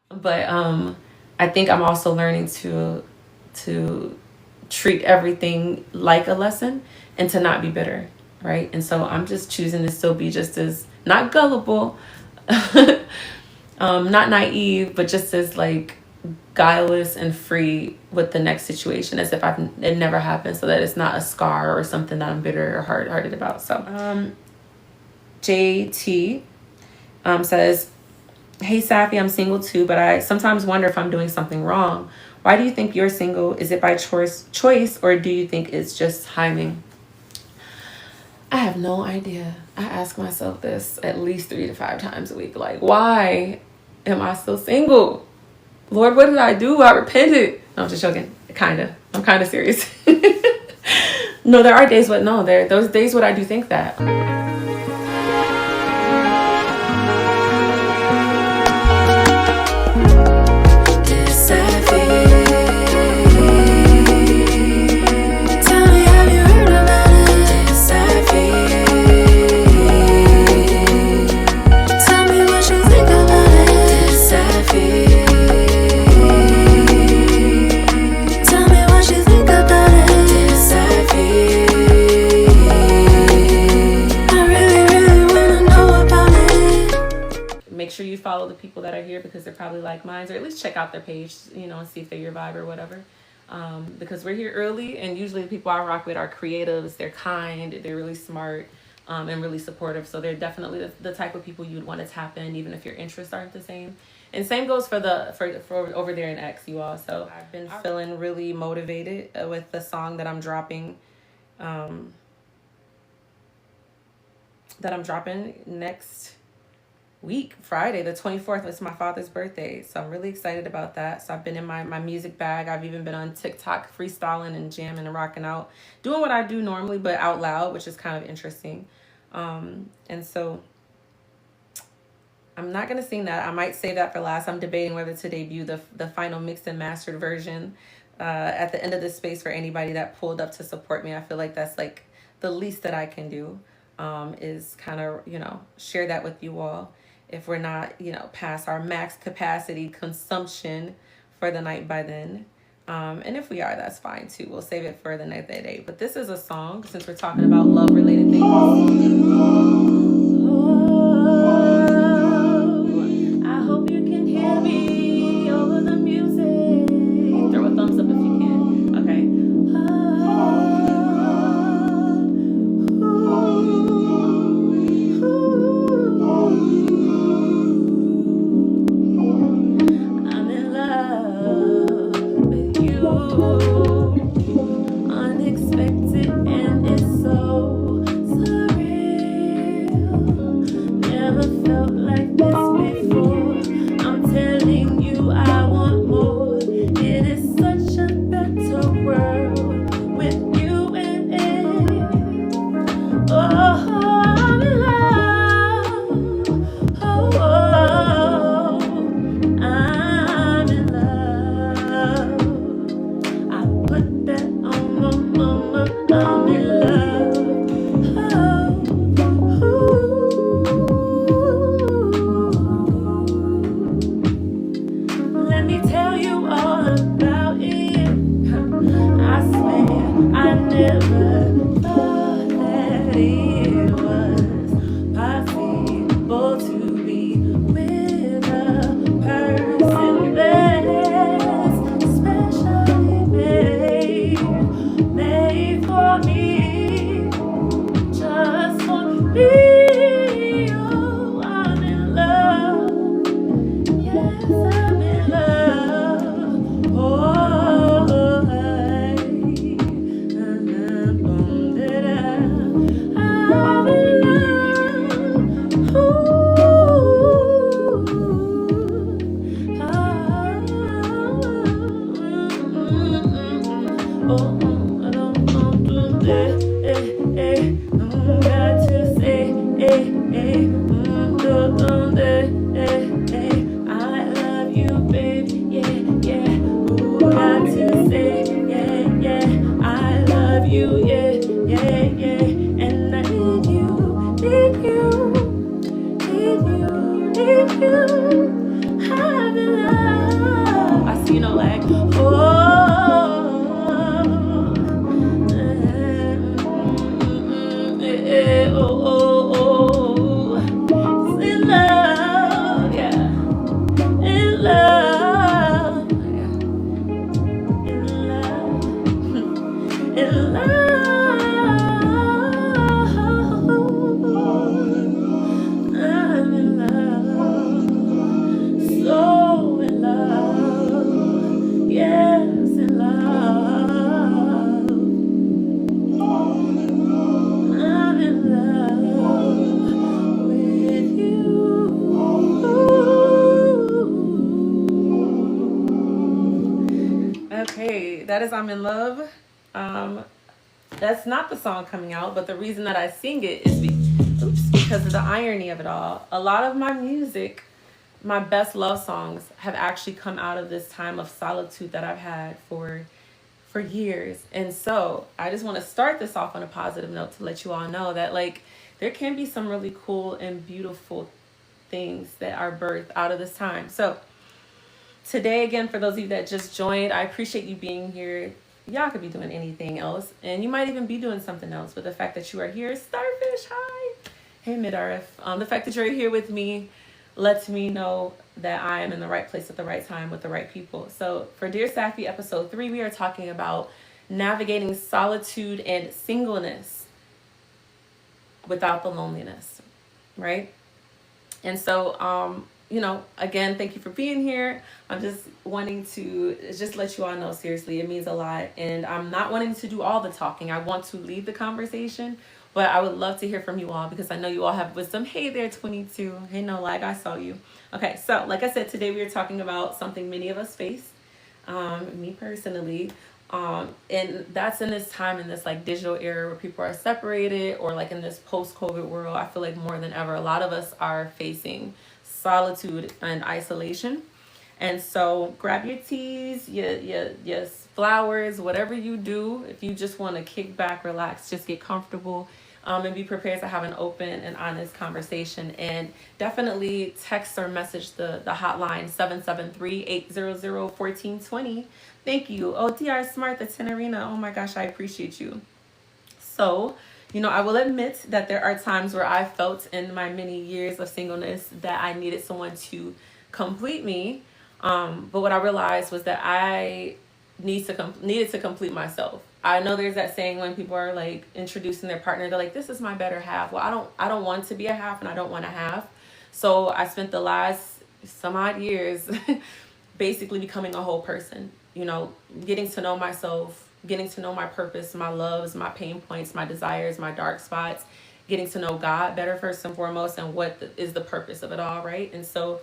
But I think I'm also learning to treat everything like a lesson and to not be bitter, right? And so I'm just choosing to still be just as not gullible, not naive, but just as like guileless and free with the next situation as if it never happened, so that it's not a scar or something that I'm bitter or hard-hearted about. So JT says, hey Sapphy, I'm single too, but I sometimes wonder if I'm doing something wrong. Why do you think you're single? Is it by choice, or do you think it's just timing? I have no idea. I ask myself this at least 3 to 5 times a week. Like, why am I still single? Lord, what did I do? I repented. No, I'm just joking. Kinda. I'm kind of serious. No, there are days, but no, those days when I do think that. You follow the people that are here because they're probably like minds, or at least check out their page, and see if they're your vibe or whatever. Because we're here early, and usually the people I rock with are creatives. They're kind, they're really smart, and really supportive. So they're definitely the type of people you'd want to tap in, even if your interests aren't the same. And same goes for over there in X, you all. So I've been feeling really motivated with the song that I'm dropping. Next week, Friday the 24th. It's my father's birthday, so I'm really excited about that. So I've been in my music bag. I've even been on TikTok freestyling and jamming and rocking out, doing what I do normally but out loud, which is kind of interesting. And so I'm not gonna sing that. I might save that for last. I'm debating whether to debut the final mixed and mastered version at the end of this space for anybody that pulled up to support me. I feel like that's like the least that I can do, is kind of share that with you all. If we're not, past our max capacity consumption for the night by then. And if we are, that's fine too. We'll save it for the night that day. But this is a song, since we're talking about love-related things. I hope you can hear me over the music. Throw a thumbs up if you can. Okay. Unexpected, and it's so surreal. Never felt like this before. I'm telling you, I want more. It is such a better world with you in it. Oh, I'm in love. Oh, I'm in love. I put that on my mama. I'm in love. Let me tell you all about it. I swear I never thought that it was possible to be with a person that's specially made for me, just for me. Oh, I'm in love. Yes, I'm in love. Oh, hey. I'm in love. Oh, I don't want to say, got to say, I love Okay, that is I'm in Love. Um, that's not the song coming out, but the reason that I sing it is because of the irony of it all. A lot of my music, my best love songs, have actually come out of this time of solitude that I've had for years. And so I just want to start this off on a positive note to let you all know that like there can be some really cool and beautiful things that are birthed out of this time. So today, again, for those of you that just joined, I appreciate you being here. Y'all could be doing anything else, and you might even be doing something else. But the fact that you are here, Starfish, hi, hey Midarif, the fact that you're here with me lets me know that I am in the right place at the right time with the right people. So for Dear Sapphy, episode 3, we are talking about navigating solitude and singleness without the loneliness, right? And so, again, thank you for being here. I'm just wanting to just let you all know, seriously, it means a lot. And I'm not wanting to do all the talking. I want to lead the conversation, but I would love to hear from you all because I know you all have wisdom. Hey there, 22. Hey, no lag, I saw you. Okay, so like I said, today we are talking about something many of us face, me personally. And that's in this time, in this like digital era where people are separated, or like in this post-COVID world, I feel like more than ever, a lot of us are facing solitude and isolation. And so grab your teas, your flowers, whatever you do. If you just want to kick back, relax, just get comfortable, and be prepared to have an open and honest conversation. And definitely text or message the hotline 773-800-1420. Thank you. Oh, DR Smart, the Tenorina. Oh my gosh, I appreciate you. So, I will admit that there are times where I felt in my many years of singleness that I needed someone to complete me. But what I realized was that I needed to complete myself. I know there's that saying when people are like introducing their partner, they're like, "This is my better half." Well, I don't want to be a half, and I don't want a half. So I spent the last some odd years basically becoming a whole person. Getting to know myself, getting to know my purpose, my loves, my pain points, my desires, my dark spots, getting to know God better first and foremost, and what is the purpose of it all, right? And so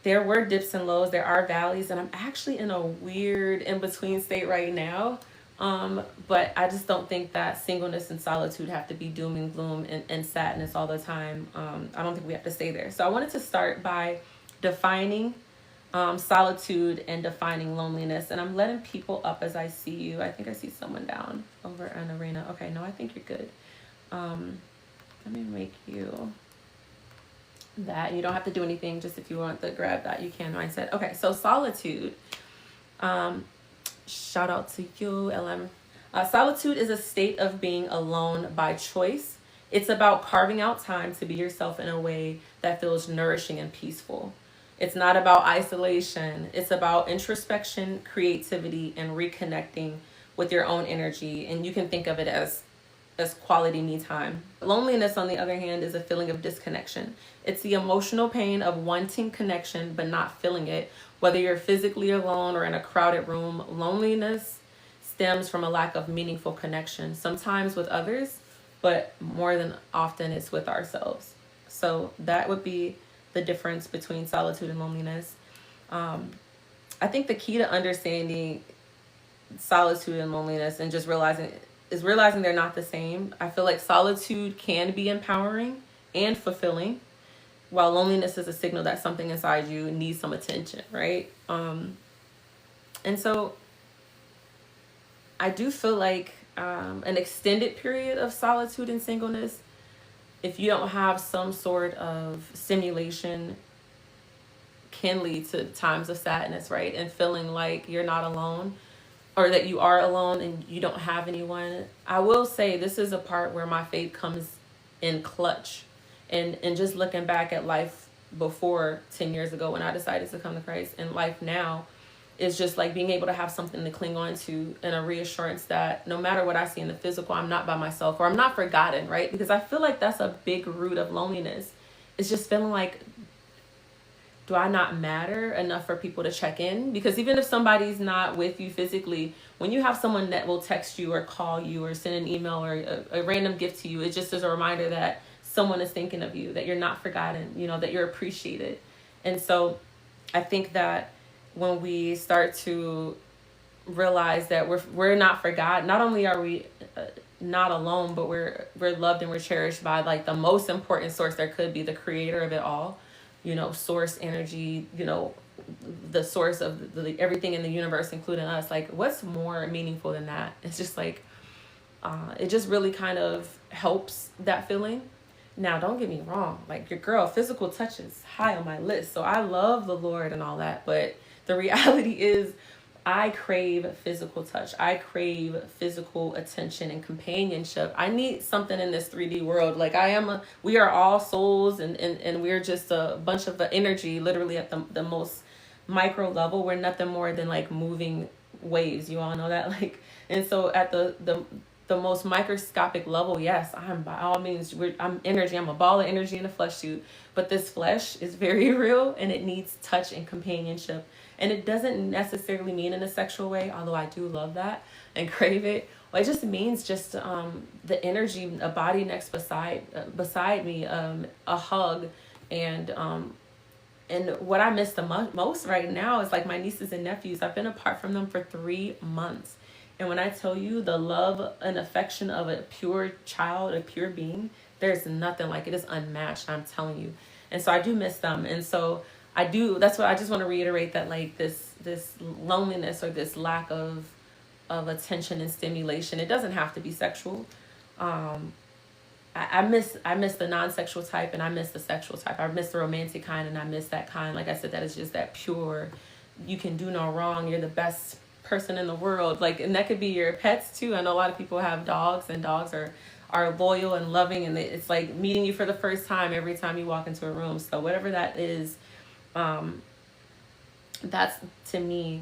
there were dips and lows, there are valleys, and I'm actually in a weird in-between state right now. But I just don't think that singleness and solitude have to be doom and gloom and sadness all the time. I don't think we have to stay there. So I wanted to start by defining solitude and defining loneliness. And I'm letting people up as I see you. I think I see someone down over an arena. Okay, no, I think you're good. Let me make you that. You don't have to do anything. Just if you want to grab that, you can. Mindset. Okay, so solitude. Shout out to you, LM. Solitude is a state of being alone by choice. It's about carving out time to be yourself in a way that feels nourishing and peaceful. It's not about isolation. It's about introspection, creativity, and reconnecting with your own energy. And you can think of it as quality me time. Loneliness, on the other hand, is a feeling of disconnection. It's the emotional pain of wanting connection but not feeling it. Whether you're physically alone or in a crowded room, loneliness stems from a lack of meaningful connection, sometimes with others, but more than often it's with ourselves. So that would be the difference between solitude and loneliness. I think the key to understanding solitude and loneliness and just realizing they're not the same. I feel like solitude can be empowering and fulfilling, while loneliness is a signal that something inside you needs some attention, right? And so I do feel like an extended period of solitude and singleness, if you don't have some sort of stimulation, can lead to times of sadness, right? And feeling like you're not alone, or that you are alone and you don't have anyone. I will say this is a part where my faith comes in clutch. And just looking back at life before 10 years ago when I decided to come to Christ, and life now is just like being able to have something to cling on to, and a reassurance that no matter what I see in the physical, I'm not by myself, or I'm not forgotten, right? Because I feel like that's a big root of loneliness. It's just feeling like, do I not matter enough for people to check in? Because even if somebody's not with you physically, when you have someone that will text you or call you or send an email or a random gift to you, it just is a reminder that someone is thinking of you, that you're not forgotten, that you're appreciated. And so I think that when we start to realize that we're not forgotten. Not only are we not alone, but we're loved and we're cherished by like the most important source there could be, the creator of it all, source energy, the source of everything in the universe, including us. Like, what's more meaningful than that? It's just like, it just really kind of helps that feeling. Now, don't get me wrong, like your girl, physical touch is high on my list. So I love the Lord and all that. But the reality is, I crave physical touch. I crave physical attention and companionship. I need something in this 3D world. Like we are all souls, and we're just a bunch of energy, literally at the most micro level. We're nothing more than like moving waves. You all know that? Like, and so at the most microscopic level, yes, I'm by all means, I'm energy. I'm a ball of energy in a flesh suit. But this flesh is very real, and it needs touch and companionship. And it doesn't necessarily mean in a sexual way, although I do love that and crave it. Well, it just means just the energy, a body next beside me, a hug, and what I miss the most right now is like my nieces and nephews. I've been apart from them for 3 months. And when I tell you the love and affection of a pure child, a pure being, there's nothing like it. It's unmatched, I'm telling you. And so I do miss them. And so that's what I just want to reiterate, that like this loneliness or this lack of attention and stimulation, it doesn't have to be sexual. I miss the non-sexual type, and I miss the sexual type. I miss the romantic kind, and I miss that kind. Like I said, that is just that pure, you can do no wrong, you're the best person in the world. Like, and that could be your pets too. I know a lot of people have dogs, and dogs are loyal and loving, and it's like meeting you for the first time every time you walk into a room. So whatever that is, that's to me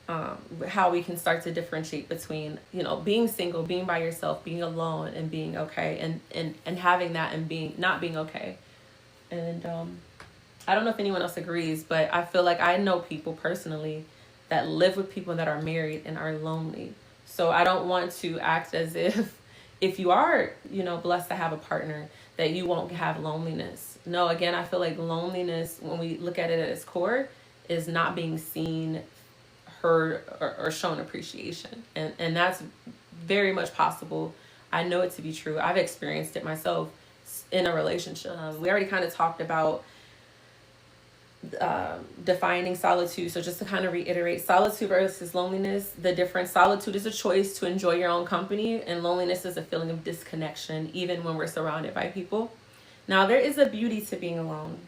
how we can start to differentiate between being single, being by yourself, being alone, and being okay, and having that and being not being okay. And I don't know if anyone else agrees, but I feel like I know people personally that live with people that are married and are lonely. So I don't want to act as if you are blessed to have a partner, that you won't have loneliness. No, again, I feel like loneliness, when we look at it at its core, is not being seen, heard, or shown appreciation. And that's very much possible. I know it to be true. I've experienced it myself in a relationship. We already kind of talked about defining solitude. So just to kind of reiterate, solitude versus loneliness, the difference: solitude is a choice to enjoy your own company, and loneliness is a feeling of disconnection, even when we're surrounded by people. Now, there is a beauty to being alone.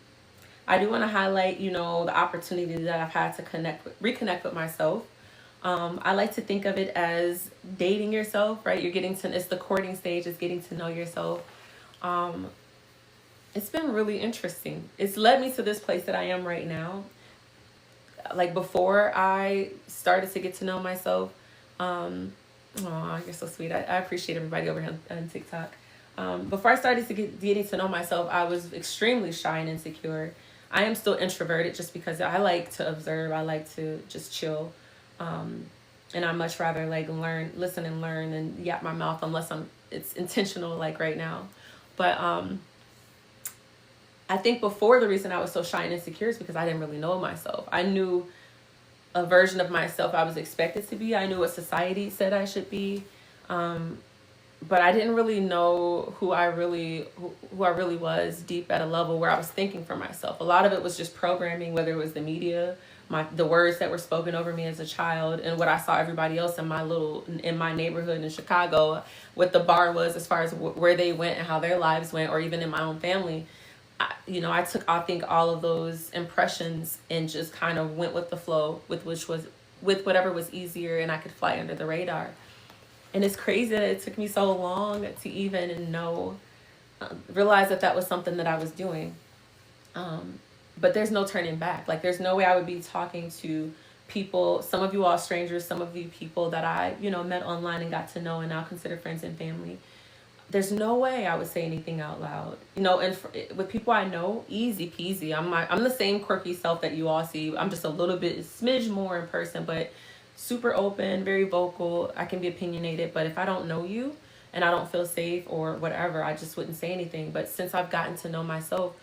I do want to highlight, the opportunity that I've had to reconnect with myself. I like to think of it as dating yourself, right? It's the courting stage, it's getting to know yourself. It's been really interesting. It's led me to this place that I am right now. Like, before I started to get to know myself, you're so sweet. I appreciate everybody over here on TikTok. Before I started to getting to know myself, I was extremely shy and insecure. I am still introverted just because I like to observe. I like to just chill. And I much rather like listen and learn than yap my mouth, unless it's intentional, like right now. But I think before, the reason I was so shy and insecure is because I didn't really know myself. I knew a version of myself I was expected to be. I knew what society said I should be. But I didn't really know who I really was deep at a level where I was thinking for myself. A lot of it was just programming, whether it was the media, the words that were spoken over me as a child, and what I saw everybody else in my neighborhood in Chicago, what the bar was as far as where they went and how their lives went, or even in my own family. I took, I think, all of those impressions and just kind of went with the flow, with whatever was easier and I could fly under the radar. And it's crazy that it took me so long to even realize that was something that I was doing. But there's no turning back. Like, there's no way I would be talking to people, some of you all strangers, some of you people that I, met online and got to know and now consider friends and family. There's no way I would say anything out loud, and with people I know, easy peasy. I'm the same quirky self that you all see. I'm just a little bit smidge more in person, but super open, very vocal. I can be opinionated, but if I don't know you and I don't feel safe or whatever, I just wouldn't say anything. But since I've gotten to know myself,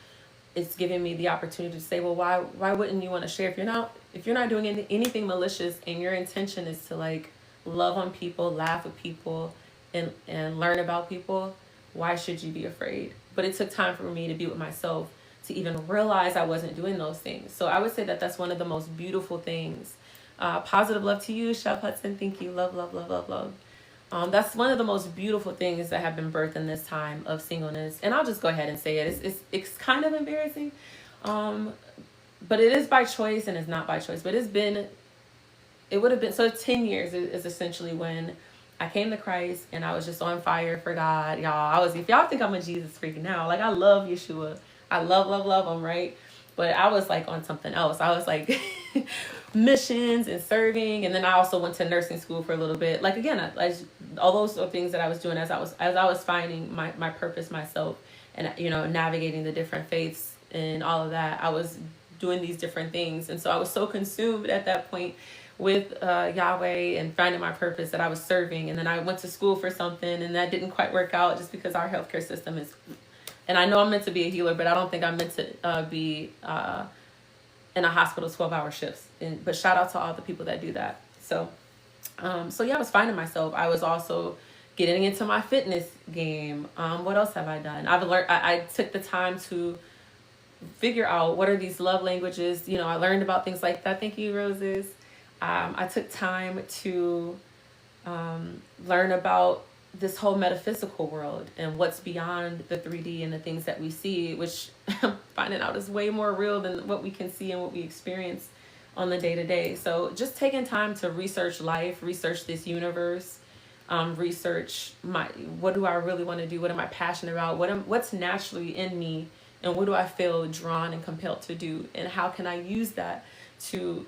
it's given me the opportunity to say, well, why wouldn't you want to share? If you're not if you're not doing anything malicious and your intention is to like love on people, laugh with people, and learn about people, why should you be afraid? But it took time for me to be with myself to even realize I wasn't doing those things. So I would say that that's one of the most beautiful things. Positive love to you, Chef Hudson. Thank you. Love, love, love, love, love. That's one of the most beautiful things that have been birthed in this time of singleness. And I'll just go ahead and say it. It's kind of embarrassing. But it is by choice and it's not by choice. But it would have been, so 10 years is essentially when I came to Christ and I was just on fire for God. If y'all think I'm a Jesus freak now, like I love Yeshua. I love, love, love him, right? But I was like on something else. I was like missions and serving. And then I also went to nursing school for a little bit. Like again, all those are things that I was doing as I was finding my purpose myself and, navigating the different faiths and all of that. I was doing these different things. And so I was so consumed at that point with Yahweh and finding my purpose that I was serving. And then I went to school for something and that didn't quite work out just because our healthcare system is, and I know I'm meant to be a healer, but I don't think I'm meant to be in a hospital 12-hour shifts. But shout out to all the people that do that. So yeah, I was finding myself. I was also getting into my fitness game. What else have I done? I've learned, I took the time to figure out what are these love languages. I learned about things like that. Thank you, Roses. I took time to learn about this whole metaphysical world and what's beyond the 3D and the things that we see, which I'm finding out is way more real than what we can see and what we experience on the day to day. So just taking time to research life, research this universe, research what do I really want to do? What am I passionate about? What's naturally in me? And what do I feel drawn and compelled to do? And how can I use that to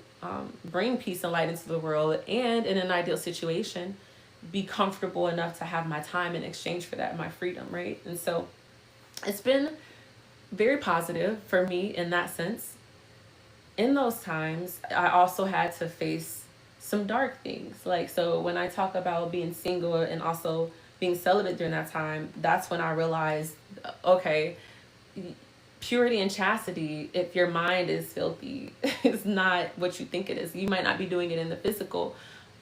bring peace and light into the world, and in an ideal situation, be comfortable enough to have my time in exchange for that, my freedom, right? And so it's been very positive for me in that sense. In those times, I also had to face some dark things. Like, so when I talk about being single and also being celibate during that time, that's when I realized, okay, purity and chastity, if your mind is filthy, is not what you think it is. You might not be doing it in the physical,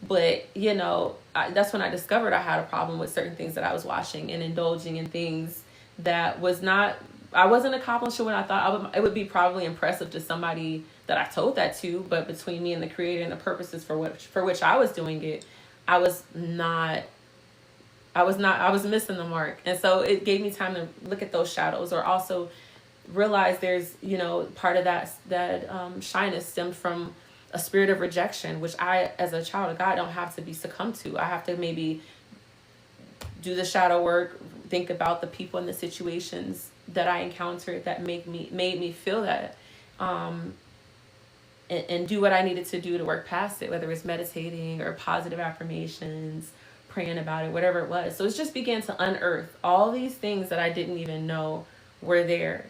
but that's when I discovered I had a problem with certain things that I was watching and indulging in things that I wasn't accomplishing what I thought it would be probably impressive to somebody that I told that to, but between me and the creator and the purposes for which I was doing it, I was missing the mark. And so it gave me time to look at those shadows, or also realize there's, part of that shyness stemmed from a spirit of rejection, which I, as a child of God, don't have to be succumbed to. I have to maybe do the shadow work, think about the people and the situations that I encountered that made me feel that, and do what I needed to do to work past it, whether it's meditating or positive affirmations, praying about it, whatever it was. So it just began to unearth all these things that I didn't even know were there.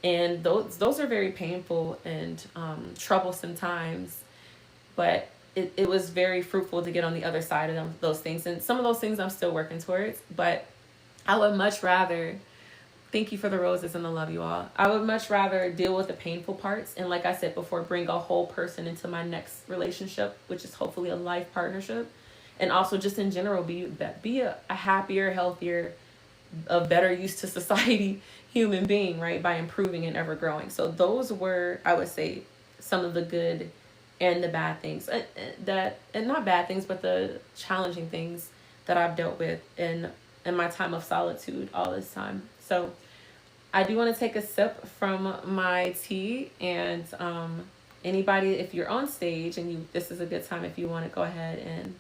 And those are very painful and troublesome times, but it was very fruitful to get on the other side of those things. And some of those things I'm still working towards, but I would much rather, thank you for the roses and the love, you all. I would much rather deal with the painful parts. And like I said before, bring a whole person into my next relationship, which is hopefully a life partnership. And also just in general, be a happier, healthier, a better use to society human being, right? By improving and ever growing. So those were, I would say, some of the good and the bad things and not bad things, but the challenging things that I've dealt with in my time of solitude all this time. So I do want to take a sip from my tea, and anybody, if you're on stage and this is a good time, if you want to go ahead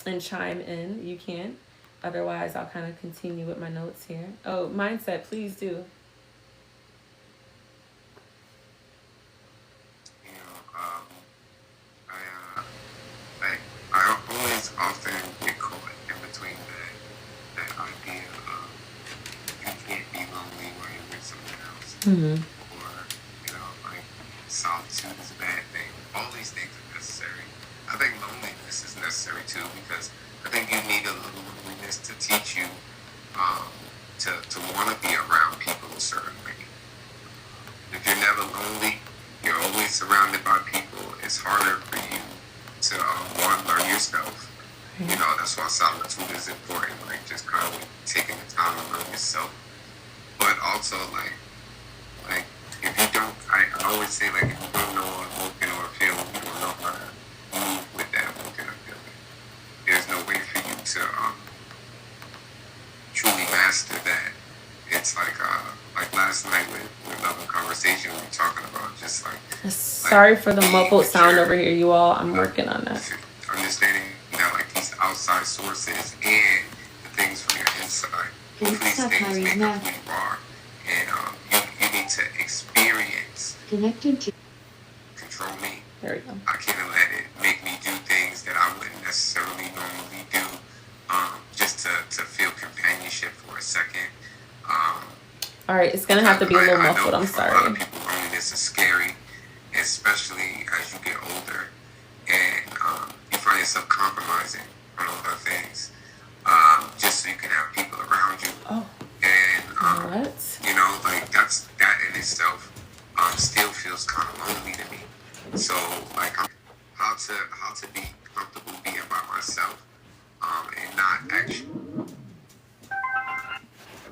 and chime in, you can. Otherwise, I'll kind of continue with my notes here. Oh, mindset, please do. I always often get caught in between that idea of you can't be lonely while you're with someone else, or like solitude is a bad thing. All these things are necessary. I think loneliness is necessary too, because I think you need a little loneliness to teach you to want to be around people a certain way. If you're never lonely, you're always surrounded by people, it's harder for you to one, learn yourself. You know, that's why solitude is important. Like just kind of taking the time to learn yourself. But also like if you don't, I always say like if you don't know an emotion or a feeling, you don't know how to move with that emotion or feeling. There's no way for you to truly master that. It's like last night with Love and Conversation, we were talking about just Sorry for the being muffled sound mature, over here, you all. I'm working on that. understanding that like these outside sources and the things from your inside, both of these things make up who you are, and you need to experience. Control me. There we go. I can't let it make me do things that I wouldn't necessarily normally do, just to feel companionship for a second. All right, it's gonna have to be a little muffled. I'm For a lot sorry. of people, loneliness is scary, especially as you get older, and you find yourself compromising on a lot of things, just so you can have people around you. Oh. And What? you know, like that in itself, still feels kind of lonely to me. So like, how to be comfortable being by myself, and not actually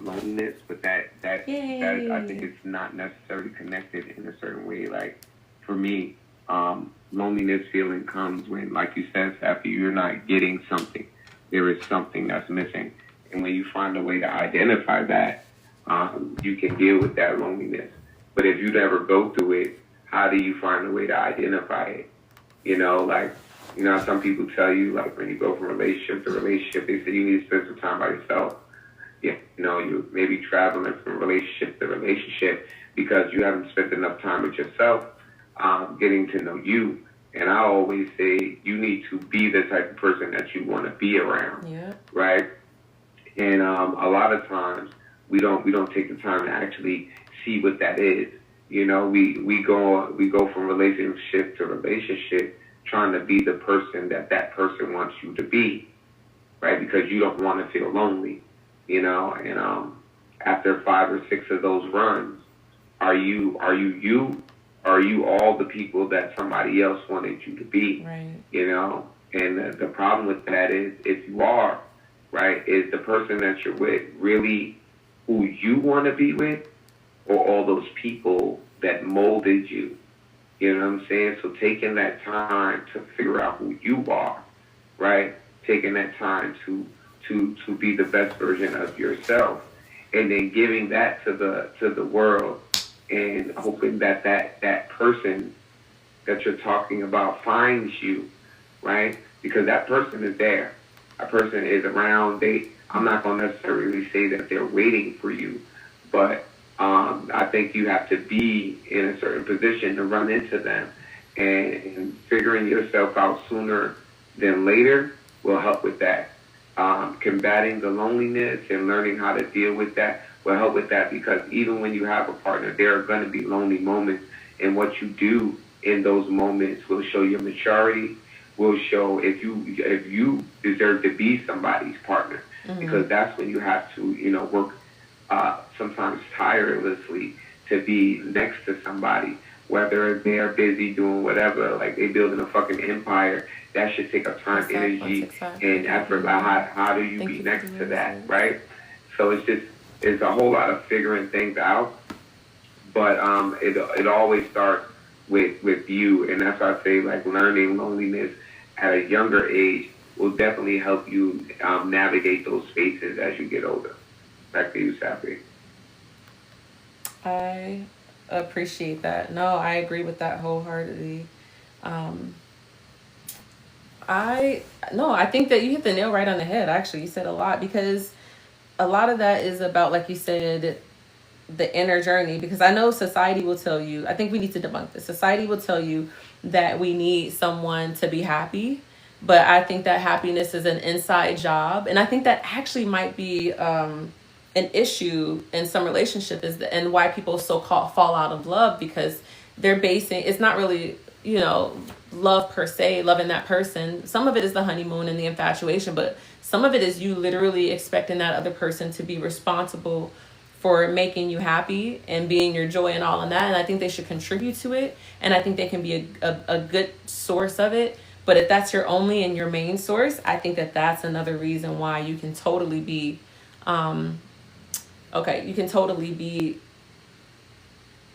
loneliness, but that I think it's not necessarily connected in a certain way. Like for me, loneliness feeling comes when, like you said, Sapphy, you're not getting something. There is something that's missing, and when you find a way to identify that, you can deal with that loneliness. But if you never go through it, how do you find a way to identify it? You know, like, you know, some people tell you, like, when you go from relationship to relationship, they say you need to spend some time by yourself. Yeah, you know, you may be traveling from relationship to relationship because you haven't spent enough time with yourself, getting to know you. And I always say you need to be the type of person that you want to be around. Yeah. Right. And a lot of times we don't take the time to actually see what that is. You know, we go from relationship to relationship trying to be the person that person wants you to be, right? Because you don't want to feel lonely, you know. And after 5 or 6 of those runs, are you you? Are you all the people that somebody else wanted you to be? Right. You know. And the problem with that is, if you are, right, is the person that you're with really who you want to be with, or all those people that molded you? You know what I'm saying? So taking that time to figure out who you are, right? Taking that time to be the best version of yourself, and then giving that to the world, and hoping that person that you're talking about finds you, right? Because that person is there. That person is around. I'm not going to necessarily say that they're waiting for you, but I think you have to be in a certain position to run into them, and figuring yourself out sooner than later will help with that. Combating the loneliness and learning how to deal with that will help with that, because even when you have a partner, there are going to be lonely moments, and what you do in those moments will show your maturity, will show if you deserve to be somebody's partner, because that's when you have to, you know, work sometimes tirelessly to be next to somebody, whether they're busy doing whatever, like they building a fucking empire. That should take up time, energy, and effort. Like how do you be next to that, right? So it's a whole lot of figuring things out, but it always starts with you, and that's why I say like learning loneliness at a younger age will definitely help you navigate those spaces as you get older. Back to you, Sapphy. I appreciate that. No, I agree with that wholeheartedly. Um, I think that you hit the nail right on the head. Actually, you said a lot, because a lot of that is about, like you said, the inner journey. Because I know society will tell you. I think we need to debunk this. Society will tell you that we need someone to be happy, but I think that happiness is an inside job, and I think that actually might be an issue in some relationship, and why people so called fall out of love, because they're basing it's not really, you know, love per se, loving that person. Some of it is the honeymoon and the infatuation, but some of it is you literally expecting that other person to be responsible for making you happy and being your joy and all in that. And I think they should contribute to it. And I think they can be a good source of it. But if that's your only and your main source, I think that that's another reason why you can totally be, you can totally be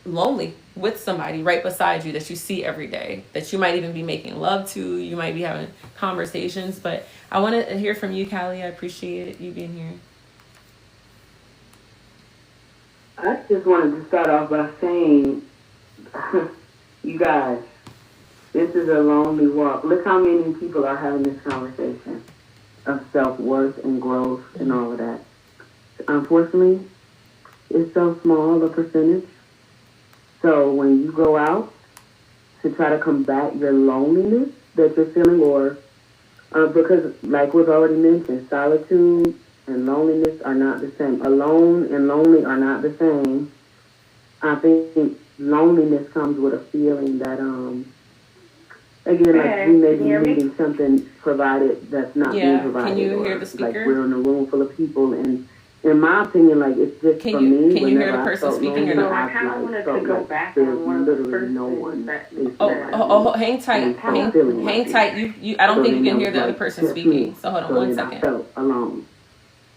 lonely with somebody right beside you that you see every day, that you might even be making love to, you might be having conversations. But I want to hear from you, Callie. I appreciate you being here. I just wanted to start off by saying, you guys, this is a lonely walk. Look how many people are having this conversation of self-worth and growth and all of that. Unfortunately, it's so small a percentage. So when you go out to try to combat your loneliness that you're feeling, or because like was already mentioned, solitude and loneliness are not the same. Alone and lonely are not the same. I think loneliness comes with a feeling that again, like we may be needing something provided that's not being provided. Can you hear the speaker? Like we're in a room full of people, and in my opinion, like it's just for me. Can you hear the person speaking or not? I kind of wanted to go back on one of the first no one that hang tight, hang tight. You. I don't think you can hear the other person speaking. So hold on 1 second. I felt alone.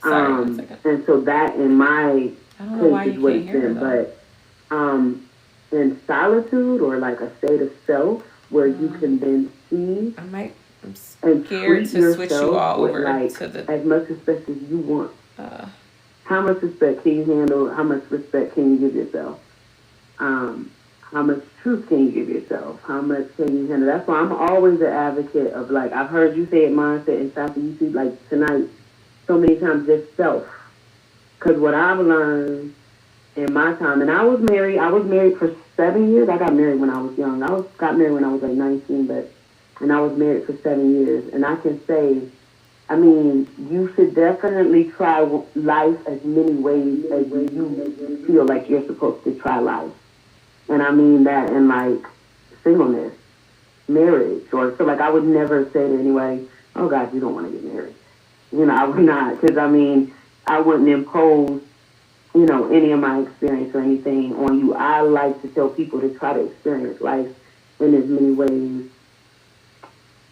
Sorry, 1 second. And so that in my case is what it's been. But in solitude or like a state of self where you can then see I'm scared to switch you all over like, to the as much respect as you want. How much respect can you handle? How much respect can you give yourself? How much truth can you give yourself? How much can you handle? That's why I'm always an advocate of, like, I've heard you say it, mindset, and Sapphy, you see, like, tonight, so many times, just self. Because what I've learned in my time, and I was married for 7 years. I got married when I was young. Got married when I was like 19, and I was married for 7 years. And I can say, I mean, you should definitely try life as many ways as you feel like you're supposed to try life. And I mean that in, like, singleness, marriage, or so, like, I would never say to anybody, oh, God, you don't want to get married. You know, I would not, because, I mean, I wouldn't impose, you know, any of my experience or anything on you. I like to tell people to try to experience life in as many ways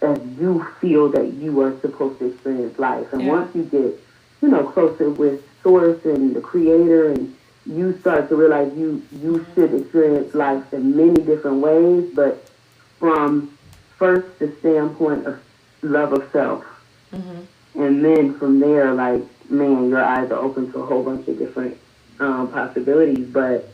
as you feel that you are supposed to experience life. And once you get, you know, closer with Source and the Creator, and you start to realize you should experience life in many different ways, but from first the standpoint of love of self. Mm-hmm. And then from there, like, man, your eyes are open to a whole bunch of different possibilities. But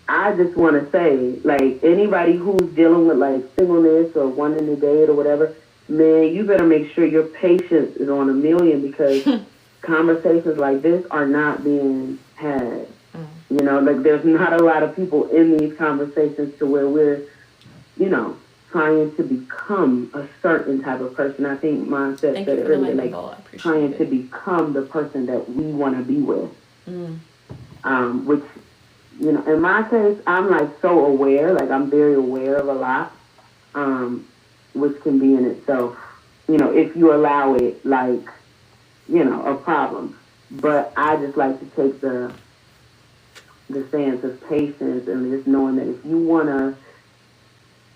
I just want to say, like, anybody who's dealing with, like, singleness or wanting to date or whatever, man, you better make sure your patience is on 1,000,000, because conversations like this are not being had. You know, like, there's not a lot of people in these conversations to where we're, you know, trying to become a certain type of person. I think Mindset said it earlier, like, trying to become the person that we want to be with. Which, you know, in my case, I'm, like, so aware, like, I'm very aware of a lot, which can be in itself, you know, if you allow it, like, you know, a problem. But I just like to take the stance of patience and just knowing that if you want to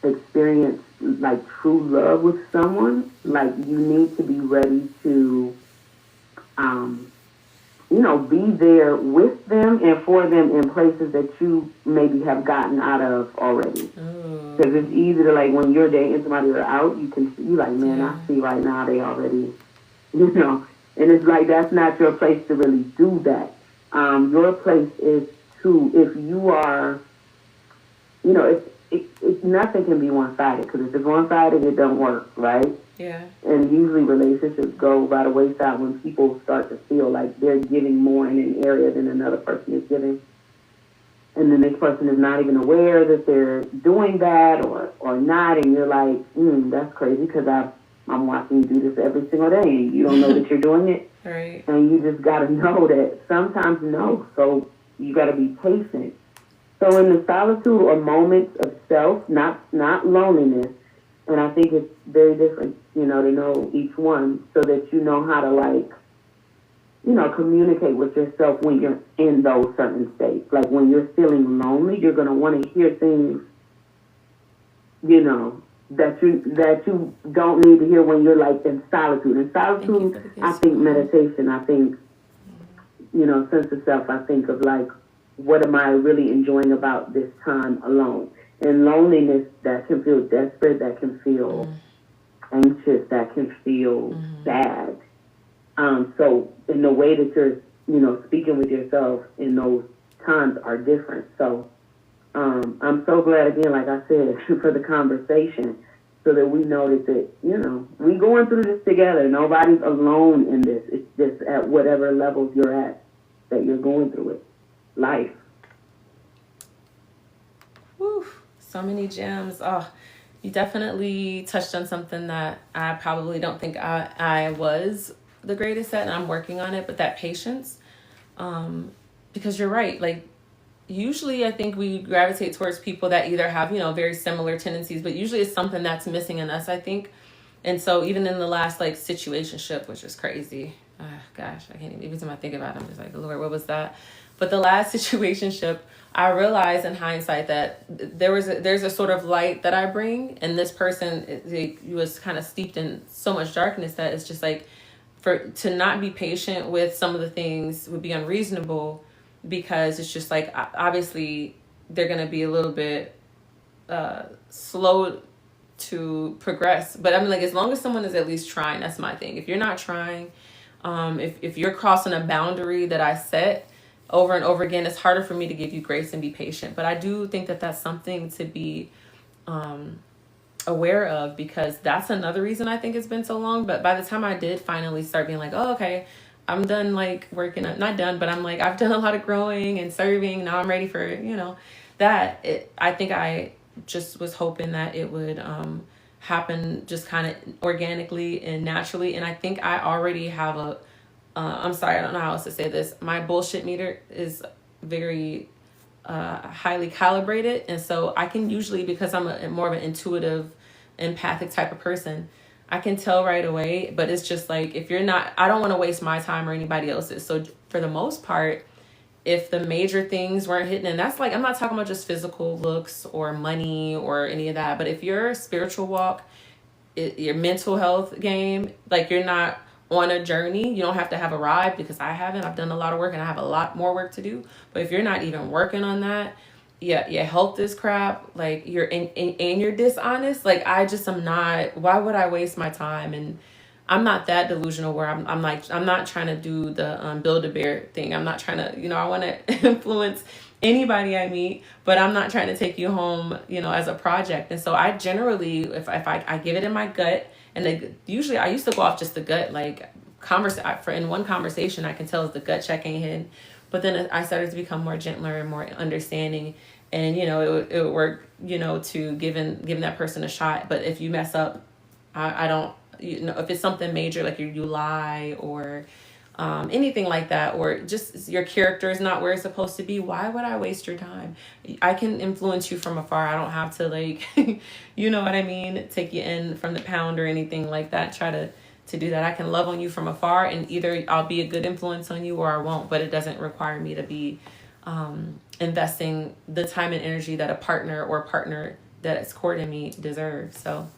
experience, like, true love with someone, like, you need to be ready to, you know, be there with them and for them in places that you maybe have gotten out of already. Because it's easy to, like, when you're dating somebody or out, you like, man, I see right now they already, you know, and it's like, that's not your place to really do that. Your place is to, if you are, you know, it's nothing can be one-sided, because if it's one-sided, it don't work, right? Yeah. And usually relationships go by the wayside when people start to feel like they're giving more in an area than another person is giving. And then this person is not even aware that they're doing that or not, and you're like, that's crazy, because I'm watching you do this every single day, and you don't know that you're doing it. Right. And you just got to know that sometimes no. So you got to be patient. So in the solitude or moments of self, not loneliness, and I think it's very different, you know, to know each one, so that you know how to, like, communicate with yourself when you're in those certain states. Like when you're feeling lonely, you're going to want to hear things, that you don't need to hear when you're like in solitude. In solitude, I think meditation, I think, sense of self, I think of like, what am I really enjoying about this time alone? And loneliness, that can feel desperate, that can feel anxious, that can feel sad. So in the way that you're, speaking with yourself in those times are different. So I'm so glad, again, like I said, for the conversation, so that we know that, we going through this together. Nobody's alone in this. It's just at whatever levels you're at that you're going through it. Life. Whew, so many gems. Oh, you definitely touched on something that I probably don't think I was the greatest at, and I'm working on it, but that patience. Because you're right, like, usually I think we gravitate towards people that either have, very similar tendencies, but usually it's something that's missing in us, I think. And so even in the last like situationship, which is crazy. Gosh, I can't even, every time I think about it, I'm just like, Lord, what was that? But the last situationship, I realized in hindsight that there's a sort of light that I bring, and this person was kind of steeped in so much darkness that it's just like, to not be patient with some of the things would be unreasonable, because it's just like, obviously they're going to be a little bit slow to progress. But I mean, like, as long as someone is at least trying, that's my thing. If you're not trying, if you're crossing a boundary that I set over and over again, it's harder for me to give you grace and be patient. But I do think that that's something to be aware of, because that's another reason I think it's been so long. But by the time I did finally start being like, oh, okay, I'm done like working, not done, but I'm like, I've done a lot of growing and serving. Now I'm ready for, I think I just was hoping that it would happen just kind of organically and naturally. And I think I already have I'm sorry, I don't know how else to say this. My bullshit meter is very highly calibrated. And so I can usually, because I'm more of an intuitive, empathic type of person, I can tell right away. But it's just like, if you're not, I don't want to waste my time or anybody else's. So for the most part, if the major things weren't hitting, and that's like, I'm not talking about just physical looks or money or any of that, but if your spiritual walk, your mental health game, like, you're not on a journey, you don't have to have a ride, because I haven't. I've done a lot of work and I have a lot more work to do. But if you're not even working on that, yeah, your health is crap, like, you're and you're dishonest, like, I just am not. Why would I waste my time? And I'm not that delusional where I'm like, I'm not trying to do the build a bear thing. I'm not trying to, I want to influence anybody I meet, but I'm not trying to take you home, as a project. And so I generally, if I give it in my gut, and usually I used to go off just the gut, like, in one conversation, I can tell if the gut check ain't hidden. But then I started to become more gentler and more understanding. And, it would work, to giving that person a shot. But if you mess up, I don't, if it's something major, like you lie or anything like that, or just your character is not where it's supposed to be, why would I waste your time? I can influence you from afar. I don't have to, like, you know what I mean, take you in from the pound or anything like that. Try to do that. I can love on you from afar, and either I'll be a good influence on you or I won't. But it doesn't require me to be investing the time and energy that a partner that is courting me deserves. So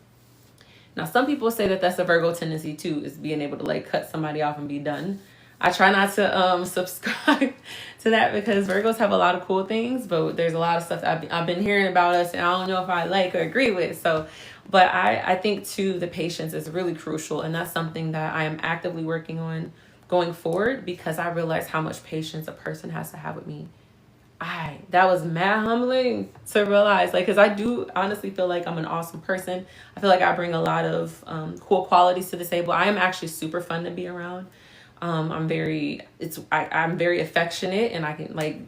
now, some people say that that's a Virgo tendency too, is being able to, like, cut somebody off and be done. I try not to subscribe to that, because Virgos have a lot of cool things, but there's a lot of stuff that I've been hearing about us, and I don't know if I like or agree with. So, but I think too, the patience is really crucial, and that's something that I am actively working on going forward, because I realize how much patience a person has to have with me. That was mad humbling to realize, like, because I do honestly feel like I'm an awesome person. I feel like I bring a lot of cool qualities to the table. I am actually super fun to be around. I'm very affectionate, and I can, like,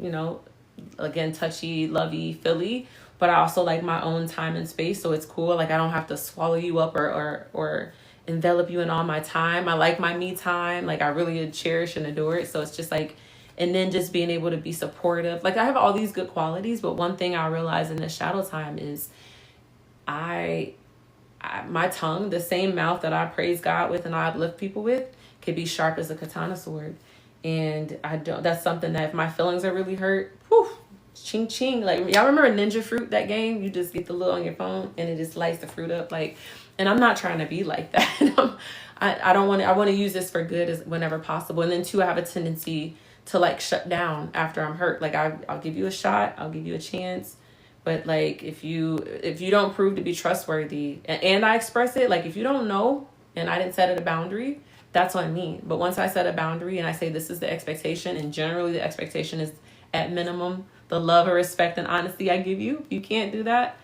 again, touchy, lovey, Philly, but I also like my own time and space. So it's cool. Like, I don't have to swallow you up or envelop you in all my time. I like my me time. Like, I really cherish and adore it. So it's just like, and then just being able to be supportive. Like, I have all these good qualities, but one thing I realize in the shadow time is my tongue, the same mouth that I praise God with and I uplift people with, could be sharp as a katana sword. And I don't, that's something that if my feelings are really hurt, whew, ching ching. Like, y'all remember Ninja Fruit, that game? You just get the little on your phone and it just lights the fruit up. Like, and I'm not trying to be like that. I don't want to, I want to use this for good as whenever possible. And then two, I have a tendency to like shut down after I'm hurt. Like I'll give you a shot, I'll give you a chance. But like, if you don't prove to be trustworthy and I express it, like if you don't know and I didn't set it a boundary, that's on me. But once I set a boundary and I say this is the expectation, and generally the expectation is at minimum the love or respect and honesty I give you. If you can't do that,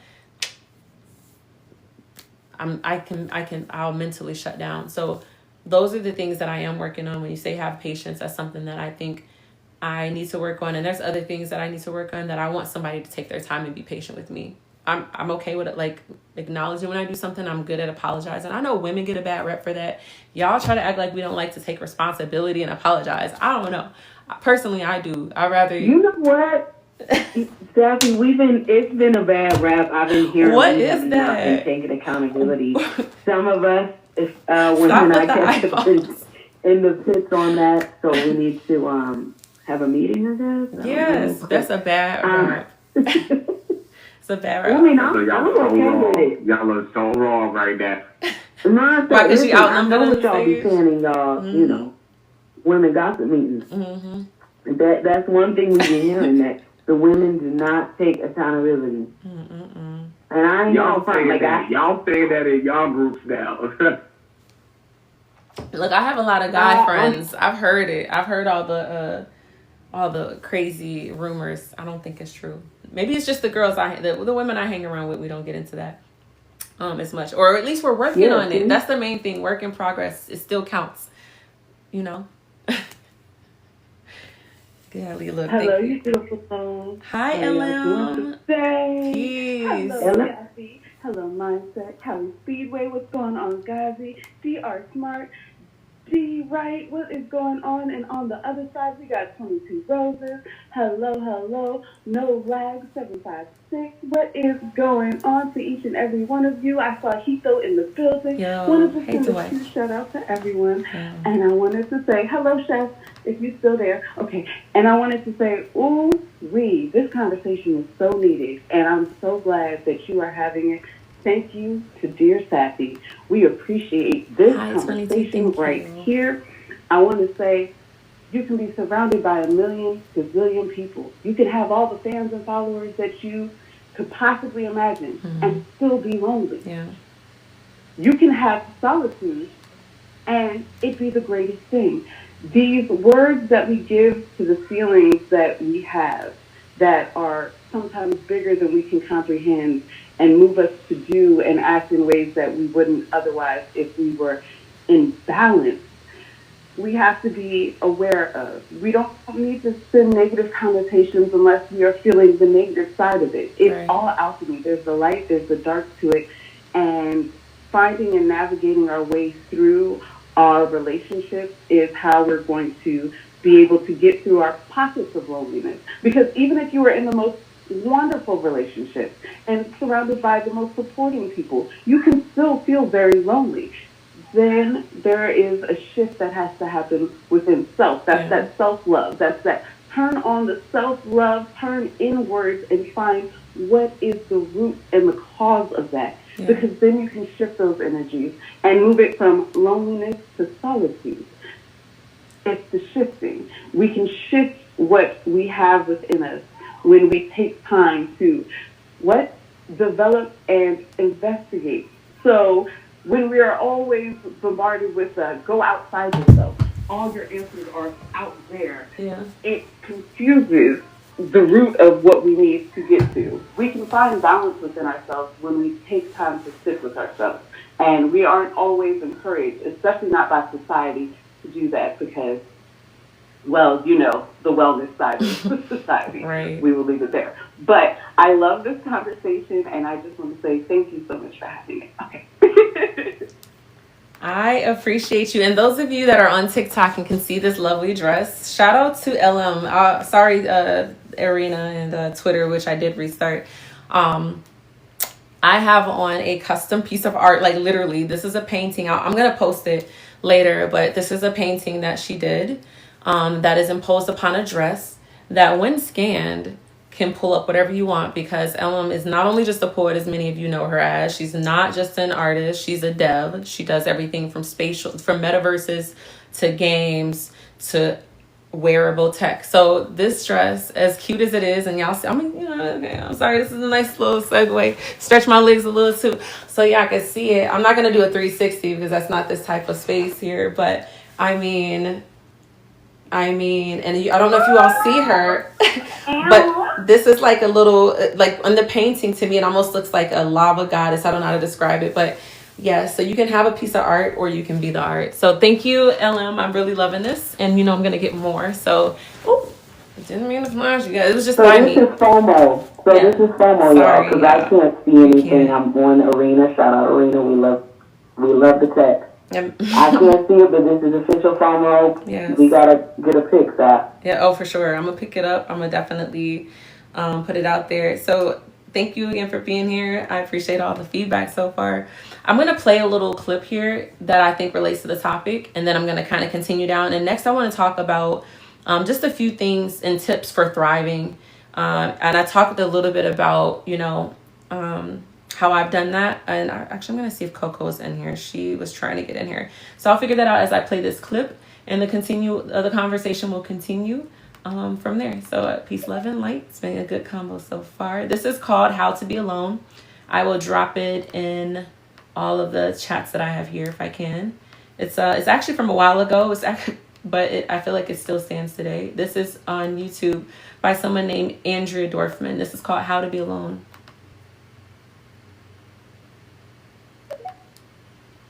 I'll mentally shut down. So those are the things that I am working on. When you say have patience, that's something that I think I need to work on. And there's other things that I need to work on that I want somebody to take their time and be patient with me. I'm okay with it, like acknowledging when I do something. I'm good at apologizing. I know women get a bad rep for that. Y'all try to act like we don't like to take responsibility and apologize. I don't know. Personally, I do. I'd rather. You know what, Sapphy, it's been a bad rap. I've been hearing. What is that? And taking accountability. Some of us, when I catch in the pits on that, so we need to have a meeting, I guess. Yes, that's a bad rap. It's a bad rap. I mean, So y'all I'm okay with it. Y'all are so wrong right now. No, Why, 'cause you outnumbered I know on what the y'all be stage? saying in y'all, you know, women gossip meetings. That's one thing we've been hearing, that the women do not take accountability. And I ain't Y'all front, say that. Y'all say that in y'all groups now. Look, I have a lot of guy friends. I've heard it. I've heard all the crazy rumors. I don't think it's true. Maybe it's just the girls the women I hang around with. We don't get into that as much, or at least we're working on it. That's the main thing. Work in progress. It still counts. You know. Yeah, look. Hello, you beautiful phone. Hi, LM. Peace. Hello, Sapphy. Hello, Mindset. Cali Speedway. What's going on, Gazi? DR Smart. D Right. What is going on? And on the other side, we got 22 Roses. Hello. No lag. 756. What is going on to each and every one of you? I saw Hito in the building. Wanted to send a huge shout out to everyone. And I wanted to say, hello, Chef, if you're still there. Okay. And I wanted to say, this conversation is so needed. And I'm so glad that you are having it. Thank you to dear Sapphy. We appreciate this conversation right here. I want to say, you can be surrounded by a million gazillion people. You can have all the fans and followers that you could possibly imagine and still be lonely. Yeah. You can have solitude and it be the greatest thing. These words that we give to the feelings that we have that are sometimes bigger than we can comprehend and move us to do and act in ways that we wouldn't otherwise if we were in balance, we have to be aware of. We don't need to spend negative connotations unless we are feeling the negative side of it. It's all alchemy. There's the light, there's the dark to it, and finding and navigating our way through our relationships is how we're going to be able to get through our pockets of loneliness. Because even if you were in the most wonderful relationships and surrounded by the most supporting people, you can still feel very lonely. Then there is a shift that has to happen within self. That's that self-love. That's that turn on the self-love, turn inwards and find what is the root and the cause of that. Because then you can shift those energies and move it from loneliness to solitude. It's the shifting. We can shift what we have within us when we take time to develop and investigate. So when we are always bombarded with go outside yourself, all your answers are out there. It confuses the root of what we need to get to. We can find balance within ourselves when we take time to sit with ourselves. And we aren't always encouraged, especially not by society, to do that because, well, you know, the wellness side of society. We will leave it there. But I love this conversation, and I just want to say thank you so much for having it. Okay. I appreciate you. And those of you that are on TikTok and can see this lovely dress, shout out to LM. Sorry, Arena and Twitter, which I did restart. I have on a custom piece of art, like literally, this is a painting. I'm going to post it later, but this is a painting that she did. that is imposed upon a dress that, when scanned, can pull up whatever you want, because Ellen is not only just a poet, as many of you know her as. She's not just an artist. She's a dev. She does everything from metaverses to games to wearable tech. So this dress, as cute as it is, and y'all see, I mean, okay, I'm sorry, this is a nice little segue. Stretch my legs a little too, so y'all can see it. I'm not gonna do a 360 because that's not this type of space here, but I mean, and I don't know if you all see her, but this is like a little, like on the painting, to me, it almost looks like a lava goddess. I don't know how to describe it, but yeah, so you can have a piece of art or you can be the art. So thank you, LM. I'm really loving this. And I'm going to get more. So, didn't mean to flash you guys. It was just by me. This is FOMO. This is FOMO, y'all, because I can't see anything. I'm on Arena. Shout out Arena. We love the tech. Yep. I can't see it, but this is official FOMO. Yes. We got to get a pic, Sap. Yeah, oh, for sure. I'm going to pick it up. I'm going to definitely put it out there. So thank you again for being here. I appreciate all the feedback so far. I'm going to play a little clip here that I think relates to the topic, and then I'm going to kind of continue down. And next I want to talk about just a few things and tips for thriving. And I talked a little bit about, how I've done that. And I'm going to see if Coco is in here. She was trying to get in here. So I'll figure that out as I play this clip, and the conversation will continue from there. So peace, love, and light. It's been a good combo so far. This is called How to Be Alone. I will drop it in all of the chats that I have here if I can. It's actually from a while ago. I feel like it still stands today. This is on YouTube by someone named Andrea Dorfman. This is called How to Be Alone.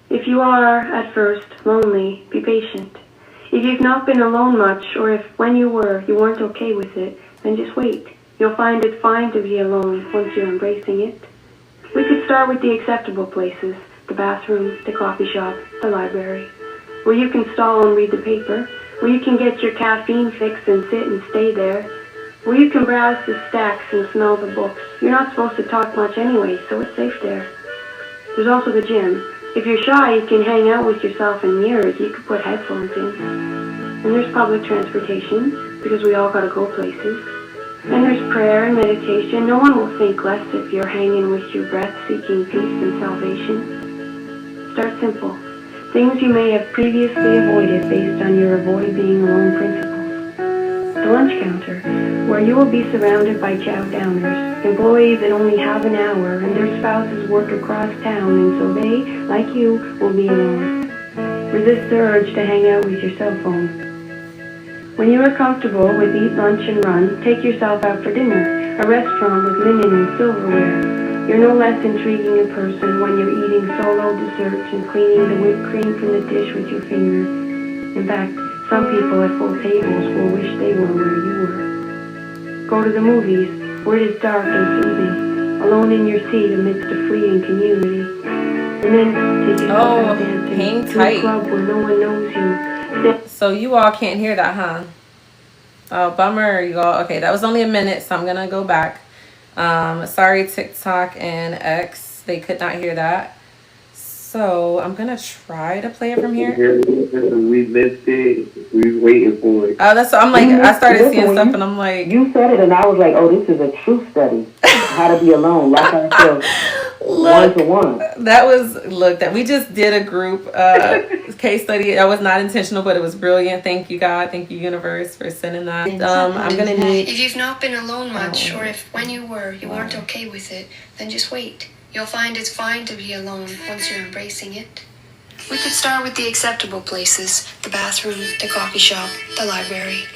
If you are, at first, lonely, be patient. If you've not been alone much, or if when you were, you weren't okay with it, then just wait. You'll find it fine to be alone once you're embracing it. We could start with the acceptable places, the bathroom, the coffee shop, the library, where you can stall and read the paper, where you can get your caffeine fix and sit and stay there, where you can browse the stacks and smell the books. You're not supposed to talk much anyway, so it's safe there. There's also the gym. If you're shy, you can hang out with yourself in mirrors. You could put headphones in. And there's public transportation, because we all gotta go places. And there's prayer and meditation. No one will think less if you're hanging with your breath, seeking peace and salvation. Start simple. Things you may have previously avoided based on your avoid being alone principles. The lunch counter, where you will be surrounded by chow downers, employees that only have an hour and their spouses work across town, and so they, like you, will be alone. Resist the urge to hang out with your cell phone. When you are comfortable with eat, lunch, and run, take yourself out for dinner, a restaurant with linen and silverware. You're no less intriguing a person when you're eating solo desserts and cleaning the whipped cream from the dish with your finger. In fact, some people at full tables will wish they were where you were. Go to the movies, where it is dark and soothing, alone in your seat amidst a fleeting community. And then take yourself out dancing to a club where no one knows you. So you all can't hear that, huh? Oh, bummer, you all. Okay, that was only a minute, so I'm gonna go back. Sorry, TikTok and X, they could not hear that. So I'm gonna try to play it from here. We missed it. We were waiting for it. Oh, that's what I'm like. I started seeing stuff, and I'm like, you said it, and I was like, oh, this is a true study. How to be alone, like I said. Look, that we just did a group case study. That was not intentional, but it was brilliant. Thank you, God. Thank you, universe, for sending that. I'm gonna need. If you've not been alone much, or if when you were, you weren't okay with it, then just wait. You'll find it's fine to be alone once you're embracing it. We could start with the acceptable places, the bathroom, the coffee shop, the library.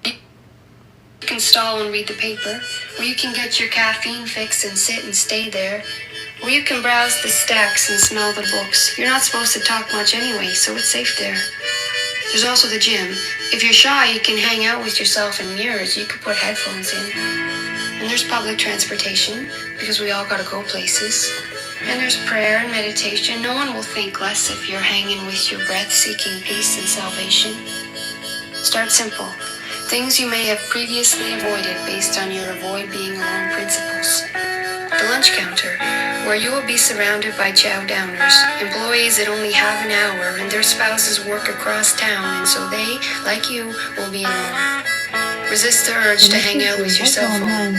You can stall and read the paper, where you can get your caffeine fix and sit and stay there, where you can browse the stacks and smell the books. You're not supposed to talk much anyway, so it's safe there. There's also the gym. If you're shy, you can hang out with yourself in mirrors. You could put headphones in. And there's public transportation, because we all gotta go places. And there's prayer and meditation. No one will think less if you're hanging with your breath, seeking peace and salvation. Start simple. Things you may have previously avoided based on your avoid being alone principles. The lunch counter, where you will be surrounded by chow downers, employees that only have an hour and their spouses work across town, and so they, like you, will be alone. Resist the urge to hang out with your cell phone.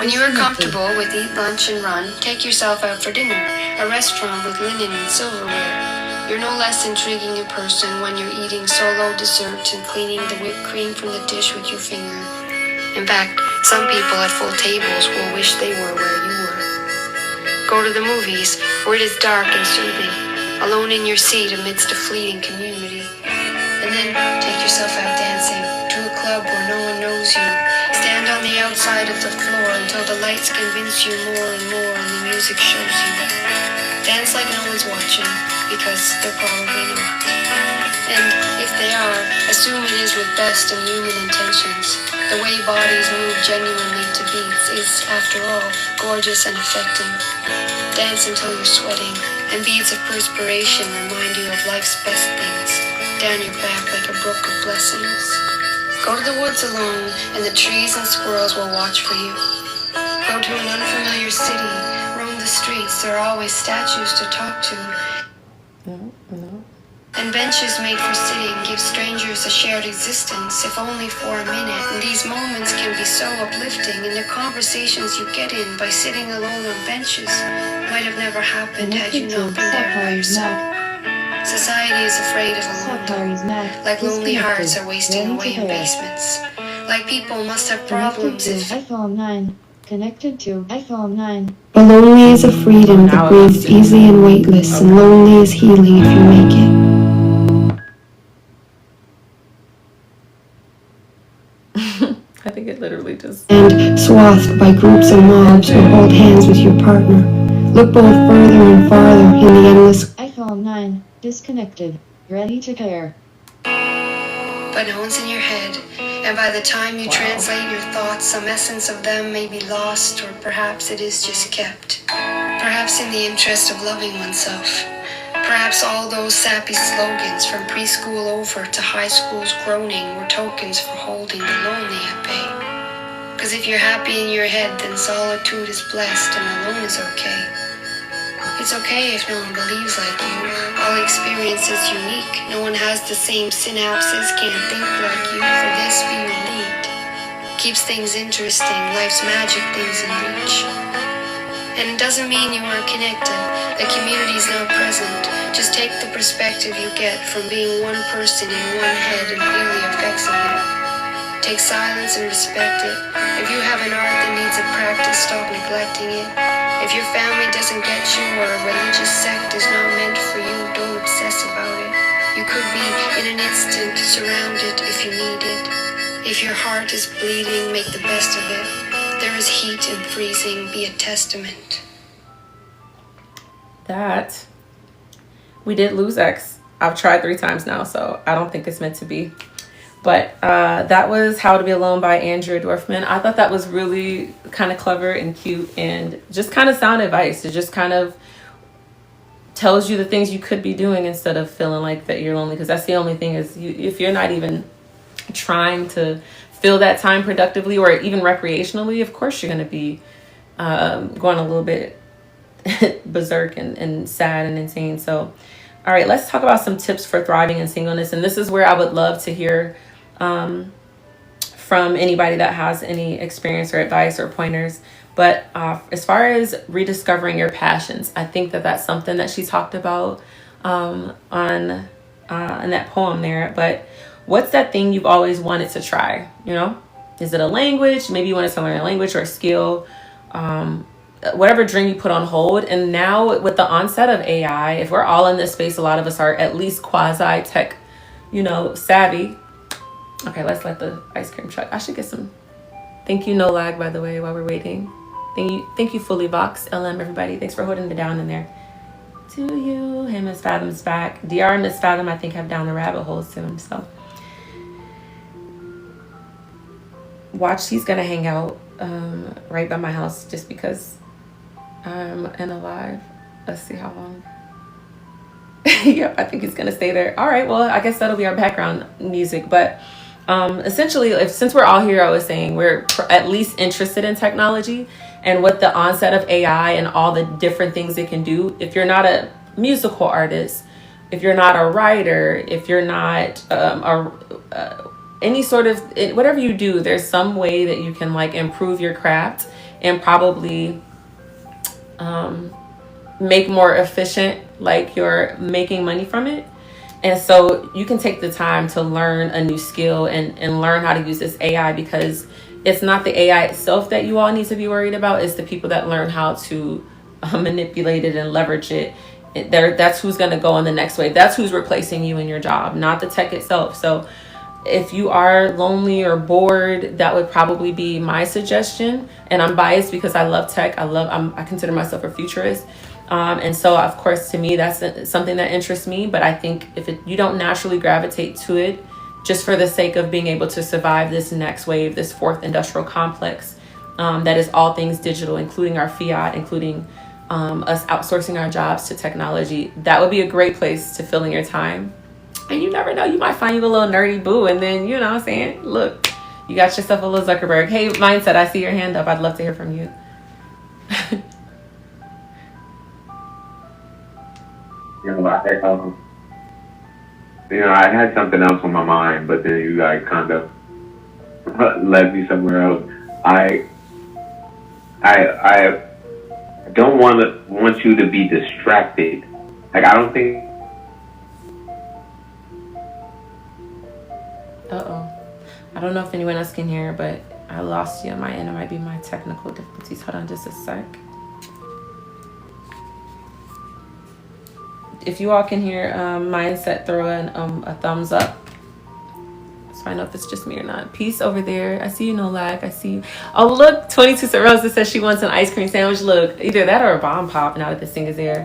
When you are comfortable with eat lunch and run, take yourself out for dinner, a restaurant with linen and silverware. You're no less intriguing in person when you're eating solo dessert and cleaning the whipped cream from the dish with your finger. In fact, some people at full tables will wish they were where you were. Go to the movies, where it is dark and soothing, alone in your seat amidst a fleeting community. And then take yourself out dancing, to a club where no one knows you. Stand on the outside of the floor until the lights convince you more and more and the music shows you. Dance like no one's watching, because they're probably not. And if they are, assume it is with best and human intentions. The way bodies move genuinely to beats is, after all, gorgeous and affecting. Dance until you're sweating, and beads of perspiration remind you of life's best things, down your back like a brook of blessings. Go to the woods alone, and the trees and squirrels will watch for you. Go to an unfamiliar city, roam the streets, there are always statues to talk to. No. And benches made for sitting give strangers a shared existence, if only for a minute. And these moments can be so uplifting, and the conversations you get in by sitting alone on benches might have never happened had you not been there by yourself. Society is afraid of alone, like lonely hearts are wasting away in basements. Like people must have problems if... iPhone 9. Connected to iPhone 9. But lonely is a freedom that breathes easy and weightless, and lonely is healing if you make it. I think it literally just... And swathed by groups or mobs, or hold hands with your partner. Look both further and farther in the endless... iPhone 9. Disconnected. Ready to pair. But no one's in your head, and by the time you translate your thoughts, some essence of them may be lost, or perhaps it is just kept. Perhaps in the interest of loving oneself. Perhaps all those sappy slogans from preschool over to high school's groaning were tokens for holding the lonely at bay. Because if you're happy in your head, then solitude is blessed and alone is okay. It's okay if no one believes like you. All experience is unique. No one has the same synapses, can't think like you. For this, be relieved. Keeps things interesting, life's magic things in reach. And it doesn't mean you aren't connected. The community's not present. Just take the perspective you get from being one person in one head and feel the effects of it. Take silence and respect it. If you have an art that needs a practice, stop neglecting it. If your family doesn't get you or a religious sect is not meant for you, don't obsess about it. You could be in an instant surrounded if you need it. If your heart is bleeding, make the best of it. There is heat and freezing, be a testament. That, we did lose X. I've tried 3 times now, so I don't think it's meant to be. But that was How to Be Alone by Andrea Dorfman. I thought that was really kind of clever and cute and just kind of sound advice. It just kind of tells you the things you could be doing instead of feeling like that you're lonely. Because that's the only thing is if you're not even trying to fill that time productively or even recreationally, of course you're going to be going a little bit berserk and sad and insane. So, all right, let's talk about some tips for thriving in singleness. And this is where I would love to hear from anybody that has any experience or advice or pointers. But as far as rediscovering your passions, I think that that's something that she talked about in that poem there. But what's that thing you've always wanted to try? You know, is it a language? Maybe you wanted to learn a language or a skill, whatever dream you put on hold. And now with the onset of AI, if we're all in this space, a lot of us are at least quasi tech, savvy. Okay, let's let the ice cream truck. I should get some. Thank you, No Lag, by the way, while we're waiting. Thank you, Fully Box, LM, everybody. Thanks for holding it down in there. To you, him, Miss Fathom's back. DR and Miss Fathom, I think, have down the rabbit holes to him. So watch, he's gonna hang out right by my house just because I'm in a live. Let's see how long. Yep, I think he's gonna stay there. All right, well, I guess that'll be our background music. But essentially, since we're all here, I was saying we're at least interested in technology, and with the onset of AI and all the different things it can do. If you're not a musical artist, if you're not a writer, if you're not any sort of whatever you do, there's some way that you can like improve your craft and probably make more efficient, like you're making money from it. And so you can take the time to learn a new skill and learn how to use this AI, because it's not the AI itself that you all need to be worried about. It's the people that learn how to manipulate it and leverage it. That's who's going to go on the next wave. That's who's replacing you in your job, not the tech itself. So if you are lonely or bored, that would probably be my suggestion. And I'm biased because I love tech. I consider myself a futurist. And so, of course, to me, that's something that interests me. But I think if you don't naturally gravitate to it, just for the sake of being able to survive this next wave, this fourth industrial complex, that is all things digital, including our fiat, including us outsourcing our jobs to technology, that would be a great place to fill in your time. And you never know, you might find you a little nerdy boo, and then, you know what I'm saying, look, you got yourself a little Zuckerberg. Hey, Mindset, I see your hand up. I'd love to hear from you. I had something else on my mind, but then you like kind of led me somewhere else. I don't want you to be distracted. Like, I don't think. I don't know if anyone else can hear, but I lost you on my end. It might be my technical difficulties. Hold on just a sec. If you all can hear Mindset, throw a thumbs up so I know if it's just me or not. Peace over there. I see you, no lag. I see you. Oh, look, 22 Rosa says she wants an ice cream sandwich. Look, either that or a bomb pop now that this thing is there.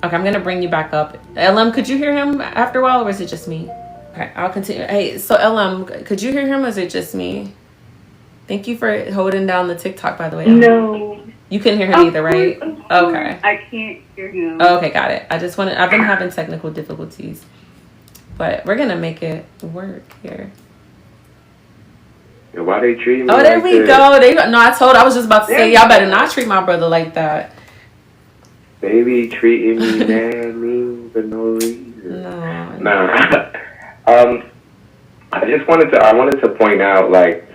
Okay, I'm going to bring you back up. LM, could you hear him after a while, or is it just me? Okay, I'll continue. Hey, so LM, could you hear him, or is it just me? Thank you for holding down the TikTok, by the way. No. You couldn't hear him either, right? Okay. I can't hear him. Okay, got it. I've been having technical difficulties, but we're gonna make it work here. And why they treat me? Oh, there like we this? go. I was just about to say, y'all better not treat my brother like that. Baby treating me mean for no reason. No. I wanted to point out, like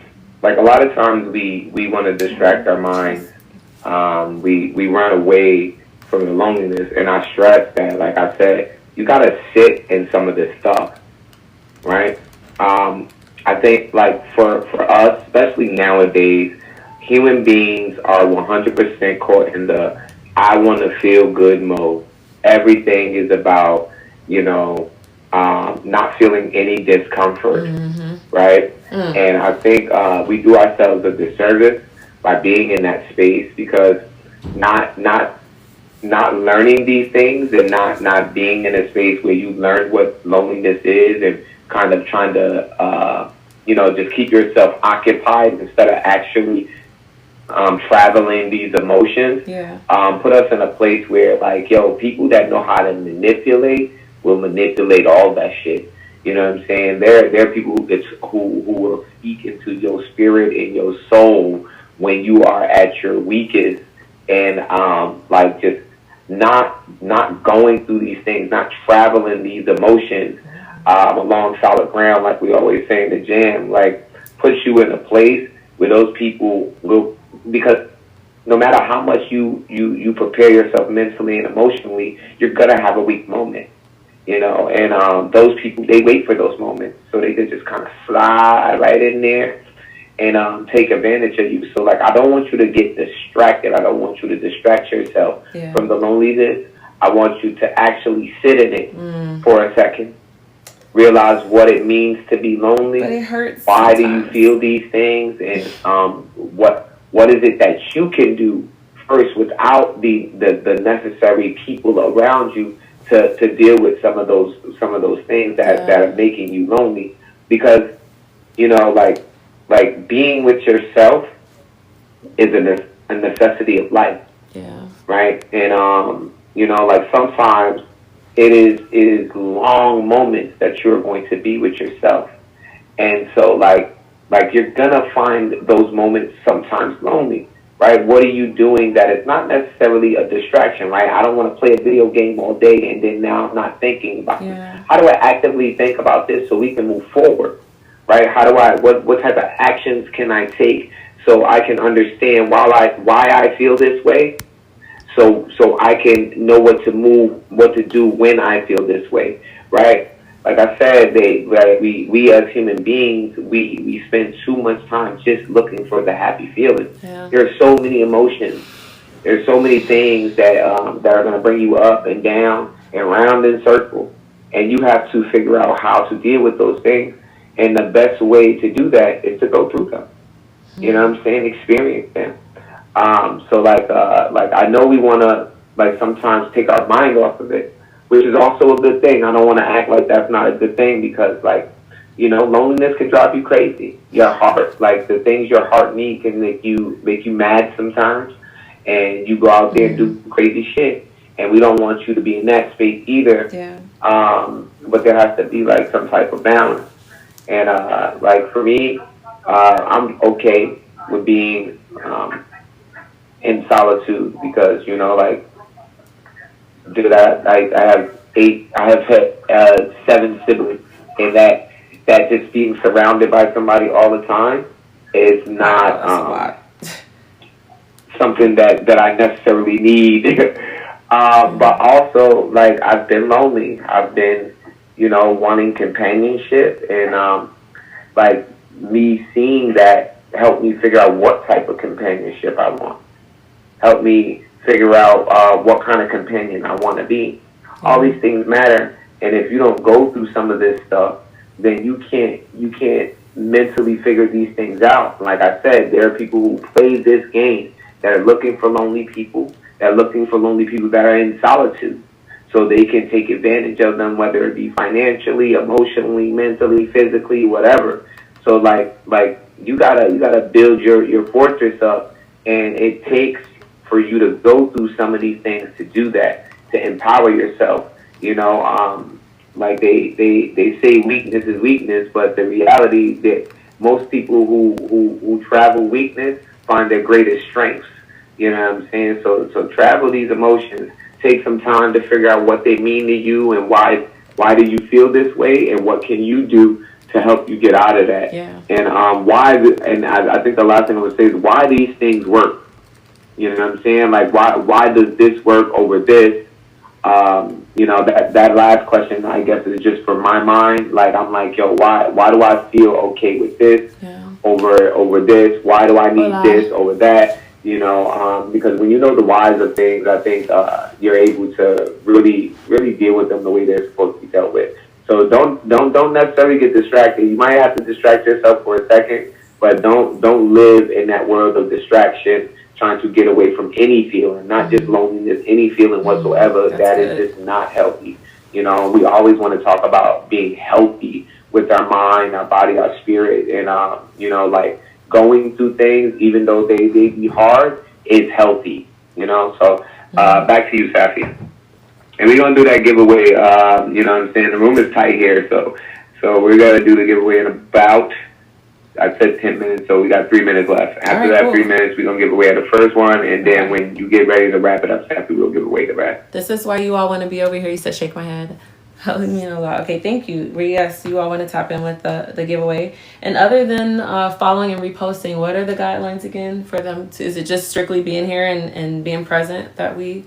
a lot of times we want to distract our minds. We run away from the loneliness, and I stress that, like I said, you gotta sit in some of this stuff, right? I think, like, for us, especially nowadays, human beings are 100% caught in the I want to feel good mode. Everything is about, not feeling any discomfort, right? And I think we do ourselves a disservice by being in that space, because not learning these things and not being in a space where you learn what loneliness is, and kind of trying to just keep yourself occupied instead of actually traveling these emotions, put us in a place where, like, people that know how to manipulate will manipulate all that shit. You know what I'm saying? There are people who will speak into your spirit and your soul when you are at your weakest, and like, just not going through these things, not traveling these emotions along solid ground, like we always say in the jam, like, puts you in a place where those people will, because no matter how much you prepare yourself mentally and emotionally, you're gonna have a weak moment, and those people, they wait for those moments so they can just kind of slide right in there and take advantage of you. So, like, I don't want you to get distracted. I don't want you to distract yourself from the loneliness. I want you to actually sit in it for a second. Realize what it means to be lonely. But it hurts. Why do you feel these things? And what is it that you can do first without the necessary people around you to deal with some of those things that are making you lonely? Because like being with yourself is a necessity of life. Yeah. Right? And like, sometimes it is long moments that you're going to be with yourself. And so like you're gonna find those moments sometimes lonely, right? What are you doing that is not necessarily a distraction, right? I don't want to play a video game all day and then now I'm not thinking about it. How do I actively think about this so we can move forward, right? How do I, what type of actions can I take so I can understand why I feel this way, so I can know what to do when I feel this way, right? Like I said, we as human beings, we spend too much time just looking for the happy feeling. Yeah. There are so many emotions. There's so many things that are going to bring you up and down and round in circles, and you have to figure out how to deal with those things. And the best way to do that is to go through them. You know what I'm saying? Experience them. So like I know we want to like sometimes take our mind off of it, which is also a good thing. I don't want to act like that's not a good thing because like, you know, loneliness can drive you crazy. Your heart, like the things your heart needs can make you mad sometimes, and you go out there and do crazy shit. And we don't want you to be in that space either. Yeah. But there has to be like some type of balance. And like for me, I'm okay with being in solitude because, you know, like, dude, I have had 7 siblings, and that just being surrounded by somebody all the time is not something that I necessarily need. But also, like, I've been lonely. I've been, you know, wanting companionship, and like me seeing that helped me figure out what type of companionship I want. Help me figure out what kind of companion I want to be. All these things matter, and if you don't go through some of this stuff, then you can't mentally figure these things out. Like I said, there are people who play this game that are looking for lonely people, that are looking for lonely people that are in solitude, so they can take advantage of them, whether it be financially, emotionally, mentally, physically, whatever. So like you gotta build your fortress up, and it takes for you to go through some of these things to do that, to empower yourself. You know, like they say weakness is weakness, but the reality that most people who travel weakness find their greatest strengths. You know what I'm saying? So travel these emotions. Take some time to figure out what they mean to you and why do you feel this way, and what can you do to help you get out of that. Yeah. And I think the last thing I would say is why these things work. You know what I'm saying? Like why does this work over this? You know, that last question, I guess, is just for my mind. Like I'm like, yo, why do I feel okay with this over this? Why do I need this over that? You know, because when you know the whys of things, I think you're able to really deal with them the way they're supposed to be dealt with. So don't necessarily get distracted. You might have to distract yourself for a second, but don't live in that world of distraction, trying to get away from any feeling, not just loneliness, any feeling whatsoever. That is just not healthy. You know, we always want to talk about being healthy with our mind, our body, our spirit, and you know, like going through things, even though they be hard, is healthy. You know, so back to you, Sapphy. And we're gonna do that giveaway. You know what I'm saying? The room is tight here, so we're gonna do the giveaway in about, I said 10 minutes, so we got 3 minutes left. After that, cool. 3 minutes, we're gonna give away the first one, and then when you get ready to wrap it up, Sapphy, we'll give away the rest. This is why you all want to be over here. You said shake my head. That would mean a lot. Okay, thank you. Yes, you all want to tap in with the giveaway. And other than following and reposting, what are the guidelines again for them? Is it just strictly being here and being present that we...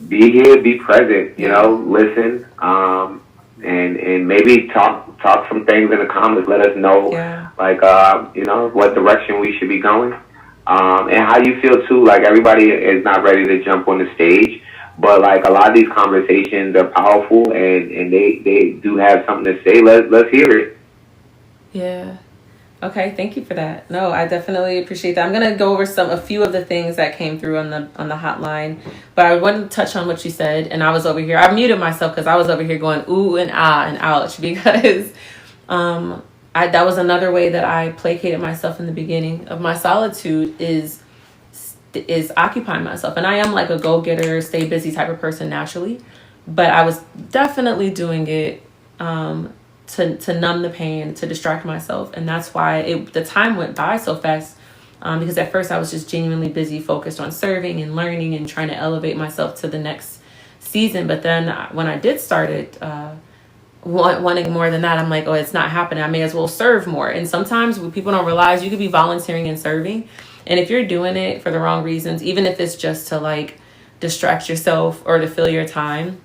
Be here, be present, you know, listen, and maybe talk some things in the comments. Let us know, like, you know, what direction we should be going, and how you feel too. Like, everybody is not ready to jump on the stage, but like a lot of these conversations are powerful, and they do have something to say. Let's hear it. Yeah. Okay, thank you for that. No, I definitely appreciate that. I'm gonna go over a few of the things that came through on the hotline, but I wanted to touch on what you said. And I was over here. I muted myself because I was over here going ooh and ah and ouch because that was another way that I placated myself in the beginning of my solitude is occupying myself. And I am like a go-getter, stay busy type of person naturally, but I was definitely doing it to numb the pain, to distract myself. And that's why the time went by so fast, because at first I was just genuinely busy, focused on serving and learning and trying to elevate myself to the next season. But then when I did start it, wanting more than that, I'm like, oh, it's not happening. I may as well serve more. And sometimes what people don't realize, you could be volunteering and serving. And if you're doing it for the wrong reasons, even if it's just to like distract yourself or to fill your time,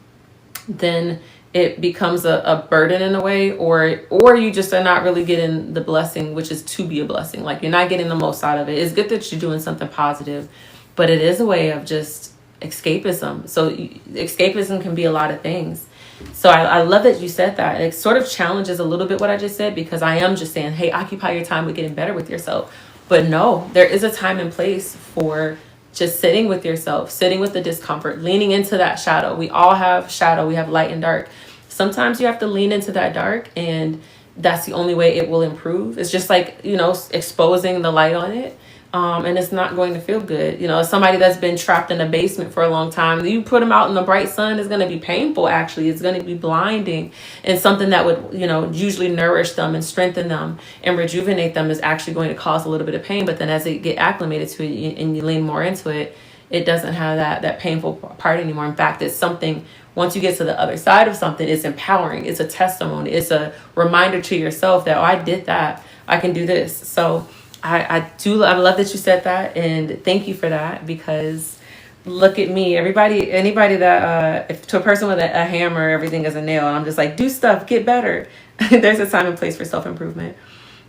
then it becomes a burden in a way, or you just are not really getting the blessing, which is to be a blessing. Like, you're not getting the most out of it. It's good that you're doing something positive, but it is a way of just escapism. So escapism can be a lot of things. So I love that you said that. It sort of challenges a little bit what I just said, because I am just saying, hey, occupy your time with getting better with yourself. But no, there is a time and place for just sitting with yourself, sitting with the discomfort, leaning into that shadow. We all have shadow. We have light and dark. Sometimes you have to lean into that dark, and that's the only way it will improve. It's just like, exposing the light on it. And it's not going to feel good. Somebody that's been trapped in a basement for a long time, you put them out in the bright sun, is going to be painful. Actually, it's going to be blinding, and something that would, usually nourish them and strengthen them and rejuvenate them is actually going to cause a little bit of pain. But then as they get acclimated to it and you lean more into it, it doesn't have that painful part anymore. In fact, it's something, once you get to the other side of something, it's empowering. It's a testimony. It's a reminder to yourself that, oh, I did that. I can do this. So I love that you said that, and thank you for that, because look at me. Anybody that, if to a person with a hammer, everything is a nail, and I'm just like, do stuff, get better. There's a time and place for self-improvement.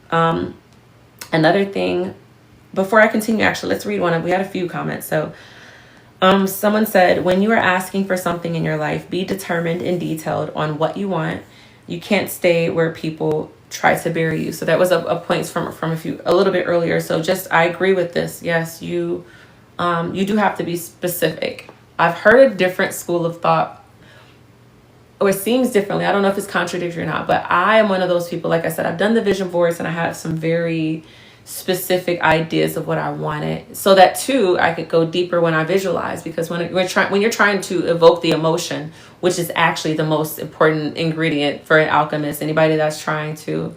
Another thing, before I continue, actually, let's read one. We had a few comments. So someone said, when you are asking for something in your life, be determined and detailed on what you want. You can't stay where people try to bury you. So that was a point from a little bit earlier. So I agree with this. Yes, you do have to be specific. I've heard a different school of thought, or it seems differently. I don't know if it's contradictory or not, but I am one of those people. Like I said, I've done the vision boards, and I have some very specific ideas of what I wanted, so that too I could go deeper when I visualize. Because when you're trying to evoke the emotion, which is actually the most important ingredient for an alchemist, anybody that's trying to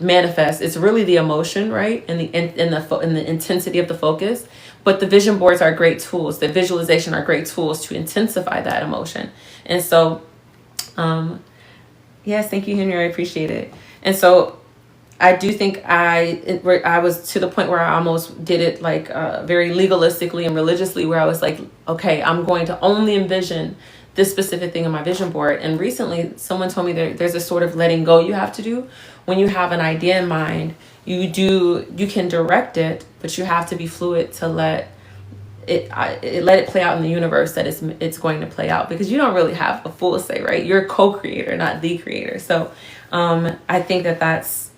manifest, it's really the emotion, right? And the intensity of the focus. But the vision boards are great tools. The visualization are great tools to intensify that emotion. And so, yes, thank you, Henry. I appreciate it. And so I do think I was to the point where I almost did it like very legalistically and religiously, where I was like, okay, I'm going to only envision this specific thing on my vision board. And recently someone told me there's a sort of letting go you have to do. When you have an idea in mind, you can direct it, but you have to be fluid to let it play out in the universe, that it's going to play out, because you don't really have a full say, right? You're a co-creator, not the creator. So I think that's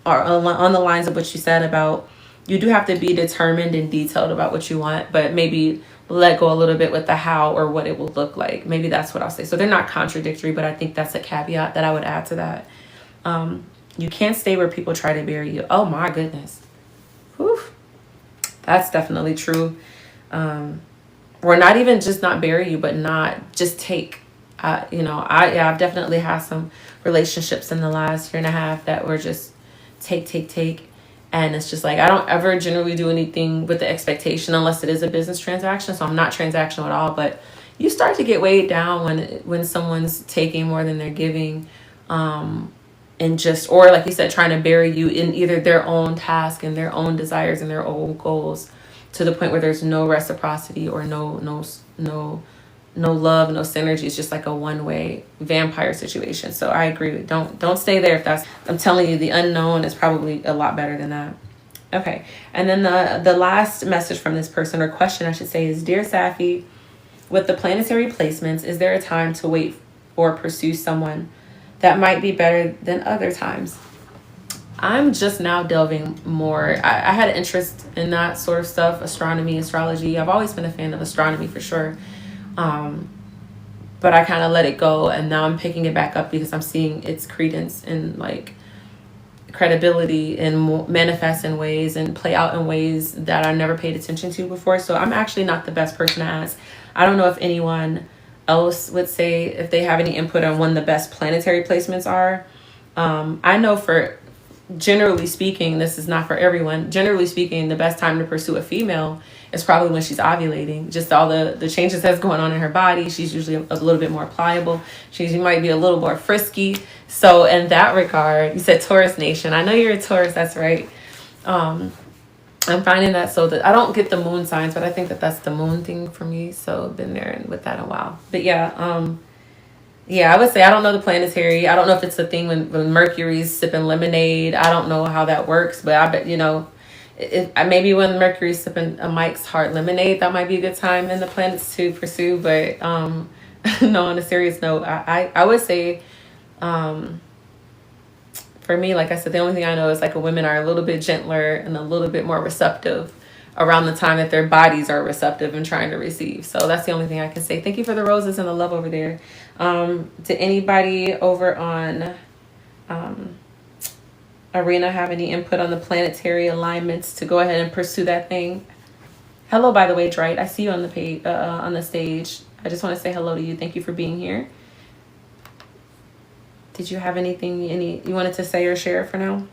on the lines of what you said about, you do have to be determined and detailed about what you want, but maybe let go a little bit with the how or what it will look like. Maybe that's what I'll say. So they're not contradictory, but I think that's a caveat that I would add to that. You can't stay where people try to bury you. Oh my goodness. Whew. That's definitely true. Or not even just not bury you, but not just take. I've definitely had some relationships in the last year and a half that were just take. And it's just like, I don't ever generally do anything with the expectation unless it is a business transaction. So I'm not transactional at all, but you start to get weighed down when someone's taking more than they're giving. Or like you said, trying to bury you in either their own task and their own desires and their own goals, to the point where there's no reciprocity or no love, no synergy. It's just like a one-way vampire situation. So I agree. Don't stay there. I'm telling you, the unknown is probably a lot better than that. Okay. And then the last message from this person, or question I should say, is, Dear Sapphy, with the planetary placements, is there a time to wait or pursue someone that might be better than other times? I'm just now delving more. I had an interest in that sort of stuff, astronomy, astrology. I've always been a fan of astronomy for sure. But I kind of let it go, and now I'm picking it back up because I'm seeing its credence and like credibility and manifest in ways and play out in ways that I never paid attention to before. So I'm actually not the best person to ask. I don't know if anyone else would say if they have any input on when the best planetary placements are. I know for generally speaking, this is not for everyone. Generally speaking, the best time to pursue a female is probably when she's ovulating. Just all the changes that's going on in her body. She's usually a little bit more pliable. She might be a little more frisky. So in that regard, you said Taurus Nation. I know you're a Taurus. That's right. I'm finding that so that I don't get the moon signs, but I think that that's the moon thing for me. So I've been there with that a while. But yeah, yeah, I would say I don't know the planetary. I don't know if it's a thing when Mercury's sipping lemonade. I don't know how that works, but I bet, maybe when Mercury's sipping a Mike's Hard Lemonade, that might be a good time in the planets to pursue. But no, on a serious note, I would say for me, like I said, the only thing I know is like women are a little bit gentler and a little bit more receptive around the time that their bodies are receptive and trying to receive. So that's the only thing I can say. Thank you for the roses and the love over there. Did anybody over on Arena have any input on the planetary alignments to go ahead and pursue that thing? Hello, by the way, Drite. I see you on the page, on the stage. I just want to say hello to you. Thank you for being here. Did you have anything you wanted to say or share for now?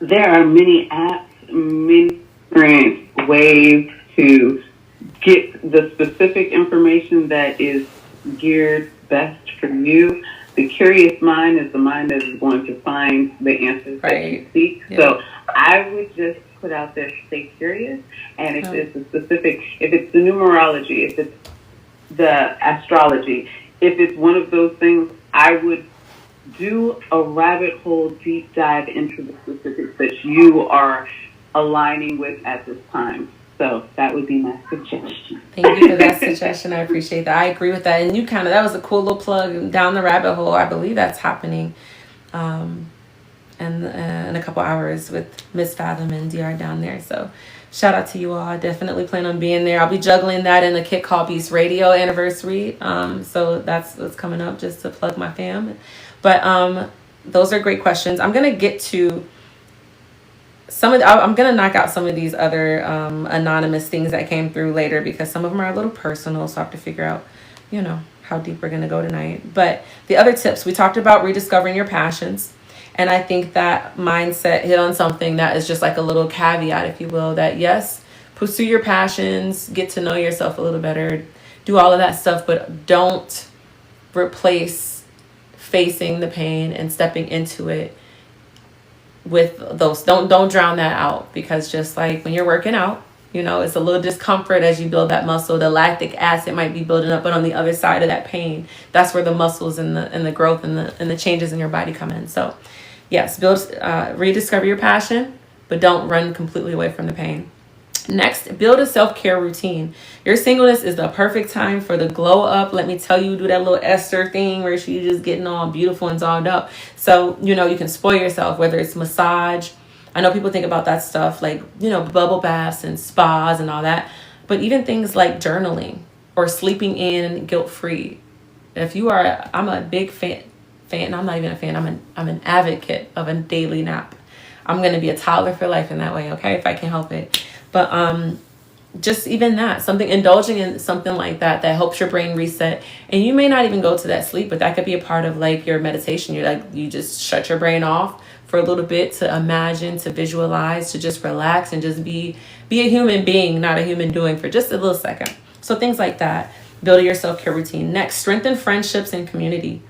There are many apps, many different ways to get the specific information that is geared best for you. The curious mind is the mind that is going to find the answers that you seek. Yeah. So I would just put out there, stay curious. And if it's a specific, if it's the numerology, if it's the astrology, if it's one of those things, I would do a rabbit hole deep dive into the specifics that you are aligning with at this time. So that would be my suggestion. Thank you for that suggestion. I appreciate that. I agree with that. And you that was a cool little plug down the rabbit hole. I believe that's happening in a couple hours with Miss Fathom and DR down there. So shout out to you all. I definitely plan on being there. I'll be juggling that in the Kit Call Beast radio anniversary. So that's what's coming up, just to plug my fam. But those are great questions. I'm going to get to I'm going to knock out some of these other anonymous things that came through later, because some of them are a little personal. So I have to figure out, how deep we're going to go tonight. But the other tips, we talked about rediscovering your passions. And I think that mindset hit on something that is just like a little caveat, if you will, that yes, pursue your passions, get to know yourself a little better, do all of that stuff, but don't replace facing the pain and stepping into it with those. Don't drown that out, because just like when you're working out, it's a little discomfort as you build that muscle. The lactic acid might be building up, but on the other side of that pain, that's where the muscles and the growth and the changes in your body come in. So yes, rediscover your passion, but don't run completely away from the pain. Next, build a self-care routine. Your singleness is the perfect time for the glow up. Let me tell you, do that little Esther thing where she's just getting all beautiful and dolled up. So, you can spoil yourself, whether it's massage. I know people think about that stuff like, bubble baths and spas and all that. But even things like journaling or sleeping in guilt-free. I'm a big fan. I'm not even a fan. I'm an advocate of a daily nap. I'm going to be a toddler for life in that way, okay, if I can help it. But just even that, indulging in something like that helps your brain reset. And you may not even go to that sleep, but that could be a part of like your meditation. You just shut your brain off for a little bit to imagine, to visualize, to just relax and just be a human being, not a human doing, for just a little second. So things like that. Build your self-care routine. Next, strengthen friendships and community.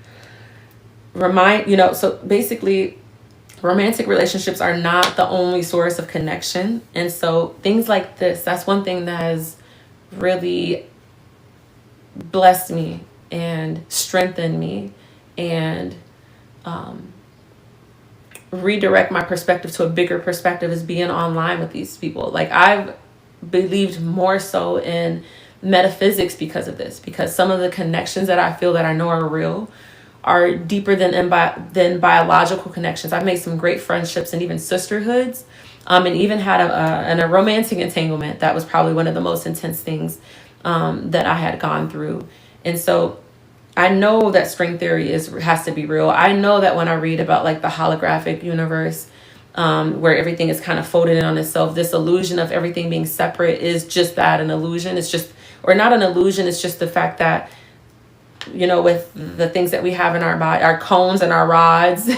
So basically, romantic relationships are not the only source of connection. And so things like this, that's one thing that has really blessed me and strengthened me and redirect my perspective to a bigger perspective, is being online with these people. Like, I've believed more so in metaphysics because of this, because some of the connections that I feel that I know are real are deeper than biological connections. I've made some great friendships and even sisterhoods, and even had a romantic entanglement that was probably one of the most intense things that I had gone through. And so I know that string theory has to be real. I know that when I read about like the holographic universe, where everything is kind of folded in on itself, this illusion of everything being separate is just that, an illusion. It's just or not an illusion. It's just the fact that, you know, with the things that we have in our body, our cones and our rods,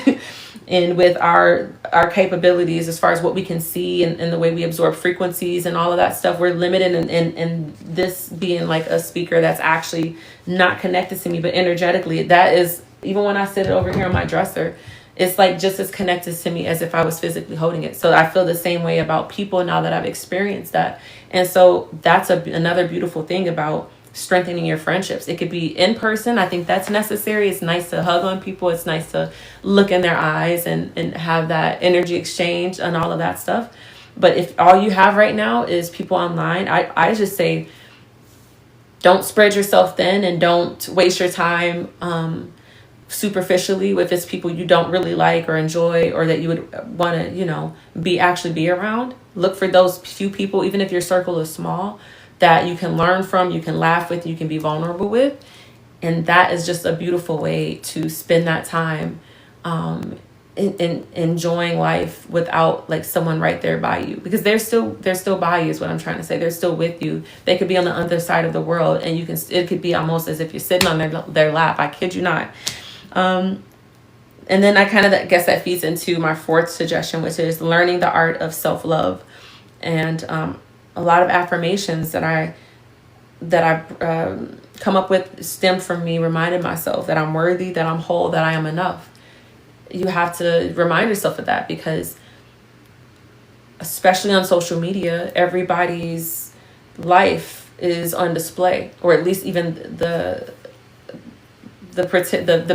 and with our capabilities as far as what we can see, and the way we absorb frequencies and all of that stuff, we're limited in this being like a speaker that's actually not connected to me, but energetically, that is, even when I sit over here on my dresser, it's like just as connected to me as if I was physically holding it. So I feel the same way about people now that I've experienced that. And so that's another beautiful thing about strengthening your friendships. It could be in person. I think that's necessary. It's nice to hug on people. It's nice to look in their eyes and have that energy exchange and all of that stuff. But if all you have right now is people online, I just say, don't spread yourself thin, and don't waste your time superficially with it's people you don't really like or enjoy, or that you would want to, you know, be around. Look for those few people, even if your circle is small, that you can learn from, you can laugh with, you can be vulnerable with. And that is just a beautiful way to spend that time in enjoying life without like someone right there by you, because they're still by you is what I'm trying to say. They're still with you. They could be on the other side of the world, and it could be almost as if you're sitting on their lap. I kid you not. And then I kind of guess that feeds into my fourth suggestion, which is learning the art of self-love. And a lot of affirmations that I've come up with stem from me reminding myself that I'm worthy, that I'm whole, that I am enough. You have to remind yourself of that, because especially on social media, everybody's life is on display, or at least even the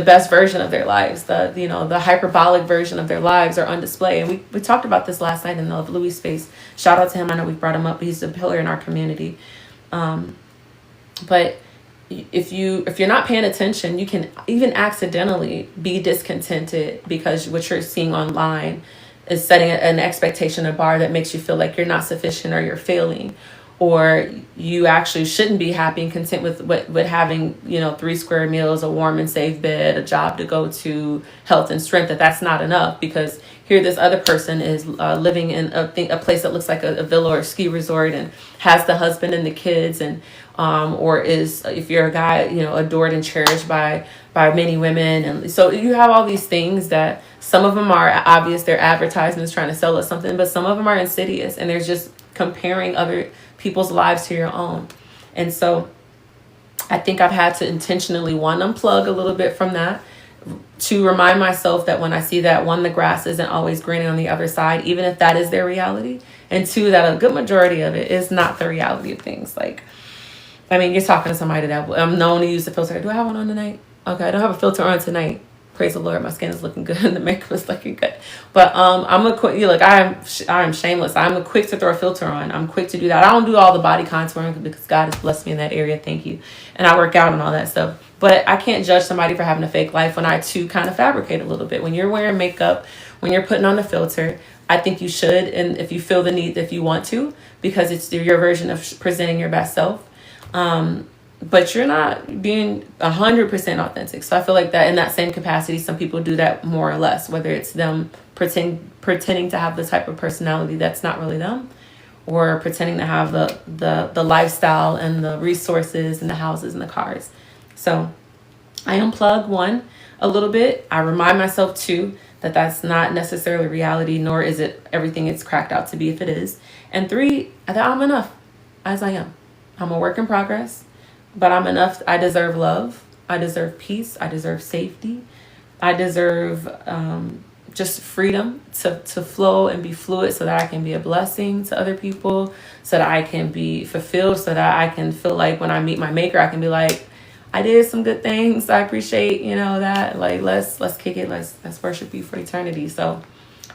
best version of their lives, the hyperbolic version of their lives are on display. And we talked about this last night in the Louis space. Shout out to him. I know we brought him up, but he's a pillar in our community. But if you're not paying attention, you can even accidentally be discontented because what you're seeing online is setting an expectation, a bar that makes you feel like you're not sufficient, or you're failing, or you actually shouldn't be happy and content with having, 3 square meals, a warm and safe bed, a job to go to, health and strength, that's not enough, because here this other person is living in a place that looks like a villa or a ski resort, and has the husband and the kids, and or is, if you're a guy, adored and cherished by many women. And so you have all these things that some of them are obvious, they're advertisements trying to sell us something, but some of them are insidious, and there's just comparing other people's lives to your own. And so I think I've had to intentionally, one, unplug a little bit from that, to remind myself that when I see that, one, the grass isn't always greener on the other side, even if that is their reality, and two, that a good majority of it is not the reality of things. Like, I mean, you're talking to somebody that I'm known to use the filter. Do I have one on tonight? Okay, I don't have a filter on tonight. Praise the Lord, my skin is looking good and the makeup is looking good. But I'm a quick, I am shameless. I'm quick to throw a filter on. I'm quick to do that. I don't do all the body contouring because God has blessed me in that area. Thank you. And I work out and all that stuff. But I can't judge somebody for having a fake life when I too kind of fabricate a little bit. When you're wearing makeup, when you're putting on a filter, I think you should, and if you feel the need, if you want to, because it's your version of presenting your best self. But you're not being 100% authentic. So I feel like that in that same capacity, some people do that more or less, whether it's them pretending to have the type of personality that's not really them, or pretending to have the lifestyle and the resources and the houses and the cars. So I unplug, one, a little bit. I remind myself, two, that that's not necessarily reality, nor is it everything it's cracked out to be if it is. And three, that I'm enough as I am. I'm a work in progress, but I'm enough. I deserve love. I deserve peace. I deserve safety. I deserve just freedom to flow and be fluid, so that I can be a blessing to other people, so that I can be fulfilled, so that I can feel like when I meet my maker, I can be like, I did some good things. I appreciate, that. Like, let's kick it. Let's worship you for eternity. So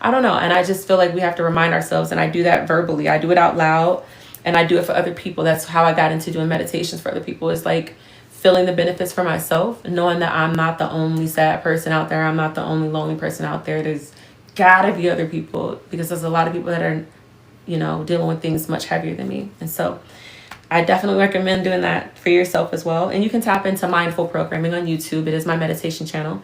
I don't know. And I just feel like we have to remind ourselves, and I do that verbally. I do it out loud. And I do it for other people. That's how I got into doing meditations for other people. It's like feeling the benefits for myself, knowing that I'm not the only sad person out there. I'm not the only lonely person out there. There's gotta be other people, because there's a lot of people that are, dealing with things much heavier than me. And so I definitely recommend doing that for yourself as well. And you can tap into mindful programming on YouTube. It is my meditation channel.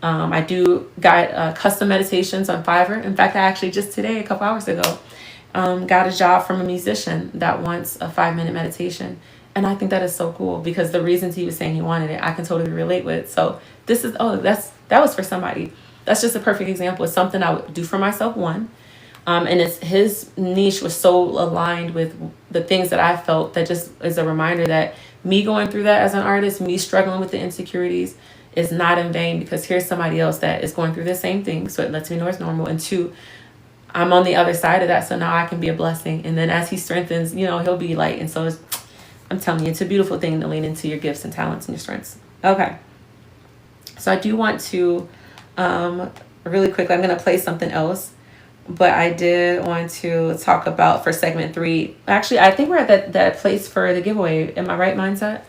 I do guide custom meditations on Fiverr. In fact, I actually just today, a couple hours ago, got a job from a musician that wants a 5-minute meditation. And I think that is so cool because the reasons he was saying he wanted it, I can totally relate with. So this is, that was for somebody. That's just a perfect example. It's something I would do for myself, one. And it's his niche was so aligned with the things that I felt, that just is a reminder that me going through that as an artist, me struggling with the insecurities, is not in vain, because here's somebody else that is going through the same thing. So it lets me know it's normal. And two, I'm on the other side of that. So now I can be a blessing. And then as he strengthens, he'll be light. And so I'm telling you, it's a beautiful thing to lean into your gifts and talents and your strengths. Okay. So I do want to, really quickly, I'm going to play something else. But I did want to talk about for segment 3. Actually, I think we're at that place for the giveaway. Am I right, Mindset?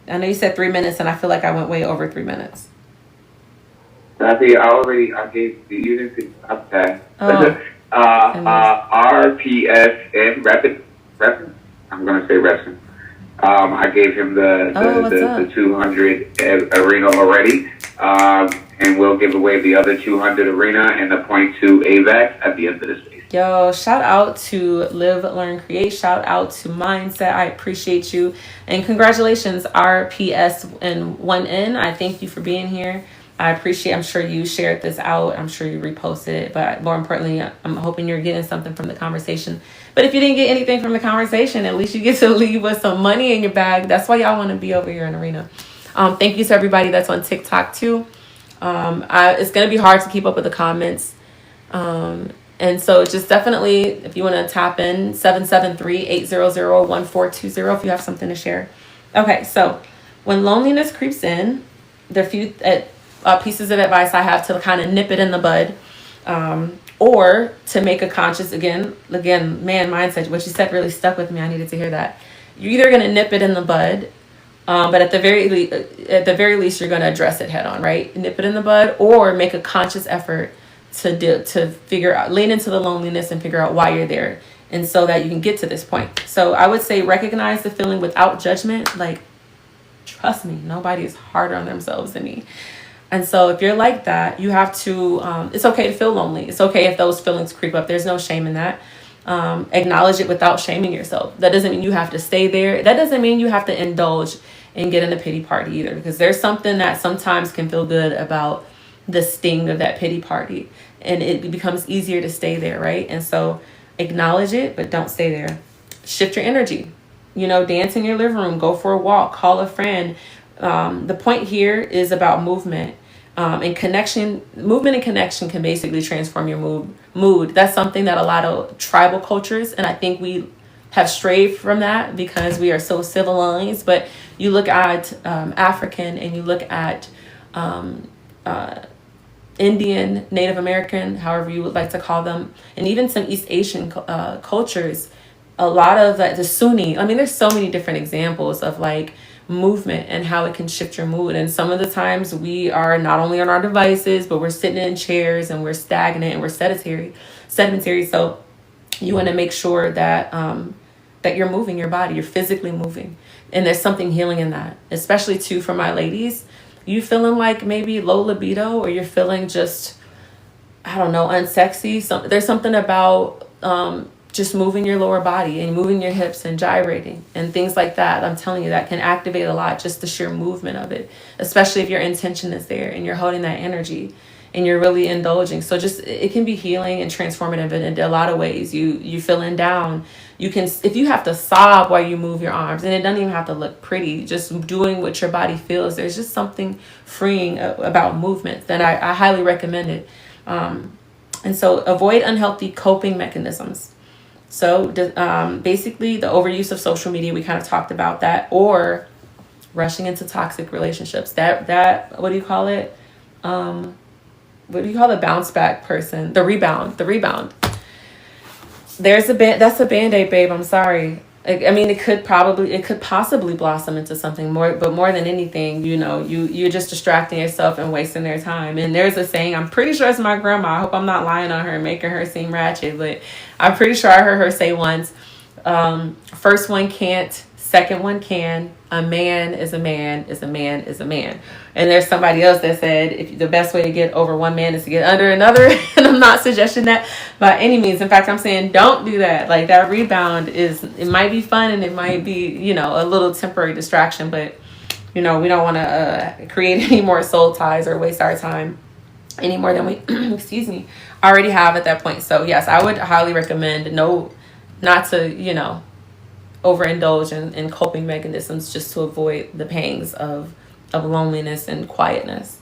I know you said 3 minutes, and I feel like I went way over 3 minutes. Sapphy, I gave the unit okay. Oh. RPS rapid. I'm gonna say reference. I gave him the 200 arena already. And we'll give away the other 200 arena and the 0.2 AVAX at the end of this space. Yo, shout out to Live, Learn, Create. Shout out to Mindset. I appreciate you. And congratulations, RPS and 1N. I thank you for being here. I appreciate, I'm sure you shared this out. I'm sure you reposted it. But more importantly, I'm hoping you're getting something from the conversation. But if you didn't get anything from the conversation, at least you get to leave with some money in your bag. That's why y'all want to be over here in Arena. Thank you to everybody that's on TikTok too. It's going to be hard to keep up with the comments. And so just definitely, if you want to tap in, 773-800-1420 if you have something to share. Okay, so when loneliness creeps in, there are a few pieces of advice I have to kind of nip it in the bud, or to make a conscious, again, man, mindset. What you said really stuck with me. I needed to hear that. You're either going to nip it in the bud, but at the very least, you're going to address it head on, right? Nip it in the bud, or make a conscious effort to figure out, lean into the loneliness and figure out why you're there, and so that you can get to this point. So I would say recognize the feeling without judgment. Like, trust me, nobody is harder on themselves than me. And so if you're like that, you have to, it's okay to feel lonely. It's okay if those feelings creep up. There's no shame in that. Acknowledge it without shaming yourself. That doesn't mean you have to stay there. That doesn't mean you have to indulge and get in the pity party either, because there's something that sometimes can feel good about the sting of that pity party, and it becomes easier to stay there, right? And so acknowledge it, but don't stay there. Shift your energy. Dance in your living room, go for a walk, call a friend. The point here is about movement. And connection. Movement and connection can basically transform your mood. That's something that a lot of tribal cultures, and I think we have strayed from that because we are so civilized. But you look at African, and you look at Indian, Native American, however you would like to call them, and even some East Asian cultures, a lot of the Sunni, there's so many different examples of like movement and how it can shift your mood. And some of the times we are not only on our devices, but we're sitting in chairs and we're stagnant and we're sedentary. So you want to make sure that that you're moving your body, you're physically moving, and there's something healing in that, especially too for my ladies. You feeling like maybe low libido, or you're feeling just, I don't know, unsexy. There's something about just moving your lower body and moving your hips and gyrating and things like that. I'm telling you, that can activate a lot, just the sheer movement of it, especially if your intention is there and you're holding that energy and you're really indulging. So just, it can be healing and transformative in a lot of ways. You feeling down, you can, if you have to sob while you move your arms, and it doesn't even have to look pretty, just doing what your body feels. There's just something freeing about movement that I highly recommend it. And so avoid unhealthy coping mechanisms. So basically the overuse of social media, we kind of talked about that, or rushing into toxic relationships. That what do you call it? What do you call the bounce back person? The rebound. That's a Band-Aid, babe. I'm sorry. It could possibly blossom into something more, but more than anything, you're just distracting yourself and wasting their time. And there's a saying, I'm pretty sure it's my grandma. I hope I'm not lying on her and making her seem ratchet, but I'm pretty sure I heard her say once, first one can't second one can. A man is a man is a man is a man. And there's somebody else that said if the best way to get over one man is to get under another. And I'm not suggesting that by any means. In fact, I'm saying don't do that. Like that rebound it might be fun and it might be, a little temporary distraction, but we don't want to create any more soul ties or waste our time any more than we, excuse me, already have at that point. So yes, I would highly recommend not to, overindulge in coping mechanisms just to avoid the pangs of loneliness and quietness.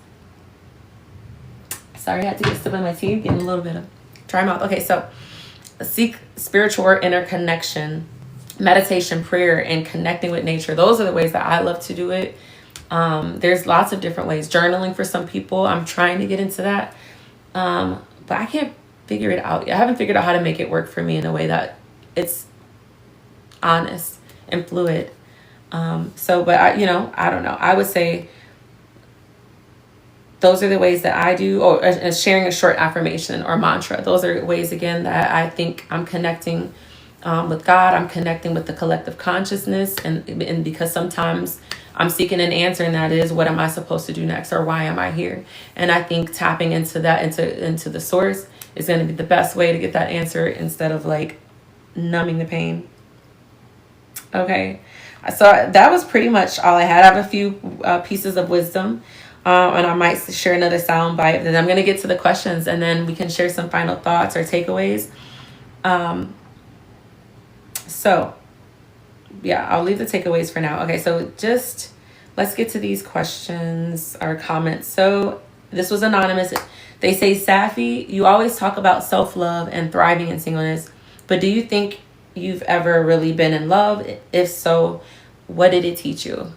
Sorry, I had to get stuff in my teeth, getting a little bit of dry mouth. Okay, so seek spiritual or inner connection, meditation, prayer, and connecting with nature. Those are the ways that I love to do it. There's lots of different ways. Journaling for some people, I'm trying to get into that. But I can't figure it out. I haven't figured out how to make it work for me in a way that it's honest and fluid. But I don't know. I would say those are the ways that I do, or sharing a short affirmation or mantra. Those are ways, again, that I think I'm connecting with God. I'm connecting with the collective consciousness. And because sometimes I'm seeking an answer, and that is, what am I supposed to do next, or why am I here? And I think tapping into that, into the source, is going to be the best way to get that answer, instead of like numbing the pain. Okay, so that was pretty much all I had. I have a few pieces of wisdom, and I might share another sound bite. Then I'm going to get to the questions, and then we can share some final thoughts or takeaways. So yeah, I'll leave the takeaways for now. Okay, so just let's get to these questions or comments. So this was anonymous. They say, Sapphy, you always talk about self-love and thriving in singleness, but do you think you've ever really been in love? If so, what did it teach you?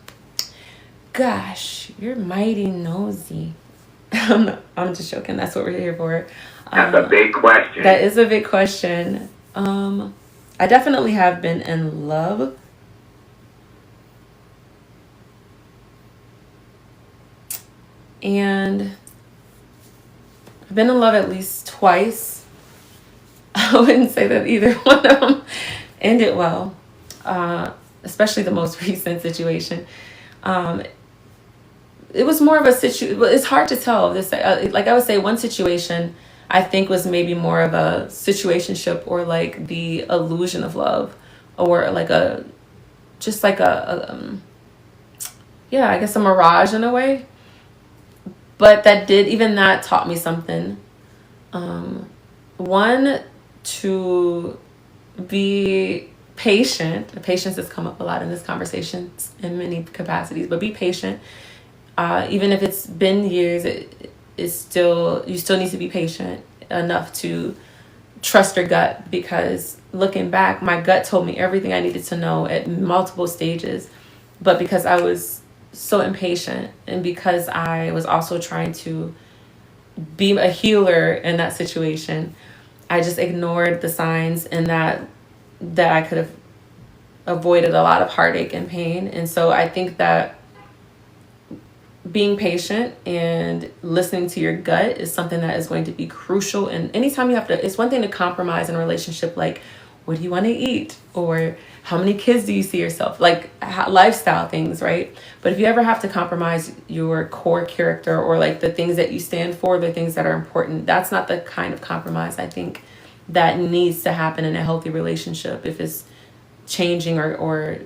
Gosh, you're mighty nosy. I'm just joking. That's what we're here for. That's a big question. That is a big question. I definitely have been in love. And I've been in love at least twice. I wouldn't say that either one of them ended well, especially the most recent situation. It was more of a situation. It's hard to tell. Like I would say, one situation I think was maybe more of a situationship, or like the illusion of love, or like I guess a mirage in a way. But that taught me something. One, to be patient. Patience has come up a lot in this conversation in many capacities, but be patient. Even if it's been years, you still need to be patient enough to trust your gut, because looking back, my gut told me everything I needed to know at multiple stages. But because I was so impatient, and because I was also trying to be a healer in that situation, I just ignored the signs, and that I could have avoided a lot of heartache and pain. And so I think that being patient and listening to your gut is something that is going to be crucial. And anytime it's one thing to compromise in a relationship, like, what do you want to eat? Or how many kids do you see yourself? Like lifestyle things, right? But if you ever have to compromise your core character, or like the things that you stand for, the things that are important, that's not the kind of compromise I think that needs to happen in a healthy relationship, if it's changing or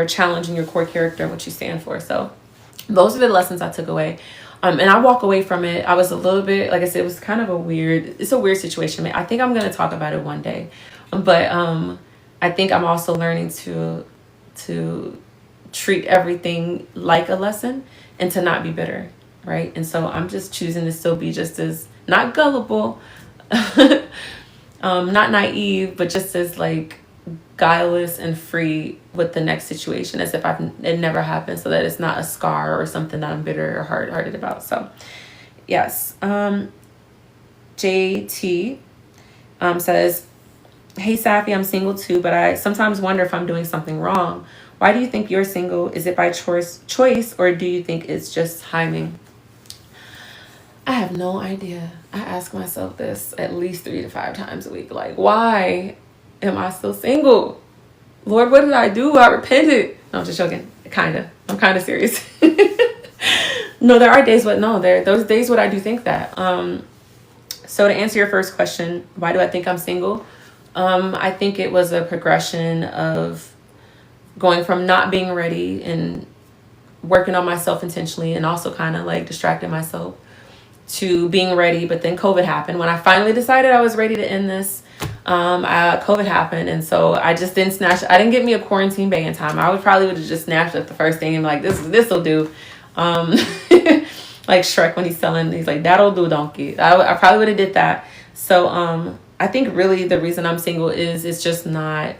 challenging your core character and what you stand for. So those are the lessons I took away. And I walk away from it. I was a little bit, like I said, it was kind of a weird situation. I think I'm going to talk about it one day. But I think I'm also learning to treat everything like a lesson, and to not be bitter, right? And so I'm just choosing to still be just as, not gullible, not naive, but just as like guileless and free with the next situation, as if it never happened, so that it's not a scar or something that I'm bitter or hard-hearted about. So yes. JT says, hey Sapphy, I'm single too, but I sometimes wonder if I'm doing something wrong. Why do you think you're single? Is it by choice, or do you think it's just timing? I have no idea. I ask myself this at least 3 to 5 times a week. Like, why am I still single? Lord, what did I do? I repented. No, I'm just joking. Kinda. I'm kind of serious. No, there are days, but no, those days when I do think that. So to answer your first question, why do I think I'm single? I think it was a progression of going from not being ready and working on myself intentionally and also kind of like distracting myself to being ready. But then COVID happened. When I finally decided I was ready to end this, COVID happened. And so I just didn't snatch. I didn't get me a quarantine bag in time. I would probably would have just snatched up the first thing and be like, this will do. Like Shrek when he's like, that'll do, donkey. I probably would have did that. So I think really the reason I'm single is it's just not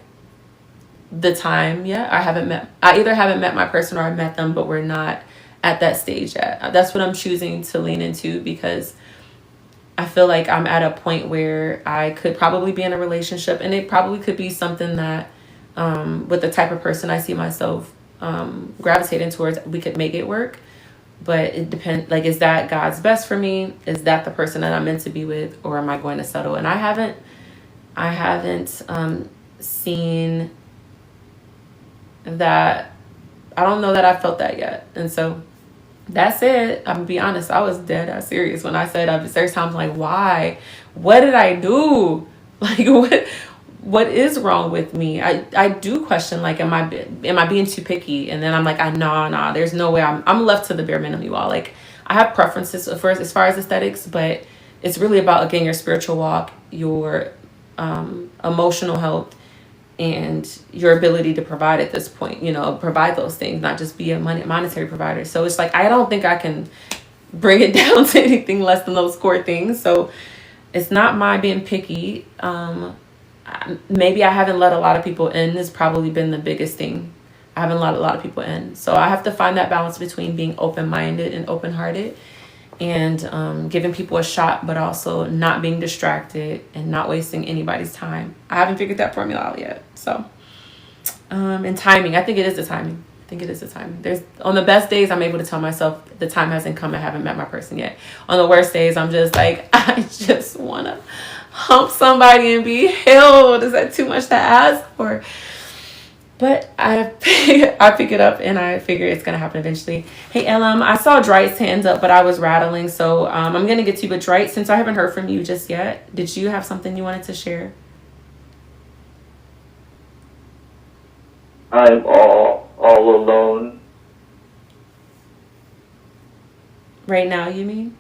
the time yet. I either haven't met my person or I met them, but we're not at that stage yet. That's what I'm choosing to lean into, because I feel like I'm at a point where I could probably be in a relationship, and it probably could be something that with the type of person I see myself gravitating towards, we could make it work. But it depends, like, is that God's best for me? Is that the person that I'm meant to be with, or am I going to settle? And I haven't seen that. I don't know that I felt that yet. And so that's it. I'm gonna be honest, I was dead ass serious when I said there's times like, why? What did I do? Like, what is wrong with me? I do question, like, am I being too picky? And then I'm like, nah, there's no way. I'm left to the bare minimum, you all. Like, I have preferences as far as aesthetics, but it's really about, again, your spiritual walk, your emotional health, and your ability to provide at this point, provide those things, not just be a monetary provider. So it's like, I don't think I can bring it down to anything less than those core things. So it's not my being picky. Maybe I haven't let a lot of people in has probably been the biggest thing. I haven't let a lot of people in. So I have to find that balance between being open-minded and open-hearted, and giving people a shot, but also not being distracted and not wasting anybody's time. I haven't figured that formula out yet. So, and timing, I think it is the timing. There's, on the best days, I'm able to tell myself the time hasn't come. I haven't met my person yet. On the worst days, I'm just like, I just want to hump somebody and be healed. Is that too much to ask for? But I pick it up and I figure it's going to happen eventually. Hey, LM, I saw Dright's hands up, but I was rattling. So I'm going to get to you. But Dright, since I haven't heard from you just yet, did you have something you wanted to share? I'm all alone. Right now, you mean?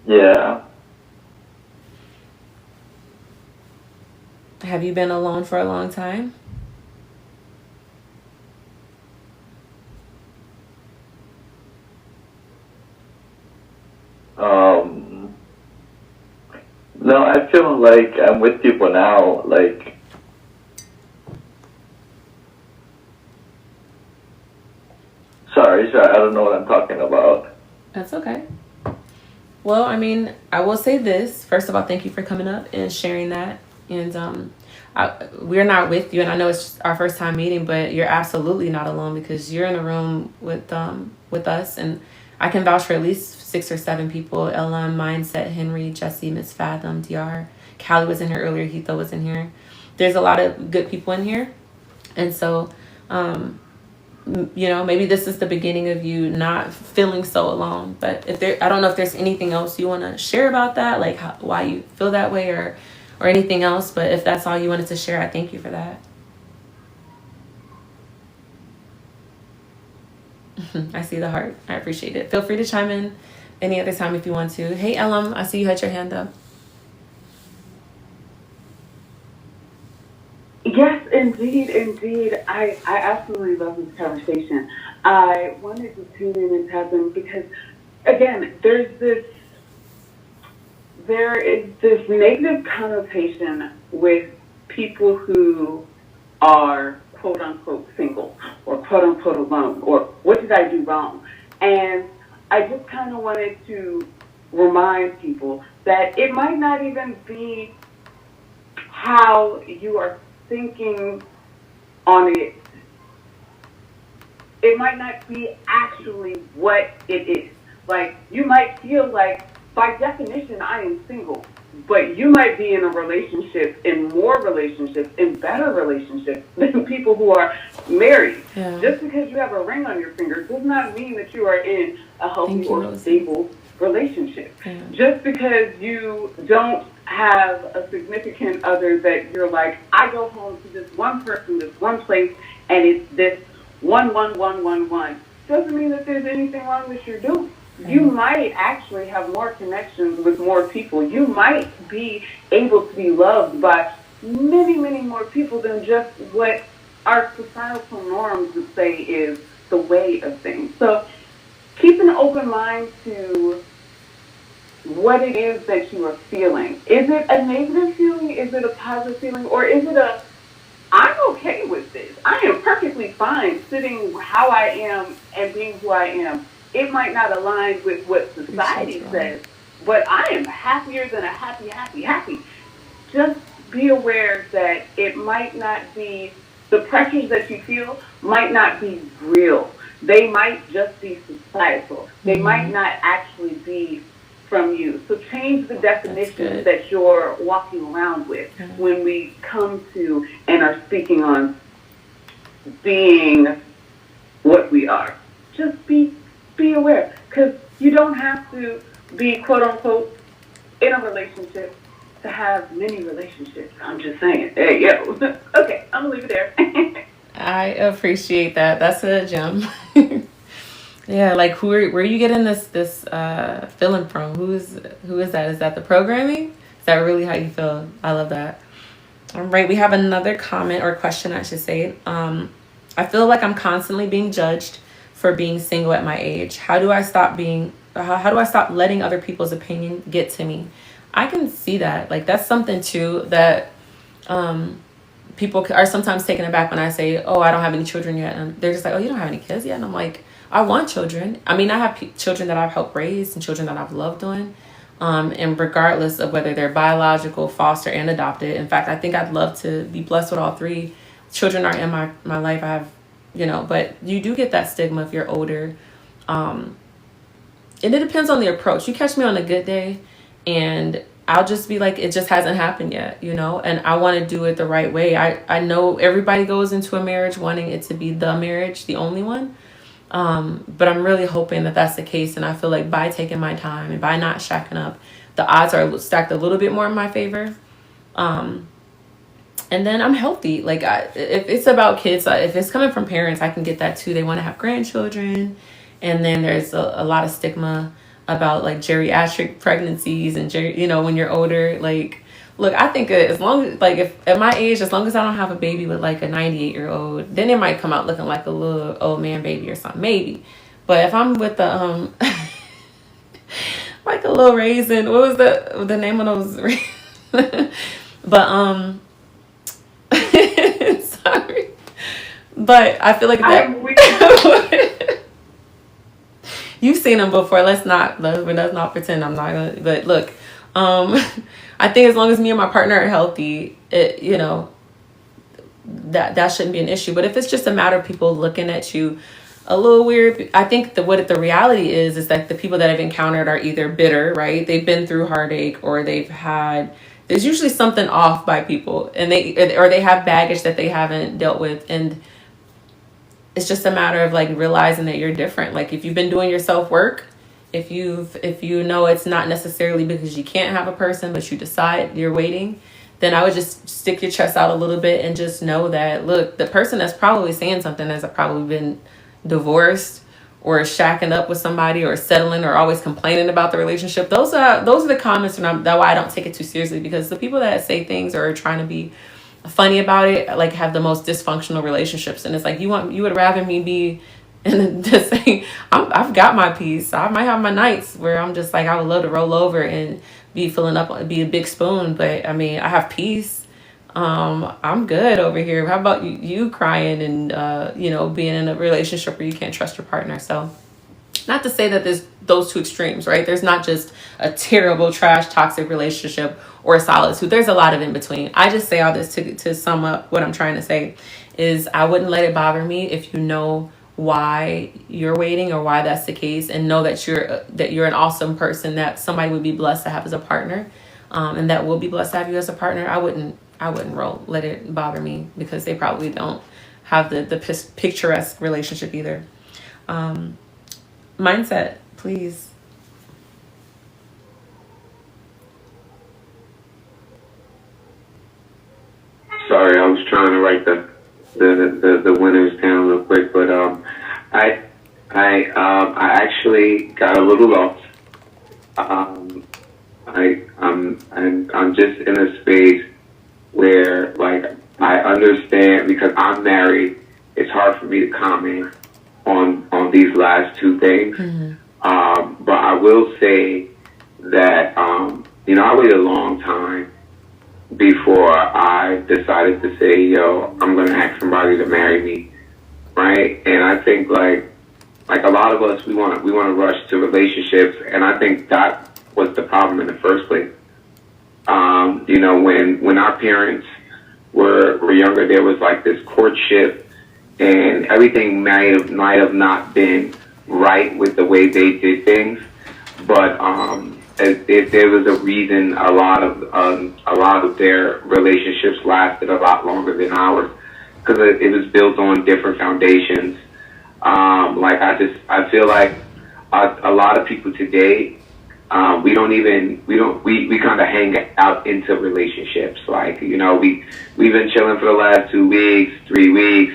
Yeah. Have you been alone for a long time? No, I feel like I'm with people now. Like, sorry, I don't know what I'm talking about. That's okay. Well, I mean, I will say this. First of all, thank you for coming up and sharing that. And we're not with you, and I know it's just our first time meeting, but you're absolutely not alone, because you're in a room with us, and I can vouch for at least 6 or 7 people. LM, Mindset, Henry, Jesse, Miss Fathom, DR, Callie was in here earlier, Heatho was in here. There's a lot of good people in here, and so maybe this is the beginning of you not feeling so alone. But I don't know if there's anything else you want to share about that, like why you feel that way, or anything else. But if that's all you wanted to share, I thank you for that. I see the heart. I appreciate it. Feel free to chime in any other time if you want to. Hey, Elam, I see you had your hand up. Yes, indeed. I absolutely love this conversation. I wanted to tune in and tap in because, again, there is this negative connotation with people who are quote unquote single or quote unquote alone, or what did I do wrong? And I just kind of wanted to remind people that it might not even be how you are thinking on it. It might not be actually what it is. Like, you might feel like, by definition, I am single. but you might be in a relationship, in more relationships, in better relationships than people who are married. Yeah. Just because you have a ring on your finger does not mean that you are in a healthy Thank you, or Rosie. stable relationship. Yeah. Just because you don't have a significant other that you're like, I go home to this one person, this one place, and it's this 11111, doesn't mean that there's anything wrong with your doing. You might actually have more connections with more people. You might be able to be loved by many, many more people than just what our societal norms would say is the way of things. So keep an open mind to what it is that you are feeling. Is it a negative feeling? Is it a positive feeling? Or is it a, I'm okay with this. I am perfectly fine sitting how I am and being who I am. It might not align with what society says, but I am happier than a happy. Just be aware that it might not be, the pressures that you feel might not be real. They might just be societal. They might not actually be from you. So change the definitions that you're walking around with when we come to and are speaking on being what we are. Just be aware, because you don't have to be quote unquote in a relationship to have many relationships. I'm just saying. Hey, yo. Okay, I'm gonna leave it there. I appreciate that. That's a gem. Yeah, like where are you getting this feeling from? Who is that? Is that the programming? Is that really how you feel? I love that. All right, we have another comment or question, I should say. I feel like I'm constantly being judged for being single at my age. How do I stop letting other people's opinion get to me? I can see that. Like that's something too that people are sometimes taken aback when I say, "Oh, I don't have any children yet," and they're just like, "Oh, you don't have any kids yet?" And I'm like, I want children. I mean, I have children that I've helped raise and children that I've loved on. And regardless of whether they're biological, foster, and adopted. In fact, I think I'd love to be blessed with all three. Children are in my life. I have, but you do get that stigma if you're older. And it depends on the approach. You catch me on a good day and I'll just be like, it just hasn't happened yet, and I want to do it the right way. I know everybody goes into a marriage wanting it to be the marriage, the only one. But I'm really hoping that that's the case. And I feel like by taking my time and by not shacking up, the odds are stacked a little bit more in my favor. And then I'm healthy. Like if it's about kids, if it's coming from parents, I can get that too. They want to have grandchildren. And then there's a lot of stigma about like geriatric pregnancies and, when you're older, like, look, I think as long as, like, if at my age, as long as I don't have a baby with like a 98-year-old, then it might come out looking like a little old man baby or something, maybe. But if I'm with the, like a little raisin, what was the name of those raisins? But, sorry. But I feel like that. You've seen them before. Let's not pretend I'm not gonna. But look, I think as long as me and my partner are healthy, that shouldn't be an issue. But if it's just a matter of people looking at you a little weird, I think what the reality is that the people that I've encountered are either bitter, right? They've been through heartache, or there's usually something off by people, and they have baggage that they haven't dealt with, and it's just a matter of like realizing that you're different. Like if you've been doing your self-work, if you know it's not necessarily because you can't have a person, but you decide you're waiting, then I would just stick your chest out a little bit and just know that, look, the person that's probably saying something has probably been divorced or shacking up with somebody or settling or always complaining about the relationship. Those are the comments, and that's why I don't take it too seriously, because the people that say things or are trying to be funny about it, like, have the most dysfunctional relationships. And it's like, you would rather me be in this thing. I've got my peace. I might have my nights where I'm just like, I would love to roll over and be filling up, be a big spoon, but I mean, I have peace. I'm good over here. How about you crying and being in a relationship where you can't trust your partner? So not to say that there's those two extremes, right? There's not just a terrible, trash, toxic relationship or a solitude. There's a lot of in between. I just say all this to sum up what I'm trying to say is I wouldn't let it bother me if you know why you're waiting or why that's the case, and know that you're an awesome person that somebody would be blessed to have as a partner. and that will be blessed to have you as a partner, I wouldn't let it bother me, because they probably don't have the picturesque relationship either. Mindset, please. Sorry, I was trying to write the winners down real quick, but I actually got a little lost. I'm just in a space where, like, I understand, because I'm married, it's hard for me to comment on these last two things. But I will say that I waited a long time before I decided to say, yo, I'm going to ask somebody to marry me, right? And I think like a lot of us, we want to rush to relationships, and I think that was the problem in the first place. When our parents were younger, there was like this courtship, and everything might have not been right with the way they did things, but if there was a reason a lot of their relationships lasted a lot longer than ours, because it was built on different foundations. I feel like a lot of people today, we kind of hang out into relationships. Like, we've been chilling for the last 2 weeks, 3 weeks.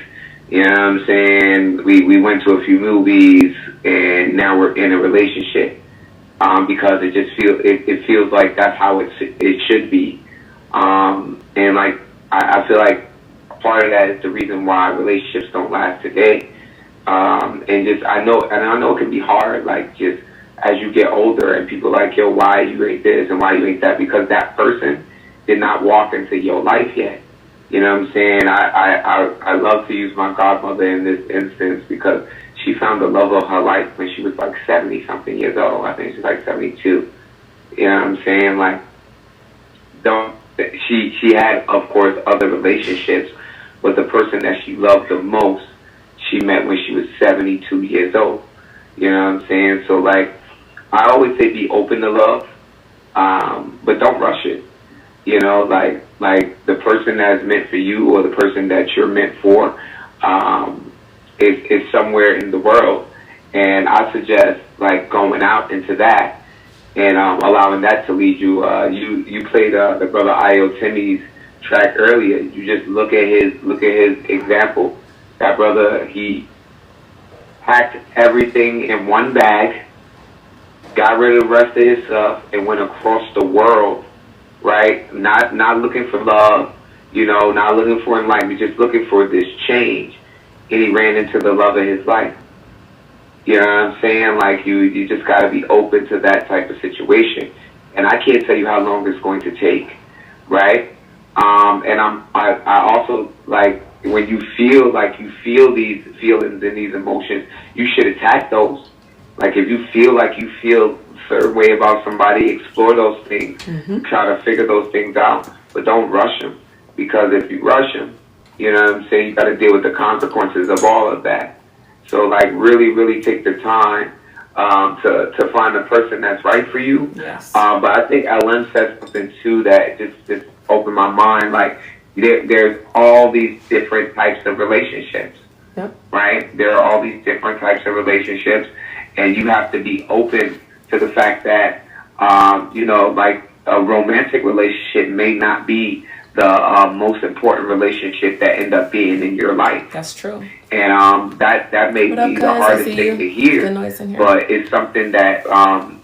You know what I'm saying? We went to a few movies, and now we're in a relationship. Because it feels like that's how it should be. And like, I feel like part of that is the reason why relationships don't last today. And I know it can be hard, like, just as you get older and people are like, yo, why you ain't this and why you ain't that, because that person did not walk into your life yet. You know what I'm saying? I love to use my godmother in this instance, because she found the love of her life when she was like 70 something years old. I think she's like 72. You know what I'm saying? Like, she had, of course, other relationships, but the person that she loved the most, she met when she was 72 years old. You know what I'm saying? So, like, I always say be open to love, but don't rush it. Like the person that's meant for you, or the person that you're meant for, is somewhere in the world. And I suggest, like, going out into that and allowing that to lead you. You played the brother Io Timmy's track earlier. You just look at his example. That brother, he packed everything in one bag, got rid of the rest of his stuff, and went across the world, right? Not looking for love, not looking for enlightenment, just looking for this change. And he ran into the love of his life. You know what I'm saying? Like, you just got to be open to that type of situation. And I can't tell you how long it's going to take, right? And I also, like, when you feel these feelings and these emotions, you should attack those. Like, if you feel like you feel a certain way about somebody, explore those things. Try to figure those things out, but don't rush them. Because if you rush them, you know what I'm saying, you got to deal with the consequences of all of that. So, like, really, really take the time to find the person that's right for you. Yes. But I think LM said something, too, that just opened my mind. Like, there's all these different types of relationships. Yep. Right? There are all these different types of relationships, and you have to be open to the fact that, like, a romantic relationship may not be the most important relationship that end up being in your life. That's true. And that may be the hardest thing to hear, but it's something that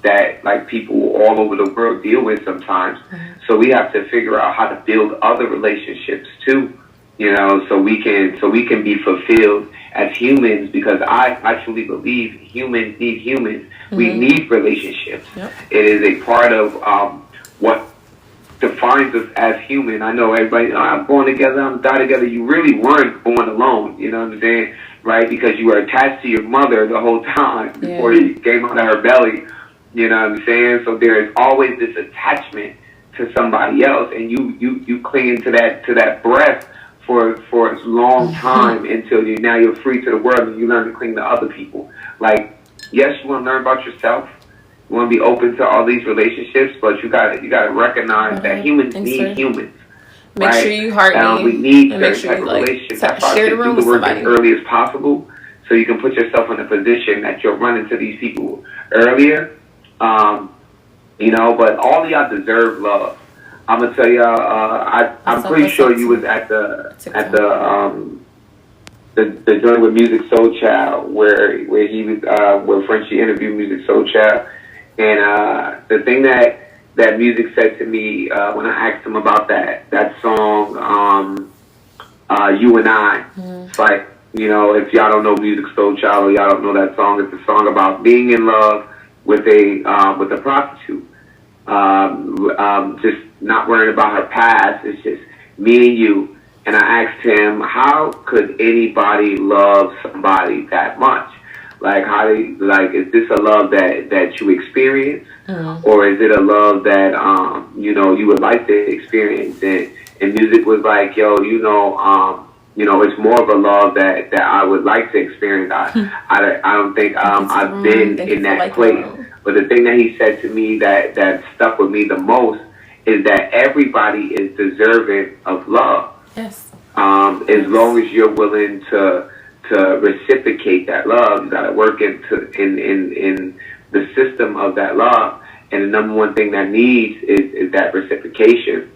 that, like, people all over the world deal with sometimes. So we have to figure out how to build other relationships too, so we can be fulfilled as humans, because I truly believe humans need humans. We need relationships. Yep. It is a part of what defines us as human. I know everybody, I'm born together, I'm die together. You really weren't born alone, you know what I'm saying? Right? Because you were attached to your mother the whole time before you came out of her belly, you know what I'm saying? So there is always this attachment to somebody else, and you cling to that breath for a long time until you're free to the world and you learn to cling to other people. Like, yes, you want to learn about yourself, You want to be open to all these relationships, but you got to recognize that humans need humans. Make right? sure you heart me. We need and make certain sure type you of like relationships. That's why I share say the room do the with work as somebody. early as possible, so you can put yourself in a position that you'll run into these people earlier. You know, but all of y'all deserve love. I'm gonna tell y'all. I'm pretty sure you was at the joint with Music Soul Child where he was where Frenchie interviewed Music Soul Child, and the thing that Music said to me when I asked him about that song, You and I. It's like, you know, if y'all don't know Music Soul Child or y'all don't know that song, it's a song about being in love with a prostitute. Just not worrying about her past. It's just me and you. And I asked him, how could anybody love somebody that much? Like, is this a love that you experience, or is it a love that you know, you would like to experience? And Music was like, yo, you know, it's more of a love that I would like to experience. I don't think I've been in that place. But the thing that he said to me that stuck with me the most is that everybody is deserving of love. Yes. As long as you're willing to reciprocate that love, you gotta work in the system of that love. And the number one thing that needs is that reciprocation.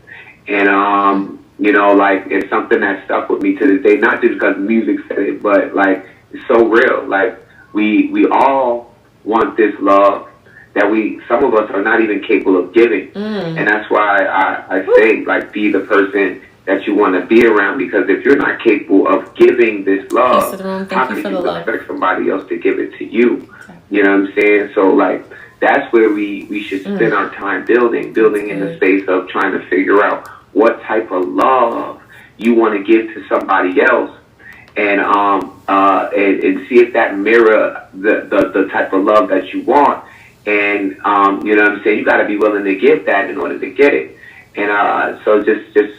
And you know, like, it's something that stuck with me to this day, not just because Music said it, but like, it's so real. Like, we all want this love that some of us are not even capable of giving. And that's why I say, like, be the person that you want to be around, because if you're not capable of giving this love, how could you expect somebody else to give it to you? You know what I'm saying? So, like, that's where we should spend our time building in the space of trying to figure out what type of love you want to give to somebody else, and see if that mirror the type of love that you want. And you know what I'm saying, you got to be willing to give that in order to get it. And so just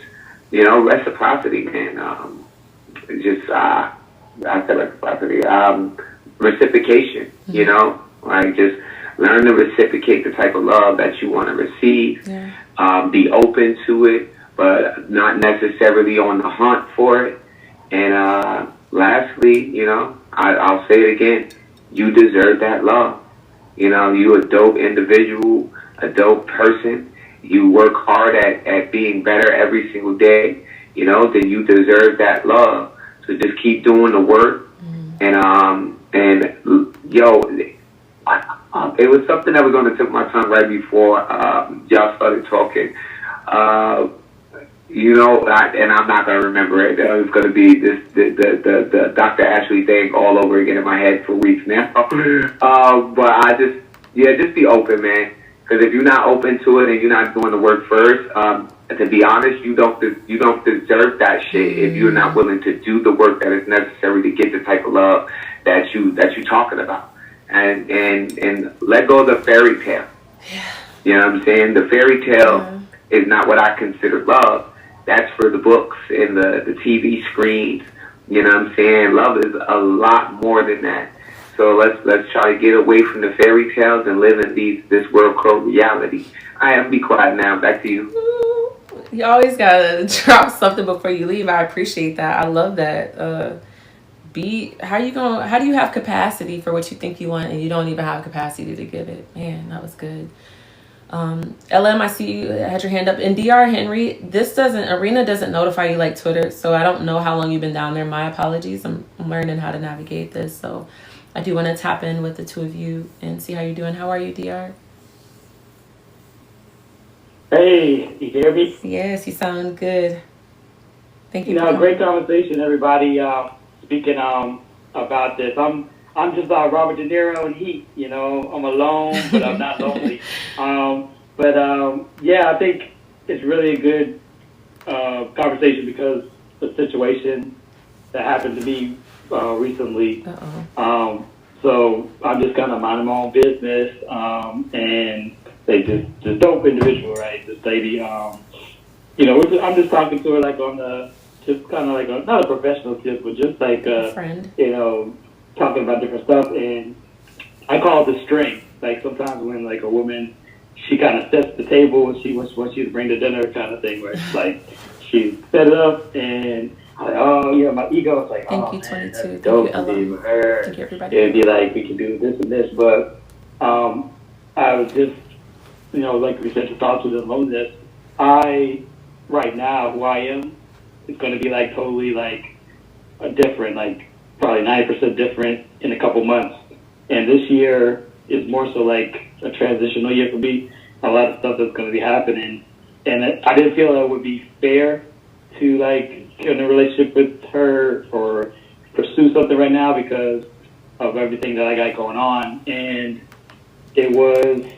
you know, reciprocity, man. I said reciprocity. Reciprocation. You know, like, just learn to reciprocate the type of love that you want to receive. Be open to it, but not necessarily on the hunt for it. And lastly, you know, I'll say it again, you deserve that love. You know, you a dope individual, a dope person. You work hard at being better every single day. You know, then you deserve that love. So just keep doing the work. And yo, it was something that was on the tip of my tongue right before y'all started talking. You know, and I'm not gonna remember it. It's gonna be the Dr. Ashley thing all over again in my head for weeks now. But I just be open, man. Because if you're not open to it and you're not doing the work first, to be honest, you don't deserve that shit if you're not willing to do the work that is necessary to get the type of love that you're talking about. And let go of the fairy tale. You know what I'm saying? The fairy tale is not what I consider love. That's for the books and the TV screens. You know what I'm saying? Love is a lot more than that. So let's try to get away from the fairy tales and live in this world called reality. I am. Be quiet now. Back to you. You always gotta drop something before you leave. I appreciate that. I love that. How do you have capacity for what you think you want and you don't even have capacity to give it? Man, that was good. LM, I see you had your hand up. And DR Henry, Arena doesn't notify you like Twitter, so I don't know how long you've been down there. My apologies. I'm learning how to navigate this, so I do want to tap in with the two of you and see how you're doing. How are you, DR? Hey, you hear me? Yes, you sound good. Thank you. Great conversation, everybody. Speaking about this, I'm just Robert De Niro in Heat. You know, I'm alone, but I'm not lonely. Yeah, I think it's really a good conversation because the situation that happened to me recently. So I'm just kind of minding my own business, and they just dope individual, right? This lady, you know, I'm just talking to her like on the, just kind of like not a professional tip, but just like a friend, you know, talking about different stuff, and I call it the string. like sometimes when like a woman, she kind of sets the table and she wants you to bring the dinner kind of thing, where it's like she set it up and I'm like, oh yeah, my ego is like, Thank oh you, man, 22. that'd be Thank dope you, to be Ella. with her. Thank you, everybody. It'd be like we can do this and this, but I was just, like we said, to talk to the loneliness. Right now, who I am, is going to be like totally like a different, like probably 90% different in a couple months. And this year is more so like a transitional year for me. A lot of stuff that's going to be happening. And I didn't feel it would be fair to like get in a relationship with her or pursue something right now because of everything that I got going on. And it was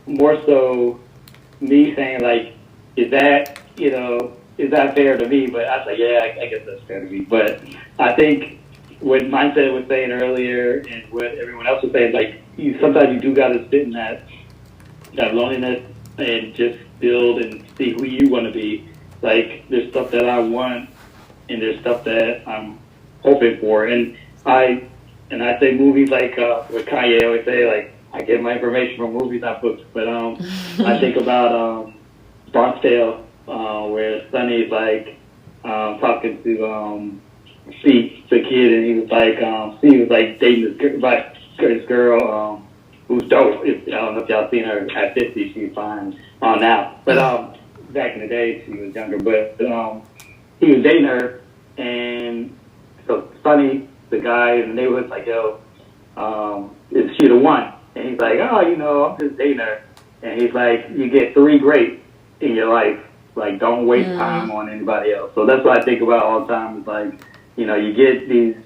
more so me saying like, is that fair to me? But I was like, yeah, I guess that's fair to me. But I think what Mindset was saying earlier and what everyone else was saying, like sometimes you do got to sit in that loneliness and just build and see who you want to be. Like there's stuff that I want and there's stuff that I'm hoping for. And I say movies like what Kanye always say, like I get my information from movies, not books. But I think about Bronx Tale, where Sonny's like talking to C, the kid, and he was like, C was like dating this girl who's dope. I don't know if y'all seen her at 50, she's fine on now. But back in the day, she was younger. But he was dating her, and so Sonny, the guy in the neighborhood's like, yo, is she the one? And he's like, oh, I'm just dating her. And he's like, you get 3 great in your life. Like, don't waste time on anybody else. So that's what I think about all the time. Is like, you get these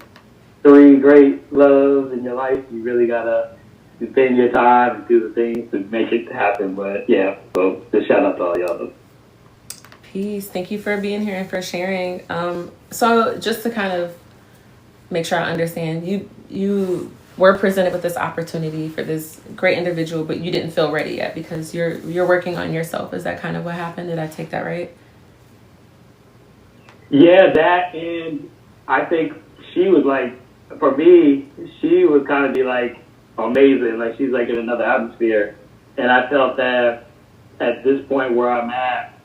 3 great loves in your life. You really gotta spend your time and do the things to make it happen. But yeah, so just shout out to all y'all. Peace. Thank you for being here and for sharing. So just to kind of make sure I understand, you were presented with this opportunity for this great individual, but you didn't feel ready yet because you're working on yourself. Is that kind of what happened? Did I take that right? Yeah, that, and I think she was like, for me, she would kind of be like amazing, like she's like in another atmosphere. And I felt that at this point where I'm at,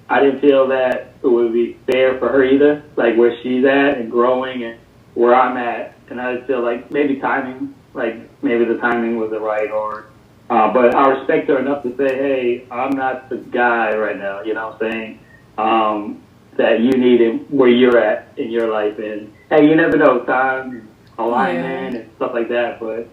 I didn't feel that it would be fair for her either, like where she's at and growing and where I'm at. And I just feel like maybe the timing wasn't right, but I respect her enough to say, hey, I'm not the guy right now, you know what I'm saying? That you need him where you're at in your life. And hey, you never know, time and alignment and stuff like that. But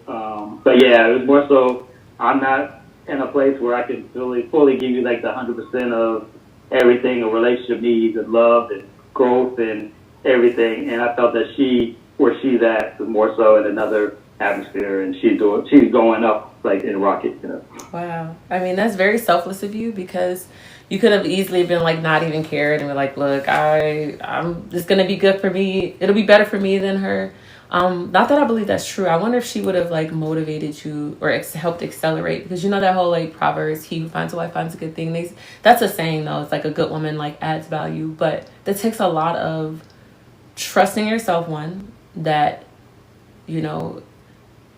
yeah, it was more so I'm not in a place where I can fully give you like the 100% of everything a relationship needs and love and growth and everything. And I felt that where she's at is more so in another atmosphere, and she's going up like in a rocket, Wow. I mean, that's very selfless of you because you could have easily been like not even cared and be like, look, I'm just gonna be good for me. It'll be better for me than her. Not that I believe that's true. I wonder if she would have like motivated you or helped accelerate, because that whole like Proverbs, he who finds a wife finds a good thing. That's a saying though. It's like a good woman like adds value, but that takes a lot of trusting yourself. One, that you'll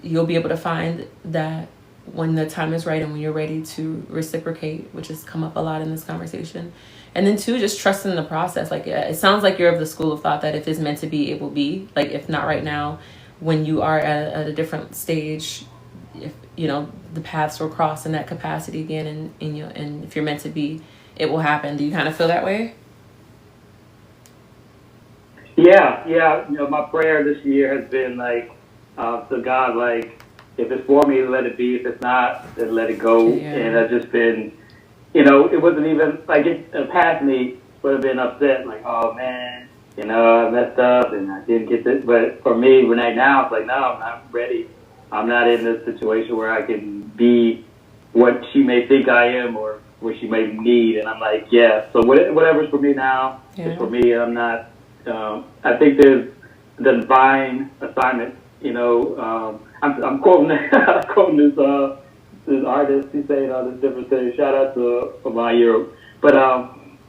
be able to find that when the time is right and when you're ready to reciprocate, which has come up a lot in this conversation. And then 2, just trusting the process. Like, it sounds like you're of the school of thought that if it's meant to be, it will be. Like, if not right now, when you are at a different stage, if the paths will cross in that capacity again, and if you're meant to be, it will happen. Do you kind of feel that way? Yeah. My prayer this year has been like, to God, like, if it's for me, let it be. If it's not, then let it go. Yeah. And I've just been, it wasn't even like past me would have been upset, like, oh man, I messed up and I didn't get this. But for me, right now, it's like, no, I'm not ready. I'm not in this situation where I can be what she may think I am or what she may need. And I'm like, yeah. So whatever's for me now is for me. I'm not. I think there's the divine assignment. I'm quoting this artist. He's saying all this different things. Shout out to my Europe. But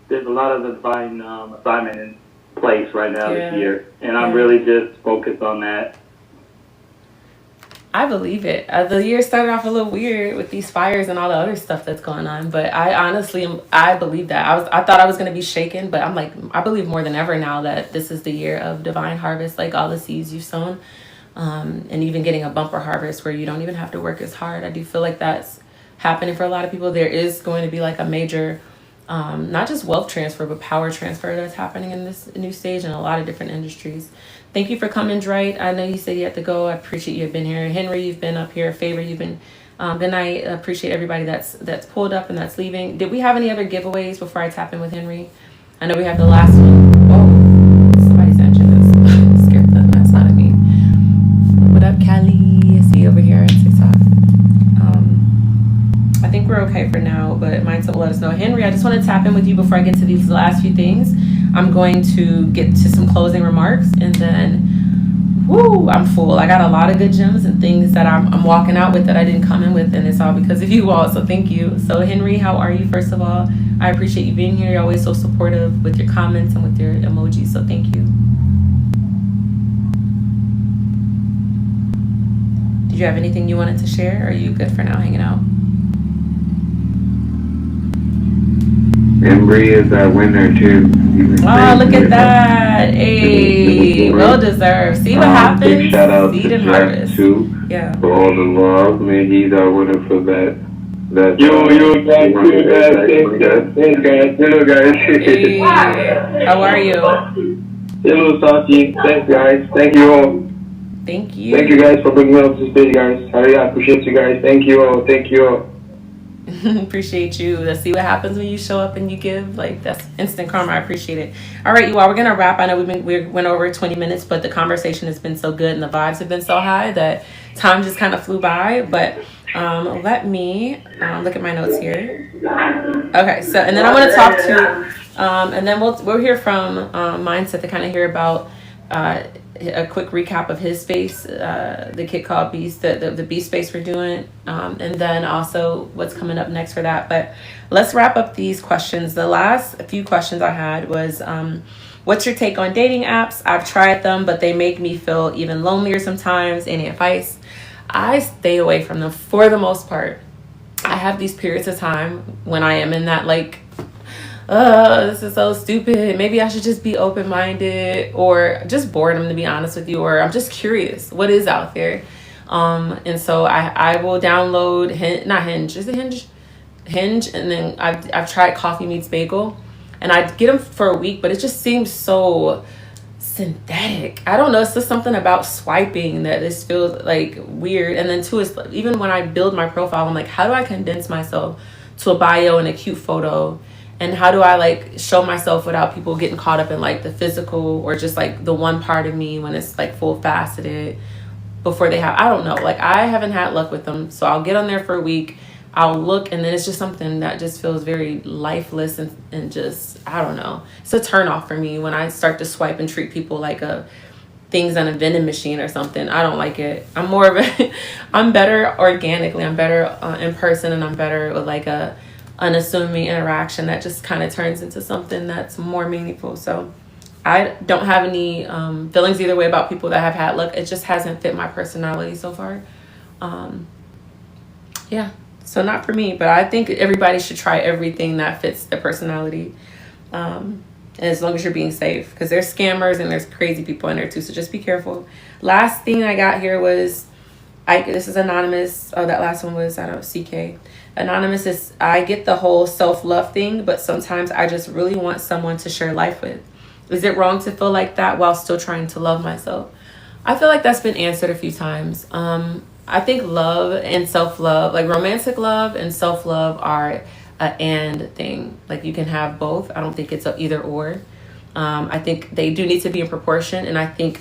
there's a lot of the divine assignment in place right now this year, and I'm really just focused on that. I believe it. The year started off a little weird with these fires and all the other stuff that's going on, but I honestly, I believe that. I thought I was gonna be shaken, but I'm like, I believe more than ever now that this is the year of divine harvest, like all the seeds you've sown, and even getting a bumper harvest where you don't even have to work as hard. I do feel like that's happening for a lot of people. There is going to be like a major, not just wealth transfer, but power transfer that's happening in this new stage in a lot of different industries. Thank you for coming, Dwight. I know you said you had to go. I appreciate you have been here. Henry, you've been up here. Favor, you've been. Good night. I appreciate everybody that's pulled up and that's leaving. Did we have any other giveaways before I tap in with Henry? I know we have the last one. Oh, somebody's answering this. Scared the mess out of me. What up, Callie? I see you over here on TikTok. I think we're okay for now, but Mindset will let us know. Henry, I just want to tap in with you before I get to these last few things. I'm going to get to some closing remarks, and then, I'm full. I got a lot of good gems and things that I'm walking out with that I didn't come in with, and it's all because of you all, so thank you. So Henry, how are you, first of all? I appreciate you being here. You're always so supportive with your comments and with your emojis, so thank you. Did you have anything you wanted to share, or are you good for now hanging out? Embry is our winner too. Oh, look at that. Hey, well deserved. See what happens? Big shout out Seed to and Jeff harvest. too, Yeah. for all the love. Man, he's our winner for that. Yo, guys. Hey, how are you? Hello, Sapphy. Thanks, guys. Thank you all. Thank you. Thank you guys for bringing me up to stage, guys. I really appreciate you guys. Thank you all. Thank you all. Appreciate you. Let's see what happens when you show up and you give. Like, that's instant karma. I appreciate it. All right, you all, we're gonna wrap. I know we went over 20 minutes, but the conversation has been so good and the vibes have been so high that time just kind of flew by. But let me look at my notes here. Okay, so and then I want to talk to and then we'll hear from Mindset to kind of hear about a quick recap of his space, the kit called Beast, the Beast space we're doing, and then also what's coming up next for that. But let's wrap up these questions. The last few questions I had was, what's your take on dating apps? I've tried them, but they make me feel even lonelier sometimes. Any advice? I stay away from them for the most part. I have these periods of time when I am in that like, this is so stupid. Maybe I should just be open-minded, or just boredom, to be honest with you, or I'm just curious what is out there. And so I will download not Hinge. Is it Hinge? Hinge, and then I've tried Coffee Meets Bagel, and I get them for a week, but it just seems so synthetic. I don't know. It's just something about swiping that this feels like weird. And then two is even when I build my profile, I'm like, how do I condense myself to a bio and a cute photo? And how do I like show myself without people getting caught up in like the physical or just like the one part of me when it's like full faceted before they have, I don't know. Like I haven't had luck with them. So I'll get on there for a week. I'll look, and then it's just something that just feels very lifeless and just, I don't know. It's a turn off for me when I start to swipe and treat people like things on a vending machine or something. I don't like it. I'm more of I'm better organically. I'm better in person, and I'm better with like a unassuming interaction that just kind of turns into something that's more meaningful. So I don't have any feelings either way about people that have had luck. It just hasn't fit my personality so far. Yeah, so not for me, but I think everybody should try everything that fits their personality. And as long as you're being safe, because there's scammers and there's crazy people in there too. So just be careful. Last thing I got here was, this is anonymous. Oh, that last one was, I don't know, CK. Anonymous is, I get the whole self-love thing, but sometimes I just really want someone to share life with. Is it wrong to feel like that while still trying to love myself? I feel like that's been answered a few times. I think love and self-love, like romantic love and self-love are an and thing. Like you can have both. I don't think it's a either or. I think they do need to be in proportion. And I think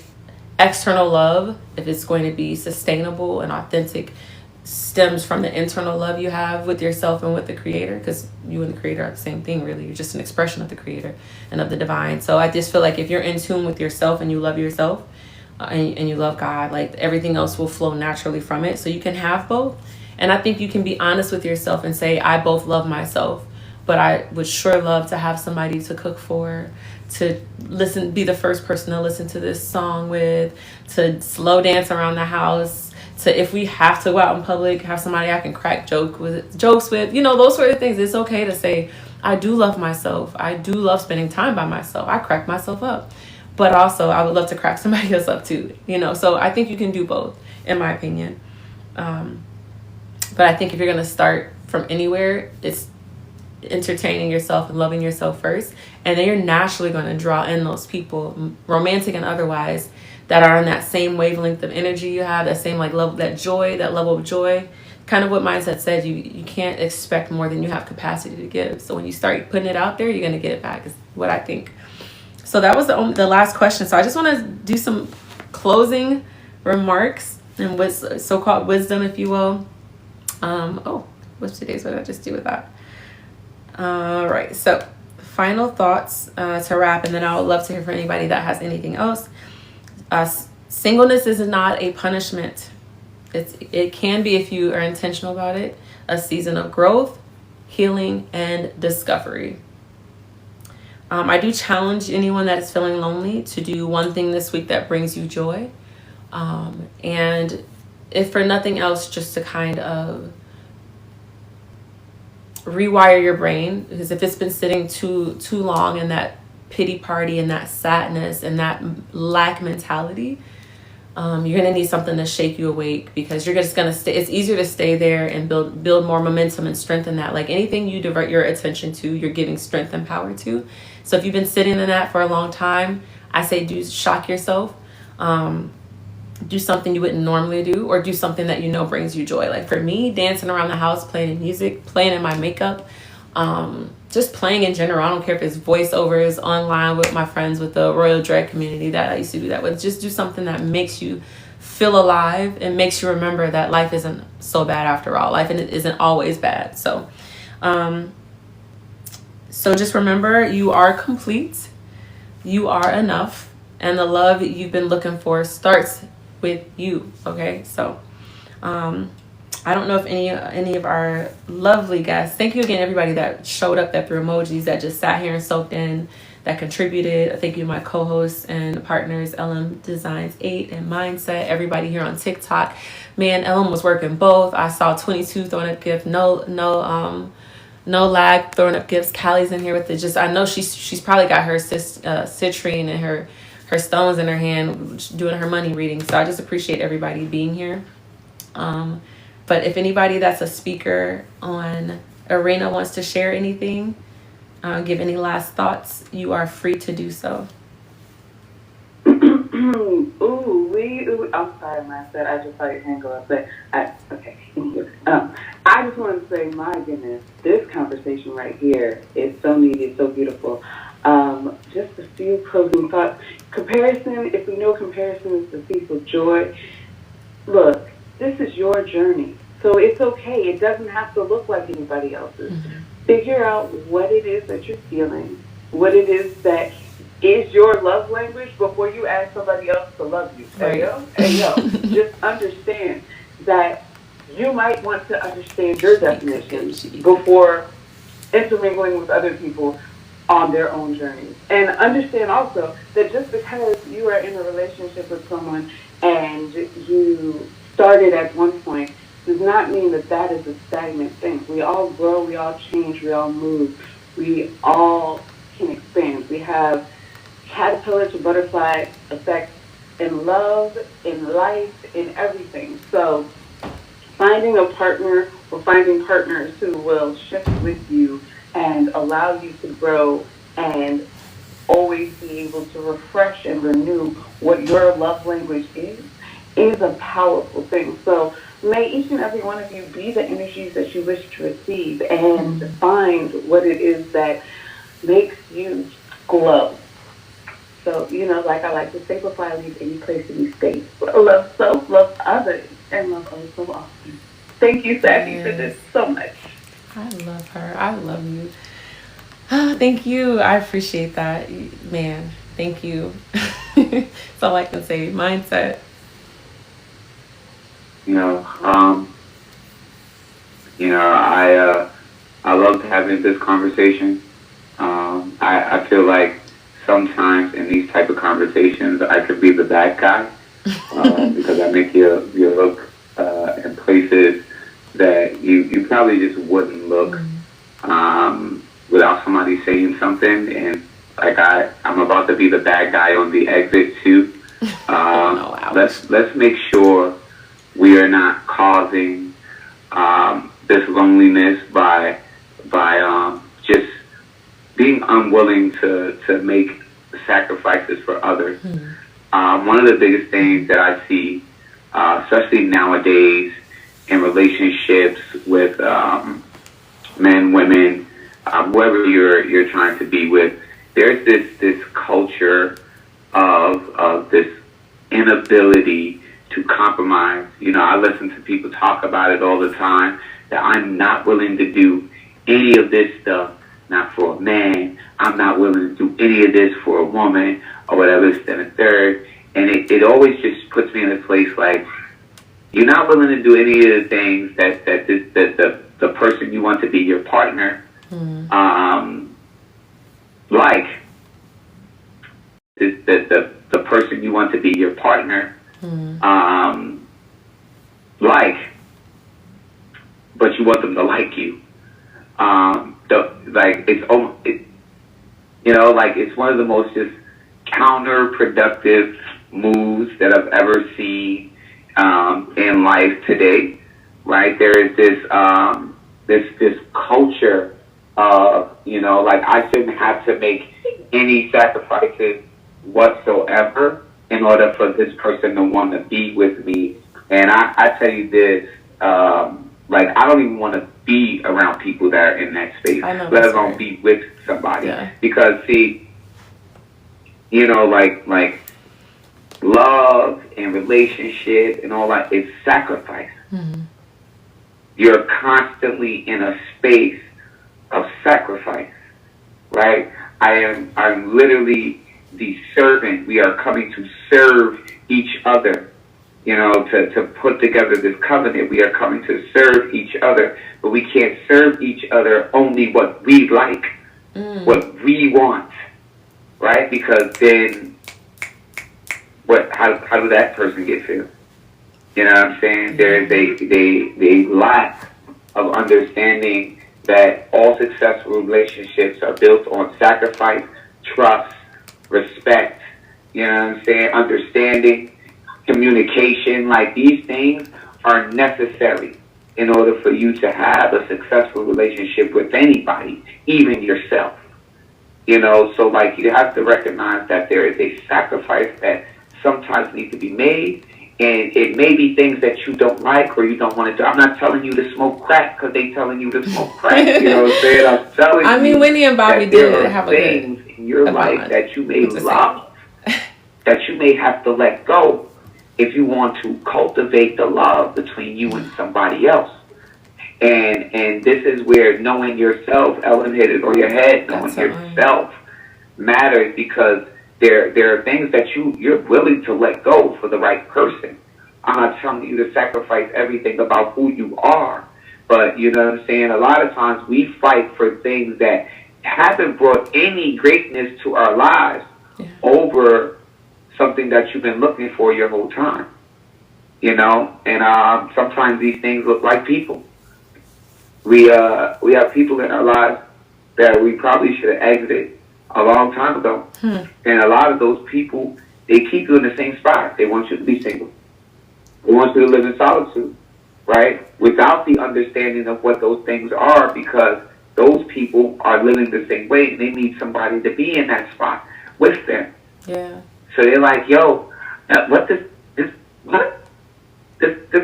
external love, if it's going to be sustainable and authentic, stems from the internal love you have with yourself and with the creator, because you and the creator are the same thing, really. You're just an expression of the creator and of the divine. So I just feel like if you're in tune with yourself and you love yourself and you love God, like everything else will flow naturally from it. So you can have both. And I think you can be honest with yourself and say, I both love myself, but I would sure love to have somebody to cook for, to listen, be the first person to listen to this song with, to slow dance around the house, to, if we have to go out in public, have somebody I can crack jokes with, you know, those sort of things. It's okay to say, I do love myself. I do love spending time by myself. I crack myself up. But also, I would love to crack somebody else up too, you know. So I think you can do both, in my opinion. But I think if you're going to start from anywhere, it's entertaining yourself and loving yourself first. And then you're naturally going to draw in those people, romantic and otherwise, that are in that same wavelength of energy you have, that same like level, that level of joy. Kind of what Mindset said, you can't expect more than you have capacity to give. So when you start putting it out there, you're going to get it back, is what I think. So that was the last question. So I just want to do some closing remarks and with so-called wisdom, if you will. What's today's? What did I just do with that? All right. So final thoughts to wrap, and then I would love to hear from anybody that has anything else. Singleness is not a punishment. It can be, if you are intentional about it, a season of growth, healing, and discovery. I do challenge anyone that is feeling lonely to do one thing this week that brings you joy. And if for nothing else, just to kind of rewire your brain, because if it's been sitting too long in that pity party and that sadness and that lack mentality, you're going to need something to shake you awake, because you're just going to stay. It's easier to stay there and build more momentum and strengthen that. Like anything you divert your attention to, you're giving strength and power to. So if you've been sitting in that for a long time, I say shock yourself. Do something you wouldn't normally do, or do something that you know brings you joy. Like for me, dancing around the house, playing music, playing in my makeup, just playing in general. I don't care if it's voiceovers online with my friends with the Royal Dread community that I used to do that with. Just do something that makes you feel alive and makes you remember that life isn't so bad after all. Life isn't always bad. So just remember, you are complete, you are enough, and the love you've been looking for starts with you. Okay, so I don't know if any of our lovely guests, thank you again everybody that showed up, that threw emojis, that just sat here and soaked in, that contributed. Thank you my co-hosts and partners, LM Designs 8 and Mindset, everybody here on TikTok. Man, LM was working both. I saw 22 throwing up gifts, no lag throwing up gifts. Callie's in here with it. Just, I know she's probably got her citrine and her stones in her hand doing her money reading. So I just appreciate everybody being here. But if anybody that's a speaker on Arena wants to share anything, give any last thoughts, you are free to do so. I'm sorry, Mindset. I just saw your hand go up. But okay. I just wanted to say, my goodness, this conversation right here is so needed, so beautiful. Just a few closing thoughts. Comparison, if we know comparison is the thief of joy, look, this is your journey. So it's okay. It doesn't have to look like anybody else's. Mm-hmm. Figure out what it is that you're feeling, what it is that is your love language before you ask somebody else to love you. Hey, yo. Just understand that you might want to understand your definition before intermingling with other people on their own journeys. And understand also that just because you are in a relationship with someone and you started at one point does not mean that that is a stagnant thing. We all grow, we all change, we all move, we all can expand. We have caterpillar to butterfly effect in love, in life, in everything. So finding a partner or finding partners who will shift with you and allow you to grow and always be able to refresh and renew what your love language is a powerful thing. So may each and every one of you be the energies that you wish to receive and find what it is that makes you glow. So, like I like to say, before I leave any place to be safe, love self, love others, and love others so often. Thank you, Sapphy, for this so much. I love her. I love you. Thank you. I appreciate that. Man, thank you. That's all I can say. Mindset. I loved having this conversation. I feel like sometimes in these type of conversations, I could be the bad guy because I make you look in places that you probably just wouldn't look without somebody saying something. And like I'm about to be the bad guy on the exit too. Let's make sure we are not causing this loneliness by just being unwilling to make sacrifices for others. One of the biggest things that I see, especially nowadays in relationships with men, women, whoever you're trying to be with, there's this culture of this inability to compromise. You know, I listen to people talk about it all the time, that I'm not willing to do any of this stuff, not for a man. I'm not willing to do any of this for a woman, or whatever, this, and a third. And it always just puts me in a place like, you're not willing to do any of the things that the person you want to be your partner, like the person you want to be your partner, like, but you want them to like you. It's one of the most just counterproductive moves that I've ever seen in life today. Right? There is this culture of, I shouldn't have to make any sacrifices whatsoever in order for this person to want to be with me. And I tell you this, I don't even want to be around people that are in that space, let alone be with somebody. Yeah. Because, see, love and relationship and all that is sacrifice. You're constantly in a space of sacrifice, right? I'm literally the servant. We are coming to serve each other, to put together this covenant. We are coming to serve each other, but we can't serve each other only what we like, what we want, right? Because then how does that person get feel? You know what I'm saying? There is a lack of understanding that all successful relationships are built on sacrifice, trust, respect, you know what I'm saying, understanding, communication. Like, these things are necessary in order for you to have a successful relationship with anybody, even yourself. So you have to recognize that there is a sacrifice that sometimes needs to be made. And it may be things that you don't like or you don't want to do. I'm not telling you to smoke crack because they telling you to smoke crack. You know what I'm saying? I'm telling you Winnie and Bobby that there are things in your life that you may love, that you may have to let go if you want to cultivate the love between you and somebody else. And this is where knowing yourself, Ellen hit it on your head, knowing yourself matters, because there are things that you're willing to let go for the right person. I'm not telling you to sacrifice everything about who you are, but you know what I'm saying? A lot of times we fight for things that haven't brought any greatness to our lives over something that you've been looking for your whole time. And sometimes these things look like people. We have people in our lives that we probably should have exited a long time ago. And a lot of those people, they keep you in the same spot. They want you to be single. They want you to live in solitude, right? Without the understanding of what those things are, because those people are living the same way and they need somebody to be in that spot with them. Yeah. So they're like, yo, what this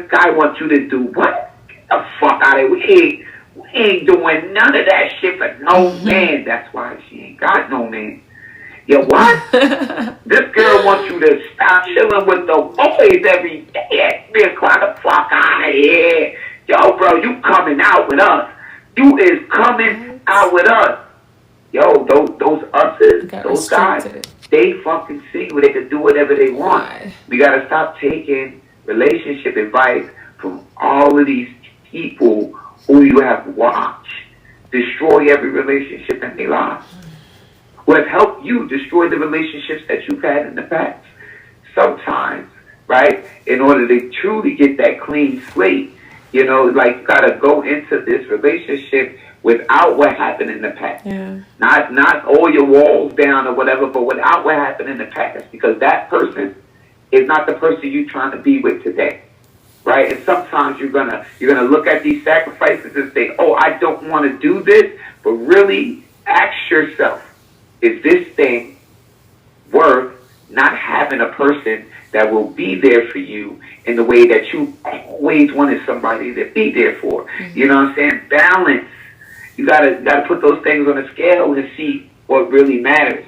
guy wants you to do? What? Get the fuck out of here. We ain't doing none of that shit for no man. That's why she ain't got no man. Yo, what? This girl wants you to stop chilling with the boys every day at 3 o'clock. The fuck out of here. Yo, bro, you coming out with us. You is coming out with us. Yo, those us's, those guys, they fucking single. They can do whatever they want. We got to stop taking relationship advice from all of these people who you have watched destroy every relationship in their lives, who have helped you destroy the relationships that you've had in the past. Sometimes right? In order to truly get that clean slate, you know, like you gotta go into this relationship without what happened in the past. Yeah. Not all your walls down or whatever, but without what happened in the past, because that person is not the person you're trying to be with today. Right? And sometimes you're gonna look at these sacrifices and say, "Oh, I don't want to do this," but really ask yourself, is this thing worth not having a person that will be there for you in the way that you always wanted somebody to be there for? You know what I'm saying? Balance. You gotta put those things on a scale and see what really matters.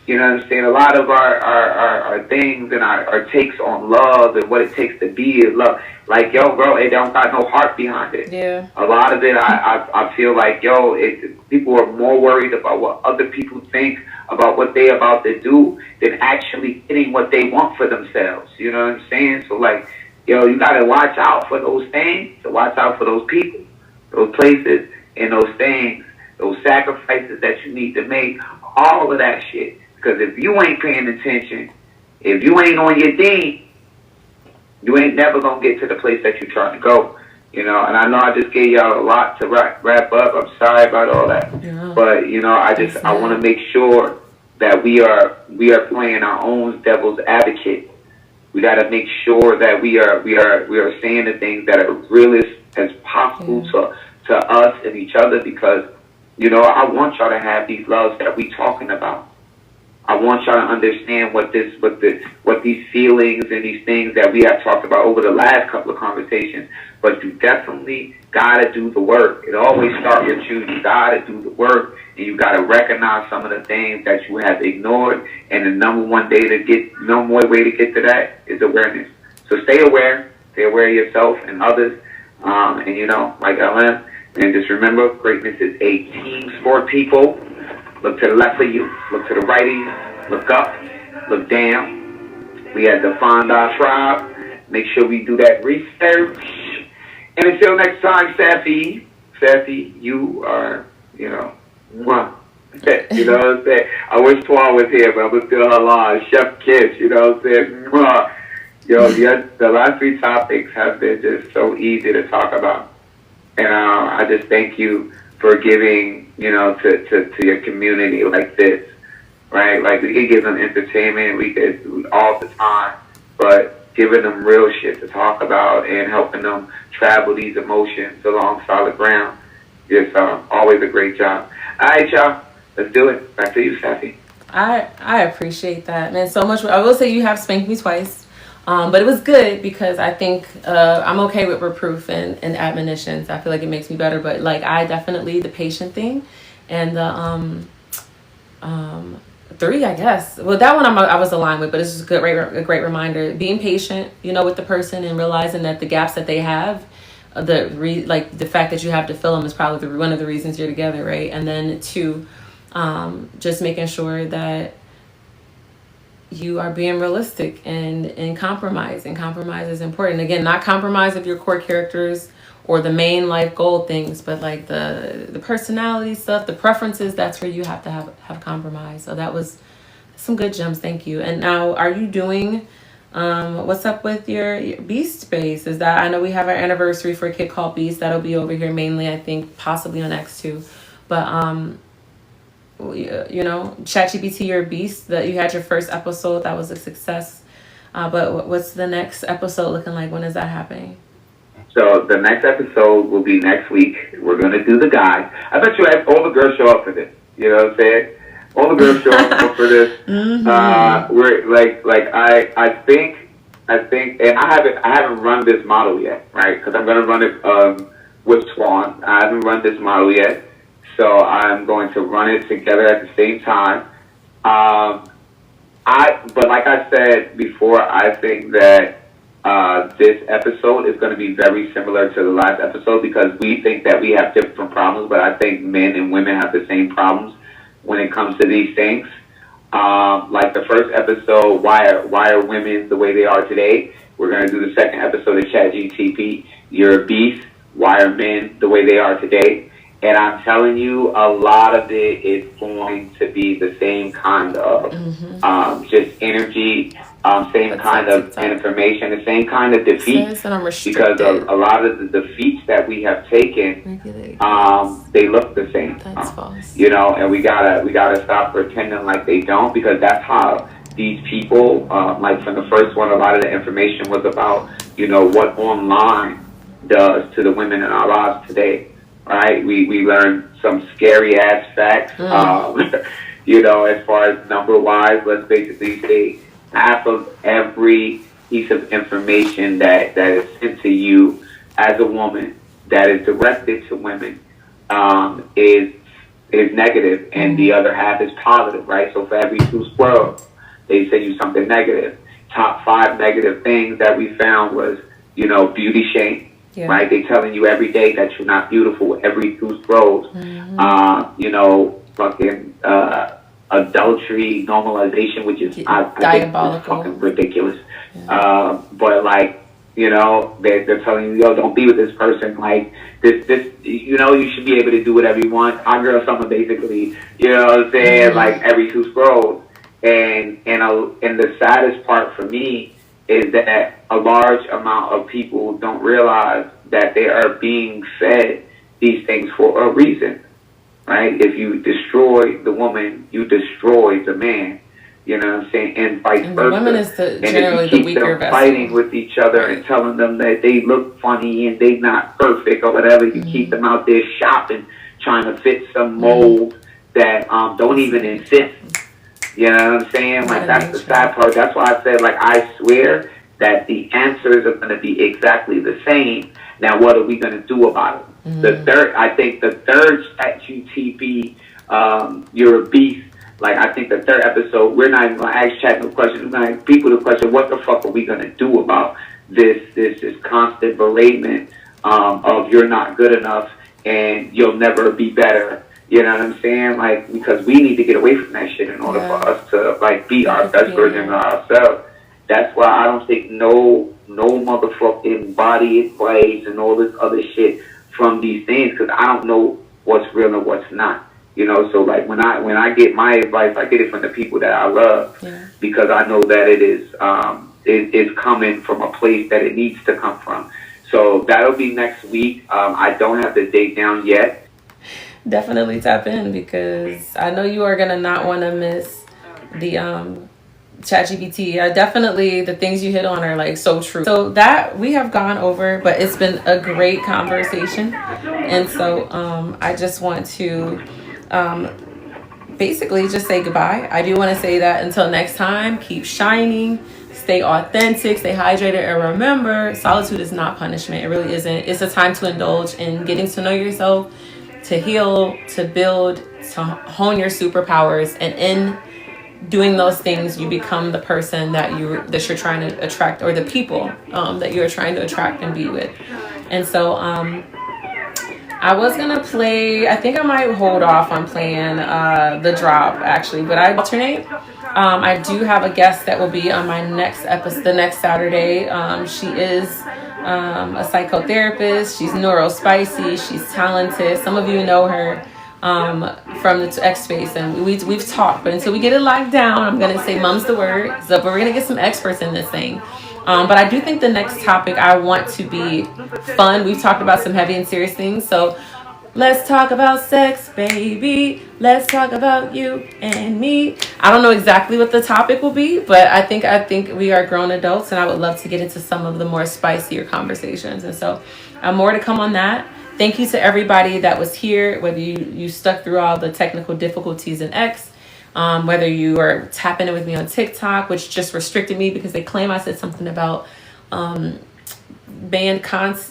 You know what I'm saying? A lot of our things and our takes on love and what it takes to be is love. Like, yo, bro, it don't got no heart behind it. Yeah. A lot of it, I feel like, yo, people are more worried about what other people think about what they about to do than actually getting what they want for themselves. You know what I'm saying? So, like, yo, you got to watch out for those things, to watch out for those people, those places, and those things, those sacrifices that you need to make, all of that shit. Because if you ain't paying attention, if you ain't on your thing, you ain't never going to get to the place that you're trying to go. You know, and I know I just gave y'all a lot to wrap up. I'm sorry about all that. Yeah. But, you know, I want to make sure that we are playing our own devil's advocate. We got to make sure that we are saying the things that are realist as possible to us and each other, because, you know, I want y'all to have these loves that we talking about. I want y'all to understand what these feelings and these things that we have talked about over the last couple of conversations. But you definitely gotta do the work. It always starts with you. You gotta do the work, and you gotta recognize some of the things that you have ignored. And the number one way to get to that is awareness. So stay aware of yourself and others. And you know, like LM, and just remember, greatness is a team sport, people. Look to the left of you, look to the right of you, look up, look down. We have defined our tribe. Make sure we do that research. And until next time, Sapphy, you are, you know, mwah. You know what I'm saying? I wish Twan was here, but I'm going to steal her line. Chef Kiss, you know what I'm saying? Mwah. Yo, the last 3 topics have been just so easy to talk about. And I just thank you for giving, you know, to your community like this, right? Like, we could give them entertainment, we could all the time, but giving them real shit to talk about and helping them travel these emotions along solid ground, just always a great job. All right, y'all, let's do it. Back to you, Sapphy. I appreciate that, man, so much. I will say you have spanked me twice. But it was good because I think I'm okay with reproof and admonitions. I feel like it makes me better. But like, I definitely, the patient thing and the 3, I guess. Well, that one I was aligned with, but it's just a great reminder. Being patient, you know, with the person and realizing that the gaps that they have, the fact that you have to fill them is probably one of the reasons you're together, right? And then 2, just making sure that you are being realistic and compromise. And compromise is important. Again, not compromise of your core characters or the main life goal things, but like the personality stuff, the preferences, that's where you have to have compromise. So that was some good gems. Thank you. And now, are you doing, what's up with your Beast space? Is that, I know we have our anniversary for a kid called Beast. That'll be over here mainly, I think, possibly on X2. But, you know, ChatGPT, you're a beast. That you had your first episode, that was a success. But what's the next episode looking like? When is that happening? So the next episode will be next week. We're gonna do the guys. I bet you all the girls show up for this. You know what I'm saying? All the girls show up for this. Mm-hmm. We're like I think, and I haven't run this model yet, right? Because I'm gonna run it with Swan. I haven't run this model yet. So I'm going to run it together at the same time. But like I said before, I think that this episode is going to be very similar to the last episode, because we think that we have different problems, but I think men and women have the same problems when it comes to these things. Like the first episode, why are women the way they are today? We're going to do the second episode of ChatGPT, you're a beast. Why are men the way they are today? And I'm telling you, a lot of it is going to be the same kind of just energy, same kind of information, the same kind of defeats, because a lot of the defeats that we have taken, they look the same. That's false. You know, and we gotta stop pretending like they don't, because that's how these people, like from the first one, a lot of the information was about, you know, what online does to the women in our lives today, right? We learned some scary ass facts, you know, as far as number wise. Let's basically say half of every piece of information that is sent to you as a woman that is directed to women is negative, and the other half is positive, right? So for every 2 squirrels, they send you something negative. Top 5 negative things that we found was, you know, beauty shame, right? They telling you every day that you're not beautiful, every 2 scrolls. You know, fucking adultery normalization, which is I think is fucking ridiculous. But like, you know, they're telling you, yo, don't be with this person. Like this, you know, you should be able to do whatever you want. Our girl summer, basically, you know what I'm saying? Like every 2 scrolls. And the saddest part for me is that a large amount of people don't realize that they are being fed these things for a reason, right? If you destroy the woman, you destroy the man. You know what I'm saying? And vice versa. The woman is generally the weaker vessel. Fighting with each other and telling them that they look funny and they not perfect or whatever. You keep them out there shopping, trying to fit some mold that don't even exist. You know what I'm saying? Like, that's the sad part. That's why I said, like, I swear that the answers are going to be exactly the same. Now, what are we going to do about it? I think the third ChatGPT, you're a beast. Like, I think the third episode, we're not even going to ask chat no questions. We're going to ask people the question, what the fuck are we going to do about this constant beratement of you're not good enough and you'll never be better. You know what I'm saying? Like, because we need to get away from that shit in order for us to, like, be our best version of ourselves. That's why I don't take no motherfucking body advice and all this other shit from these things, because I don't know what's real and what's not. You know, so like when I get my advice, I get it from the people that I love, because I know that it is coming from a place that it needs to come from. So that'll be next week. I don't have the date down yet. Definitely tap in, because I know you are gonna not want to miss the ChatGPT. Definitely the things you hit on are like so true. So that we have gone over, but it's been a great conversation, and so I just want to basically just say goodbye. I do want to say that until next time, keep shining, stay authentic, stay hydrated, and remember, solitude is not punishment. It really isn't. It's a time to indulge in getting to know yourself, to heal, to build, to hone your superpowers, and in doing those things, you become the person that you're trying to attract, or the people that you're trying to attract and be with. And so I was gonna play, I think I might hold off on playing the drop actually, but I alternate. I do have a guest that will be on my next episode, the next Saturday. She is a psychotherapist. She's neurospicy. She's talented. Some of you know her from the X Space, and we've talked. But until we get it locked down, I'm gonna say mum's the word. So, but we're gonna get some experts in this thing. But I do think the next topic I want to be fun. We've talked about some heavy and serious things, so let's talk about sex, baby. Let's talk about you and me. I don't know exactly what the topic will be, but I think we are grown adults, and I would love to get into some of the more spicier conversations. And so more to come on that. Thank you to everybody that was here, whether you stuck through all the technical difficulties in X, whether you are tapping in with me on TikTok, which just restricted me because they claim I said something about banned content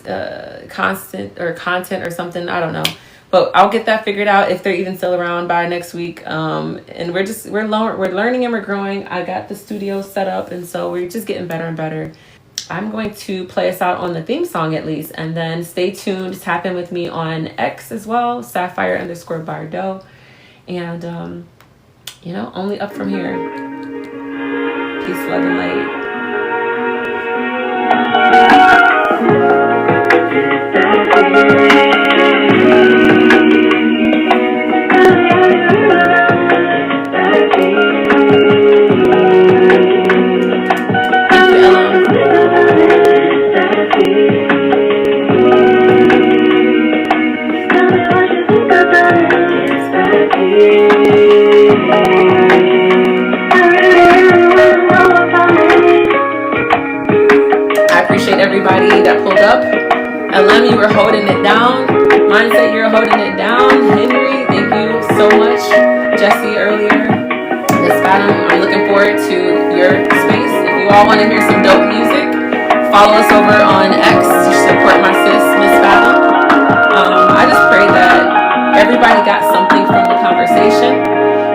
or something. I don't know, but I'll get that figured out if they're even still around by next week. And we're learning and we're growing. I got the studio set up, and so we're just getting better and better. I'm going to play us out on the theme song at least, and then stay tuned. Tap in with me on X as well, Sapphire_Bardot, and only up from here. Peace, love, and light. pulled up. LM, you were holding it down. Mindset, you're holding it down. Henry, thank you so much. Jesse earlier. Miss Fathom, I'm looking forward to your space. If you all want to hear some dope music, follow us over on X to support my sis, Miss Fathom. I just pray that everybody got something from the conversation,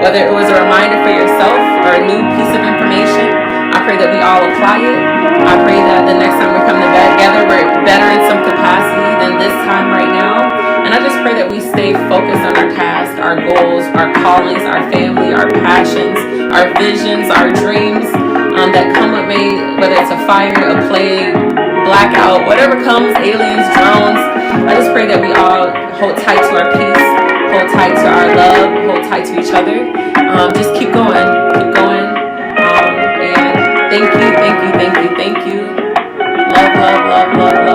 whether it was a reminder for yourself or a new piece of information. I pray that we all apply it. I pray that the next time we come together, we're better in some capacity than this time right now. And I just pray that we stay focused on our task, our goals, our callings, our family, our passions, our visions, our dreams that come with me, whether it's a fire, a plague, blackout, whatever comes, aliens, drones. I just pray that we all hold tight to our peace, hold tight to our love, hold tight to each other. Just keep going. And thank you. Love, love, love, love, love.